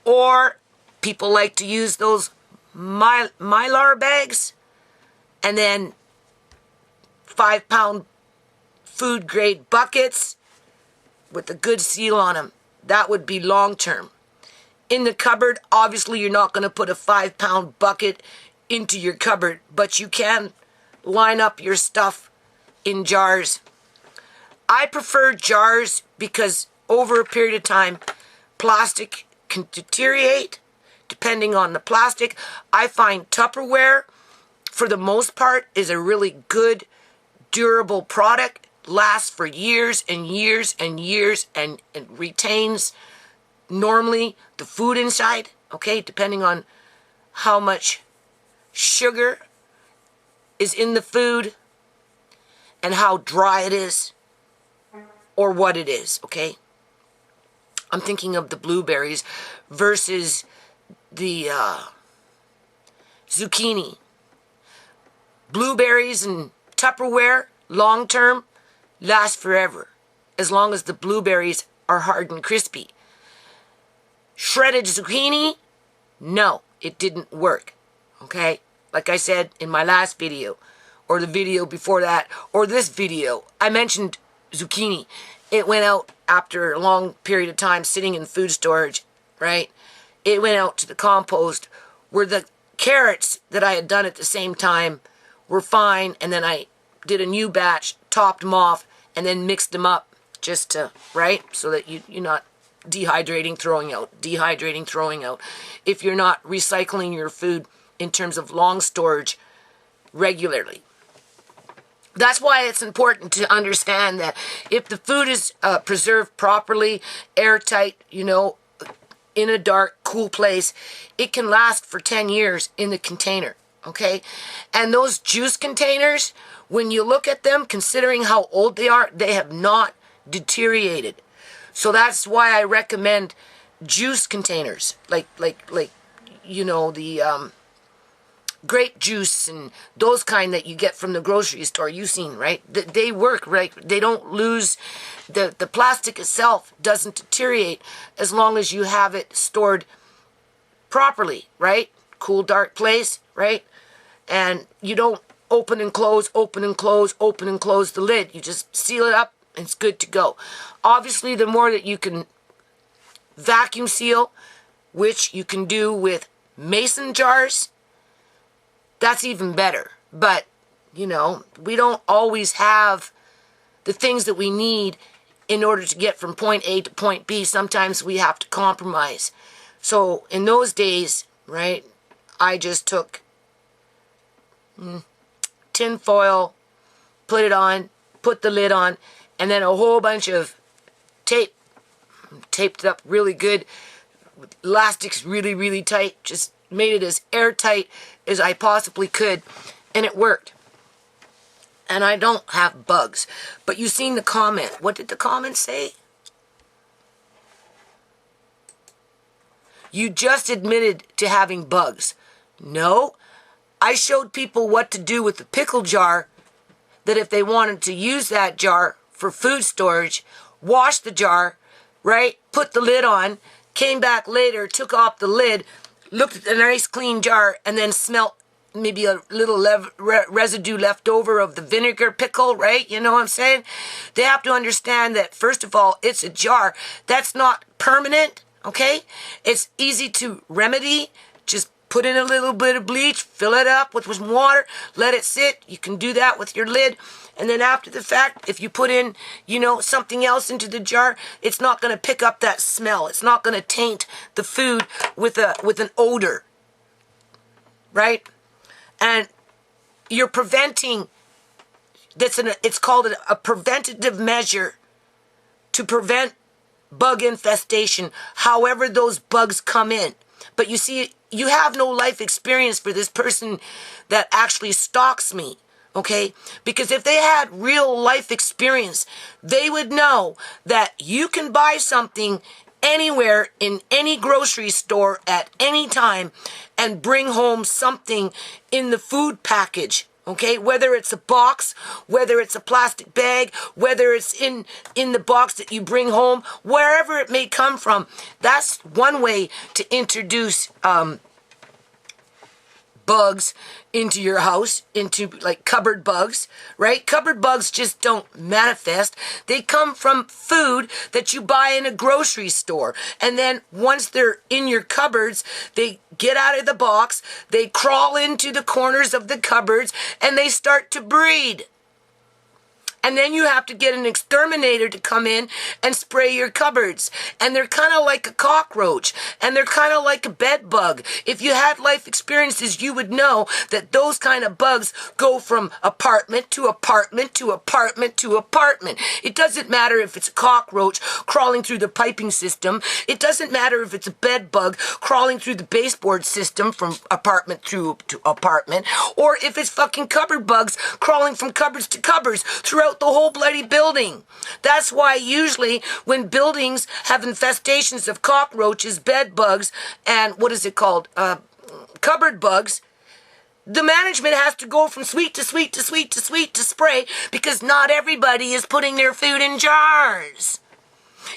Or people like to use those Mylar bags and then 5-pound food grade buckets with a good seal on them. That would be long term. In the cupboard, obviously you're not going to put a 5-pound bucket into your cupboard, but you can line up your stuff in jars. I prefer jars because over a period of time, plastic can deteriorate depending on the plastic. I find Tupperware, for the most part, is a really good, durable product. Lasts for years and years and years, and it retains normally the food inside, okay, depending on how much sugar is in the food and how dry it is or what it is, okay? I'm thinking of the blueberries versus the zucchini. Blueberries and Tupperware, long term, last forever, as long as the blueberries are hard and crispy. Shredded zucchini, no, it didn't work, okay? Like I said in my last video, or the video before that, or this video, I mentioned zucchini. It went out after a long period of time sitting in food storage, right? It went out to the compost, where the carrots that I had done at the same time were fine, and then I did a new batch, topped them off, and then mixed them up just to, right? So that you're not dehydrating, throwing out. If you're not recycling your food in terms of long storage regularly. That's why it's important to understand that if the food is preserved properly, airtight, in a dark, cool place, it can last for 10 years in the container, okay? And those juice containers, when you look at them, considering how old they are, they have not deteriorated. So that's why I recommend juice containers, like the grape juice and those kind that you get from the grocery store. You've seen, right? They work, right? They don't lose, the plastic itself doesn't deteriorate as long as you have it stored properly, right? Cool, dark place, right? And you don't open and close the lid. You just seal it up and it's good to go. Obviously, the more that you can vacuum seal, which you can do with mason jars, that's even better. But, we don't always have the things that we need in order to get from point A to point B. Sometimes we have to compromise. So in those days, right, I just took tin foil, put it on, put the lid on, and then a whole bunch of tape, taped it up really good, elastics really, really tight, just made it as airtight as I possibly could, and it worked. And I don't have bugs. But you seen the comment. What did the comment say? You just admitted to having bugs. No, I showed people what to do with the pickle jar, that if they wanted to use that jar for food storage washed the jar, right? Put the lid on, came back later, took off the lid, looked at the nice clean jar, and then smelt maybe a little residue left over of the vinegar pickle, right? You know what I'm saying? They have to understand that, first of all, it's a jar. That's not permanent, okay? It's easy to remedy. Just put in a little bit of bleach, fill it up with some water, let it sit. You can do that with your lid. And then after the fact, if you put in, something else into the jar, it's not going to pick up that smell. It's not going to taint the food with an odor, right? And you're preventing, it's called a preventative measure to prevent bug infestation, however those bugs come in. But you see, you have no life experience for this person that actually stalks me, okay? Because if they had real life experience, they would know that you can buy something anywhere in any grocery store at any time and bring home something in the food package, okay? Whether it's a box, whether it's a plastic bag, whether it's in the box that you bring home, wherever it may come from. That's one way to introduce bugs into your house, into like cupboard bugs, right? Cupboard bugs just don't manifest. They come from food that you buy in a grocery store. And then once they're in your cupboards, they get out of the box, they crawl into the corners of the cupboards, and they start to breed. And then you have to get an exterminator to come in and spray your cupboards. And they're kind of like a cockroach. And they're kind of like a bed bug. If you had life experiences, you would know that those kind of bugs go from apartment to apartment to apartment to apartment. It doesn't matter if it's a cockroach crawling through the piping system. It doesn't matter if it's a bed bug crawling through the baseboard system from apartment to apartment. Or if it's fucking cupboard bugs crawling from cupboards to cupboards throughout the whole bloody building. That's why usually when buildings have infestations of cockroaches, bed bugs, and cupboard bugs, the management has to go from suite to suite to suite to suite to spray because not everybody is putting their food in jars.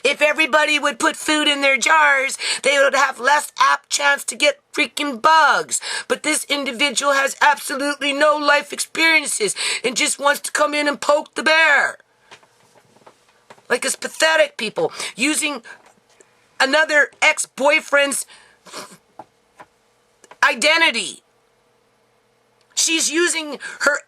If everybody would put food in their jars, they would have less apt chance to get freaking bugs. But this individual has absolutely no life experiences and just wants to come in and poke the bear. Like it's pathetic, people. Using another ex-boyfriend's identity. She's using her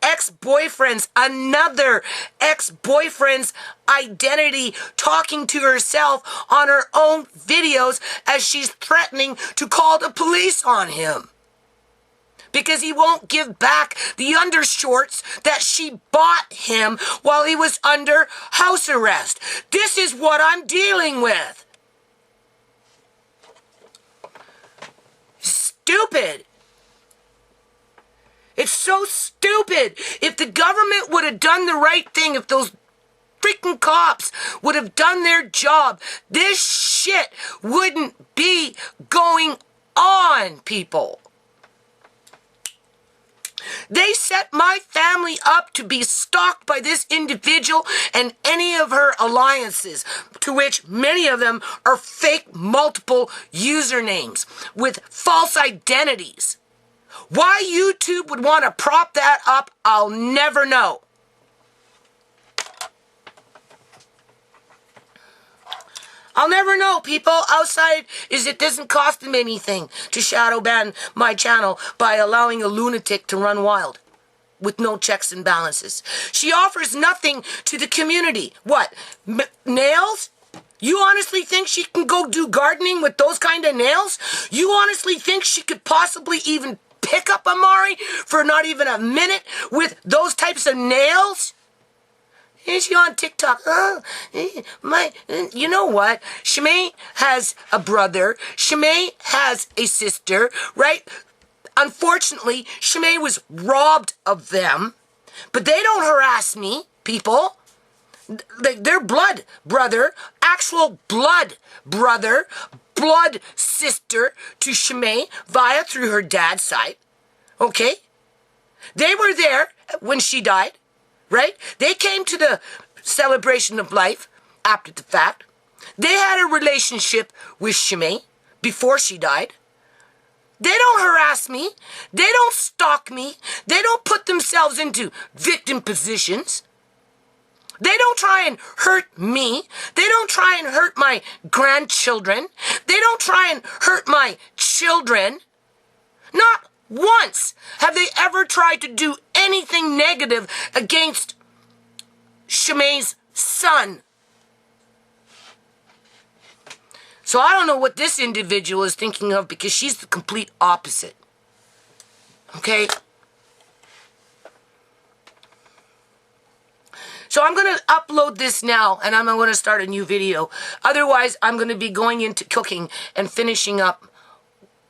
another ex-boyfriend's identity, talking to herself on her own videos as she's threatening to call the police on him. Because he won't give back the undershorts that she bought him while he was under house arrest. This is what I'm dealing with. Stupid. It's so stupid. If the government would have done the right thing, if those freaking cops would have done their job, this shit wouldn't be going on, people. They set my family up to be stalked by this individual and any of her alliances, to which many of them are fake multiple usernames with false identities. Why YouTube would want to prop that up, I'll never know. I'll never know, people. Outside is it doesn't cost them anything to shadow ban my channel by allowing a lunatic to run wild with no checks and balances. She offers nothing to the community. What? Nails? You honestly think she can go do gardening with those kind of nails? You honestly think she could possibly even pick up Amari for not even a minute with those types of nails? Is she on TikTok? You know what? ShaMay has a brother. ShaMay has a sister, right? Unfortunately, ShaMay was robbed of them. But they don't harass me, people. Like, they're blood brother, actual blood brother, blood sister to ShaMay through her dad's side. Okay? They were there when she died. Right? They came to the celebration of life after the fact. They had a relationship with ShaMay before she died. They don't harass me. They don't stalk me. They don't put themselves into victim positions. They don't try and hurt me. They don't try and hurt my grandchildren. They don't try and hurt my children. Not once have they ever tried to do anything negative against ShaMay's son. So I don't know what this individual is thinking of, because she's the complete opposite. Okay? So I'm going to upload this now, and I'm going to start a new video. Otherwise, I'm going to be going into cooking and finishing up,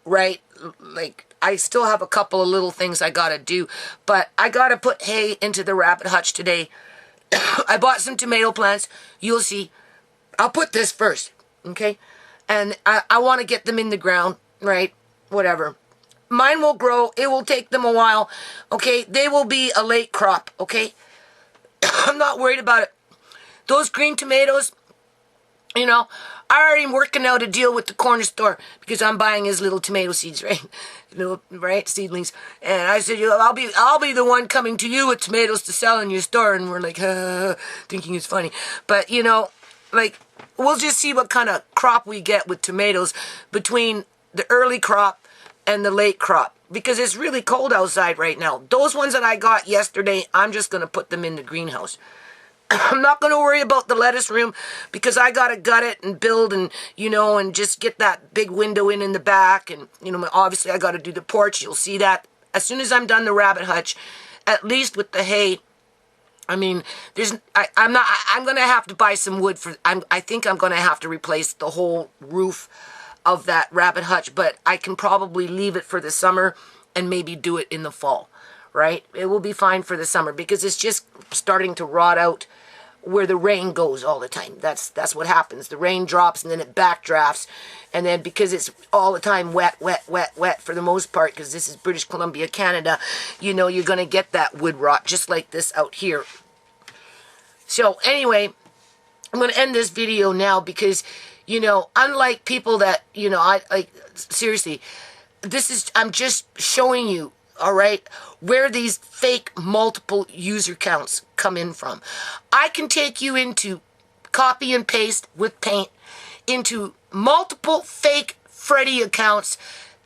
right? Like, I still have a couple of little things I got to do, but I got to put hay into the rabbit hutch today. I bought some tomato plants. You'll see. I'll put this first, okay? And I want to get them in the ground, right? Whatever. Mine will grow. It will take them a while, okay? They will be a late crop, okay? I'm not worried about it. Those green tomatoes, you know, I already am working out a deal with the corner store, because I'm buying his little tomato seeds, right? Little, right, seedlings. And I said, I'll be the one coming to you with tomatoes to sell in your store. And we're like, thinking it's funny. But, you know, like, we'll just see what kind of crop we get with tomatoes between the early crop and the late crop, because it's really cold outside right now. Those ones that I got yesterday, I'm just going to put them in the greenhouse. I'm not going to worry about the lettuce room, because I got to gut it and build and, you know, and just get that big window in the back. And, you know, obviously I got to do the porch. You'll see that as soon as I'm done the rabbit hutch, at least with the hay. I mean, I'm going to have to buy some wood I think I'm going to have to replace the whole roof of that rabbit hutch, but I can probably leave it for the summer and maybe do it in the fall, right? It will be fine for the summer, because it's just starting to rot out where the rain goes all the time. That's what happens. The rain drops and then it backdrafts, and then because it's all the time wet for the most part, because this is British Columbia, Canada, you know, you're going to get that wood rot just like this out here. So anyway, I'm going to end this video now, because, you know, unlike people that, you know, seriously, I'm just showing you, all right, where these fake multiple user counts come in from. I can take you into copy and paste with paint into multiple fake Freddy accounts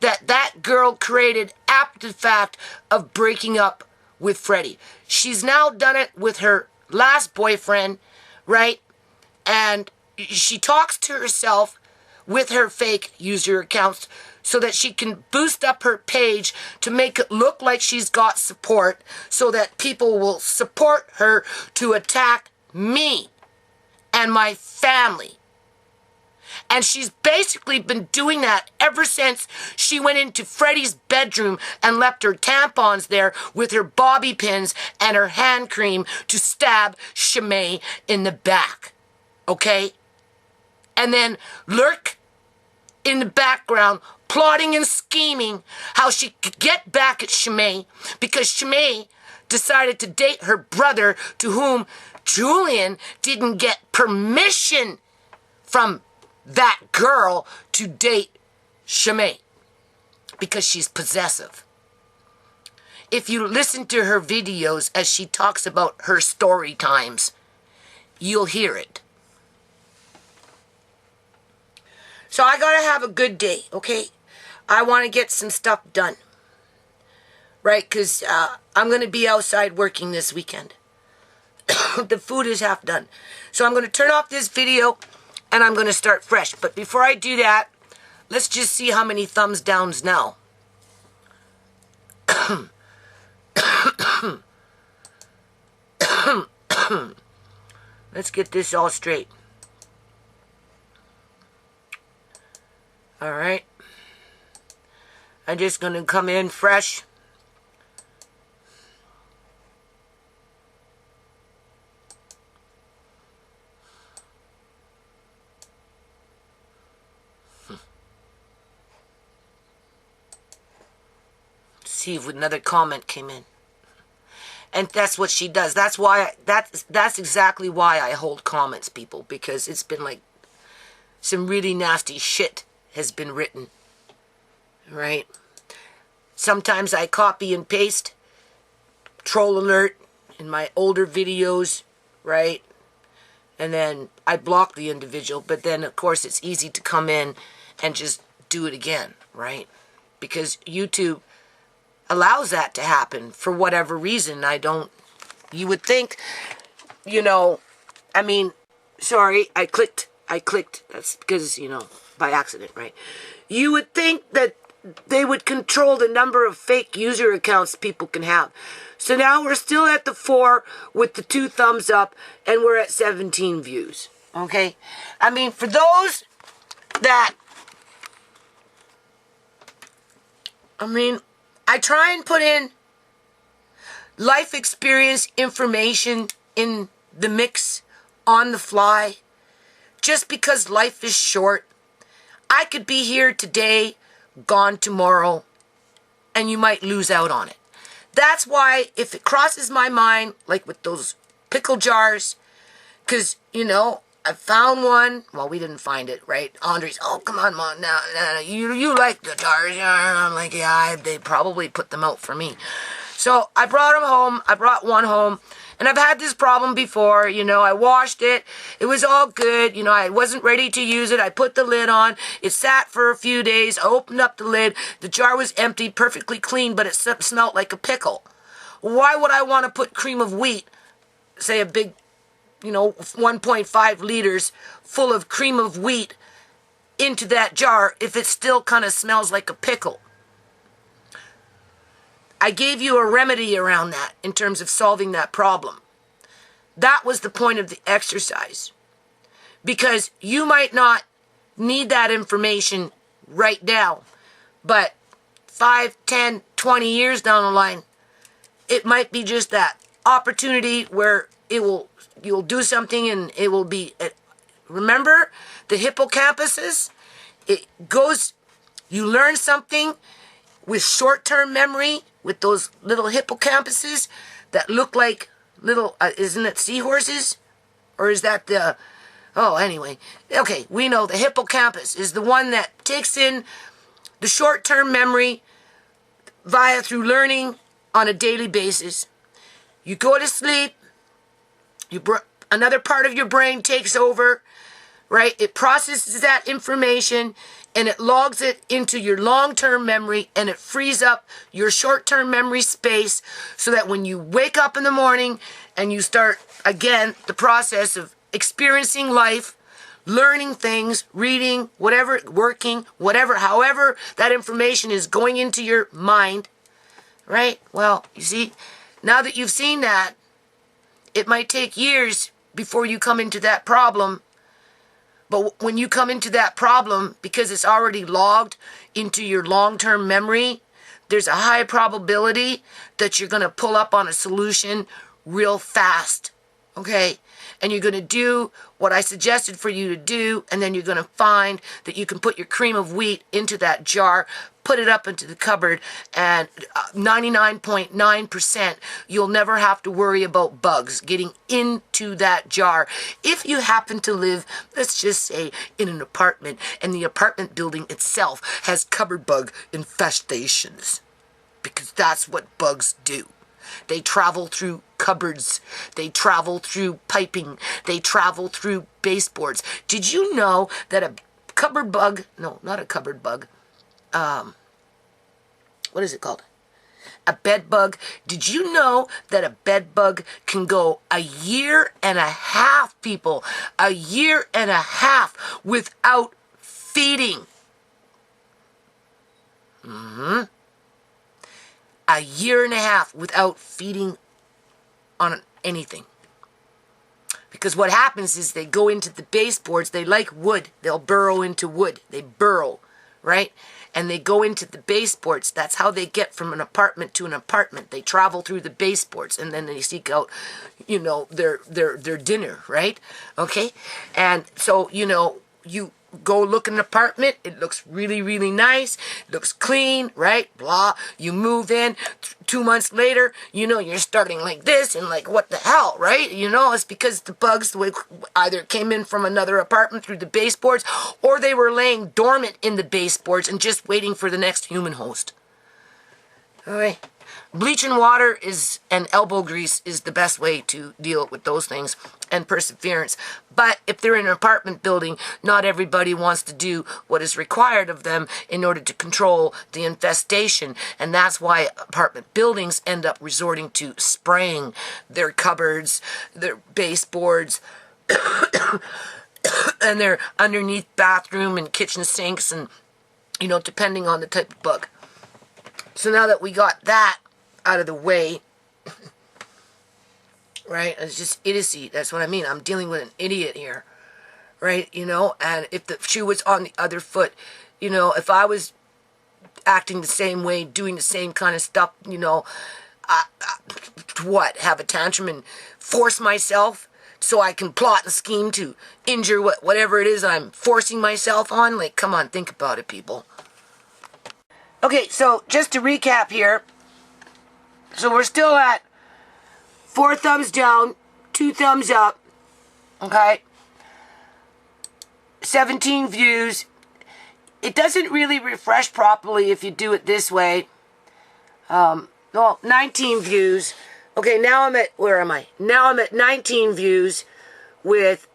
that girl created after the fact of breaking up with Freddy. She's now done it with her last boyfriend, right? And she talks to herself with her fake user accounts so that she can boost up her page to make it look like she's got support, so that people will support her to attack me and my family. And she's basically been doing that ever since she went into Freddy's bedroom and left her tampons there with her bobby pins and her hand cream to stab ShaMay in the back. Okay? And then lurk in the background, plotting and scheming how she could get back at ShaMay, because ShaMay decided to date her brother, to whom Julian didn't get permission from that girl to date ShaMay, because she's possessive. If you listen to her videos as she talks about her story times, you'll hear it. So I gotta have a good day, okay? I want to get some stuff done, right? Because I'm going to be outside working this weekend. The food is half done. So I'm going to turn off this video and I'm going to start fresh. But before I do that, let's just see how many thumbs downs now. Let's get this all straight. All right. I'm just going to come in fresh. See if another comment came in. And that's what she does. That's why, that's exactly why I hold comments, people, because it's been like some really nasty shit has been written, right? Sometimes I copy and paste troll alert in my older videos, right? And then I block the individual, but then of course it's easy to come in and just do it again, right? Because YouTube allows that to happen for whatever reason. You would think, I mean, sorry, I clicked, that's because, by accident, right? You would think that they would control the number of fake user accounts people can have. So now we're still at the 4 with the 2 thumbs up, and we're at 17 views, okay? I mean, for those that, I try and put in life experience information in the mix on the fly, just because life is short. I could be here today, gone tomorrow, and you might lose out on it. That's why if it crosses my mind, like with those pickle jars, because, I found one. Well, we didn't find it, right? Andre's, oh, come on, Mom. Now, you like the jars. I'm like, yeah, they probably put them out for me. So I brought them home. I brought one home. And I've had this problem before. I washed it. It was all good. I wasn't ready to use it. I put the lid on. It sat for a few days. I opened up the lid. The jar was empty, perfectly clean, but it smelled like a pickle. Why would I want to put cream of wheat, say a big 1.5 liters full of cream of wheat into that jar if it still kind of smells like a pickle? I gave you a remedy around that in terms of solving that problem. That was the point of the exercise. Because you might not need that information right now, but 5, 10, 20 years down the line, it might be just that opportunity where you'll do something and it will be, remember the hippocampuses? You learn something with short-term memory, with those little hippocampuses that look like little, isn't it seahorses? Or is that anyway. Okay, we know the hippocampus is the one that takes in the short-term memory through learning on a daily basis. You go to sleep, another part of your brain takes over, right? It processes that information and it logs it into your long-term memory, and it frees up your short-term memory space so that when you wake up in the morning and you start, again, the process of experiencing life, learning things, reading, whatever, working, whatever, however that information is going into your mind, right? Well, you see, now that you've seen that, it might take years before you come into that problem. But when you come into that problem, because it's already logged into your long-term memory, there's a high probability that you're going to pull up on a solution real fast, okay? And you're going to do what I suggested for you to do, and then you're going to find that you can put your cream of wheat into that jar, put it up into the cupboard, and 99.9% you'll never have to worry about bugs getting into that jar. If you happen to live, let's just say, in an apartment, and the apartment building itself has cupboard bug infestations, because that's what bugs do. They travel through cupboards. They travel through piping. They travel through baseboards. Did you know that a cupboard bug, no, not a cupboard bug, what is it called? A bed bug. Did you know that a bed bug can go a year and a half, people, a year and a half without feeding? A year and a half without feeding on anything. Because what happens is they go into the baseboards. They like wood. They'll burrow into wood. They burrow, right? And they go into the baseboards. That's how they get from an apartment to an apartment. They travel through the baseboards, and then they seek out, their dinner, right? Okay? And so, go look at an apartment. It looks really, really nice. It looks clean, right? Blah. You move in. 2 months later, you know, you're starting like this and like, what the hell, right? You know, it's because the bugs either came in from another apartment through the baseboards, or they were laying dormant in the baseboards and just waiting for the next human host. All right. Bleach and water and elbow grease is the best way to deal with those things, and perseverance. But if they're in an apartment building, not everybody wants to do what is required of them in order to control the infestation. And that's why apartment buildings end up resorting to spraying their cupboards, their baseboards, and their underneath bathroom and kitchen sinks, and, you know, depending on the type of bug. So now that we got that out of the way, right? It's just idiocy. That's what I mean. I'm dealing with an idiot here, right? You know, and if the shoe was on the other foot, you know, if I was acting the same way, doing the same kind of stuff, you know, have a tantrum and force myself so I can plot and scheme to injure whatever it is I'm forcing myself on? Like, come on, think about it, people. Okay, so just to recap here, so we're still at 4 thumbs down, 2 thumbs up, okay? 17 views. It doesn't really refresh properly if you do it this way. Well, 19 views. Okay, now I'm at, where am I? Now I'm at 19 views with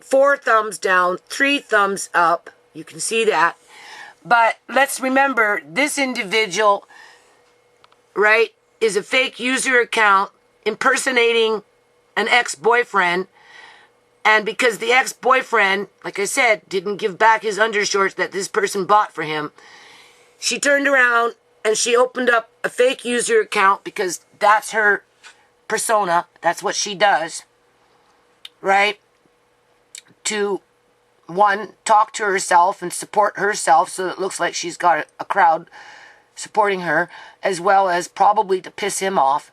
4 thumbs down, 3 thumbs up. You can see that. But let's remember, this individual, right, is a fake user account impersonating an ex-boyfriend. And because the ex-boyfriend, like I said, didn't give back his undershorts that this person bought for him, she turned around and she opened up a fake user account because that's her persona. That's what she does, right? To, one, talk to herself and support herself so it looks like she's got a crowd supporting her, as well as probably to piss him off,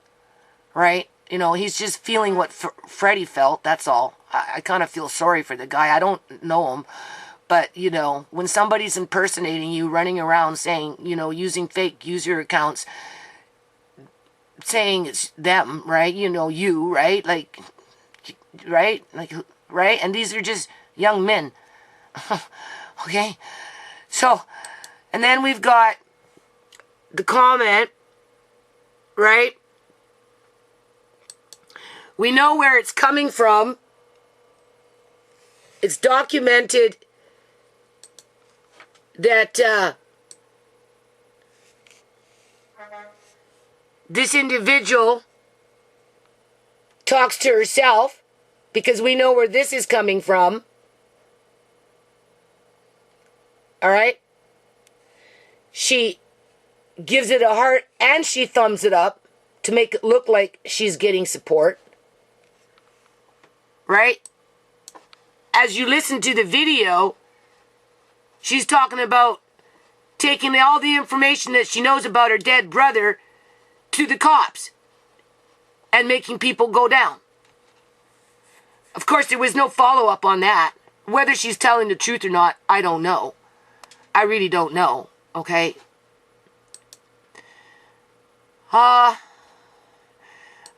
right? You know, he's just feeling what Freddie felt, that's all. I kind of feel sorry for the guy. I don't know him. But, you know, when somebody's impersonating you, running around saying, you know, using fake user accounts, saying it's them, right? You know, you, right? Like, right? Like, right? And these are just young men. Okay? So, and then we've got the comment, right? We know where it's coming from. It's documented that this individual talks to herself, because we know where this is coming from. All right? She gives it a heart and she thumbs it up to make it look like she's getting support. Right? As you listen to the video, she's talking about taking all the information that she knows about her dead brother to the cops and making people go down. Of course, there was no follow-up on that. Whether she's telling the truth or not, I don't know. I really don't know, okay? I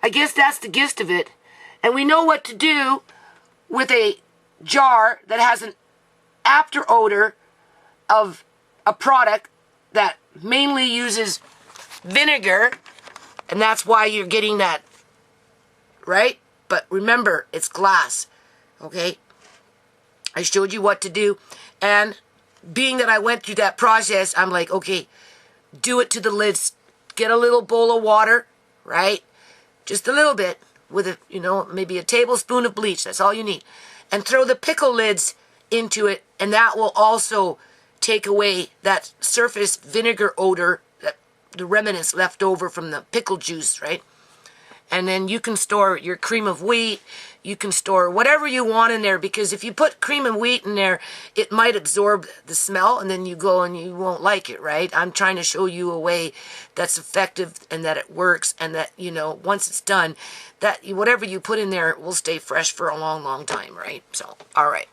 guess that's the gist of it. And we know what to do with a jar that has an after odor of a product that mainly uses vinegar, and that's why you're getting that, right? But remember, it's glass, okay? I showed you what to do, and being that I went through that process, I'm like, okay, do it to the lids. Get a little bowl of water, right? Just a little bit with a, you know, maybe a tablespoon of bleach. That's all you need. And throw the pickle lids into it, and that will also take away that surface vinegar odor, that the remnants left over from the pickle juice, right? And then you can store your cream of wheat. You can store whatever you want in there, because if you put cream of wheat in there, it might absorb the smell, and then you go and you won't like it, right? I'm trying to show you a way that's effective and that it works, and that, you know, once it's done, that whatever you put in there will stay fresh for a long, long time, right? So, all right.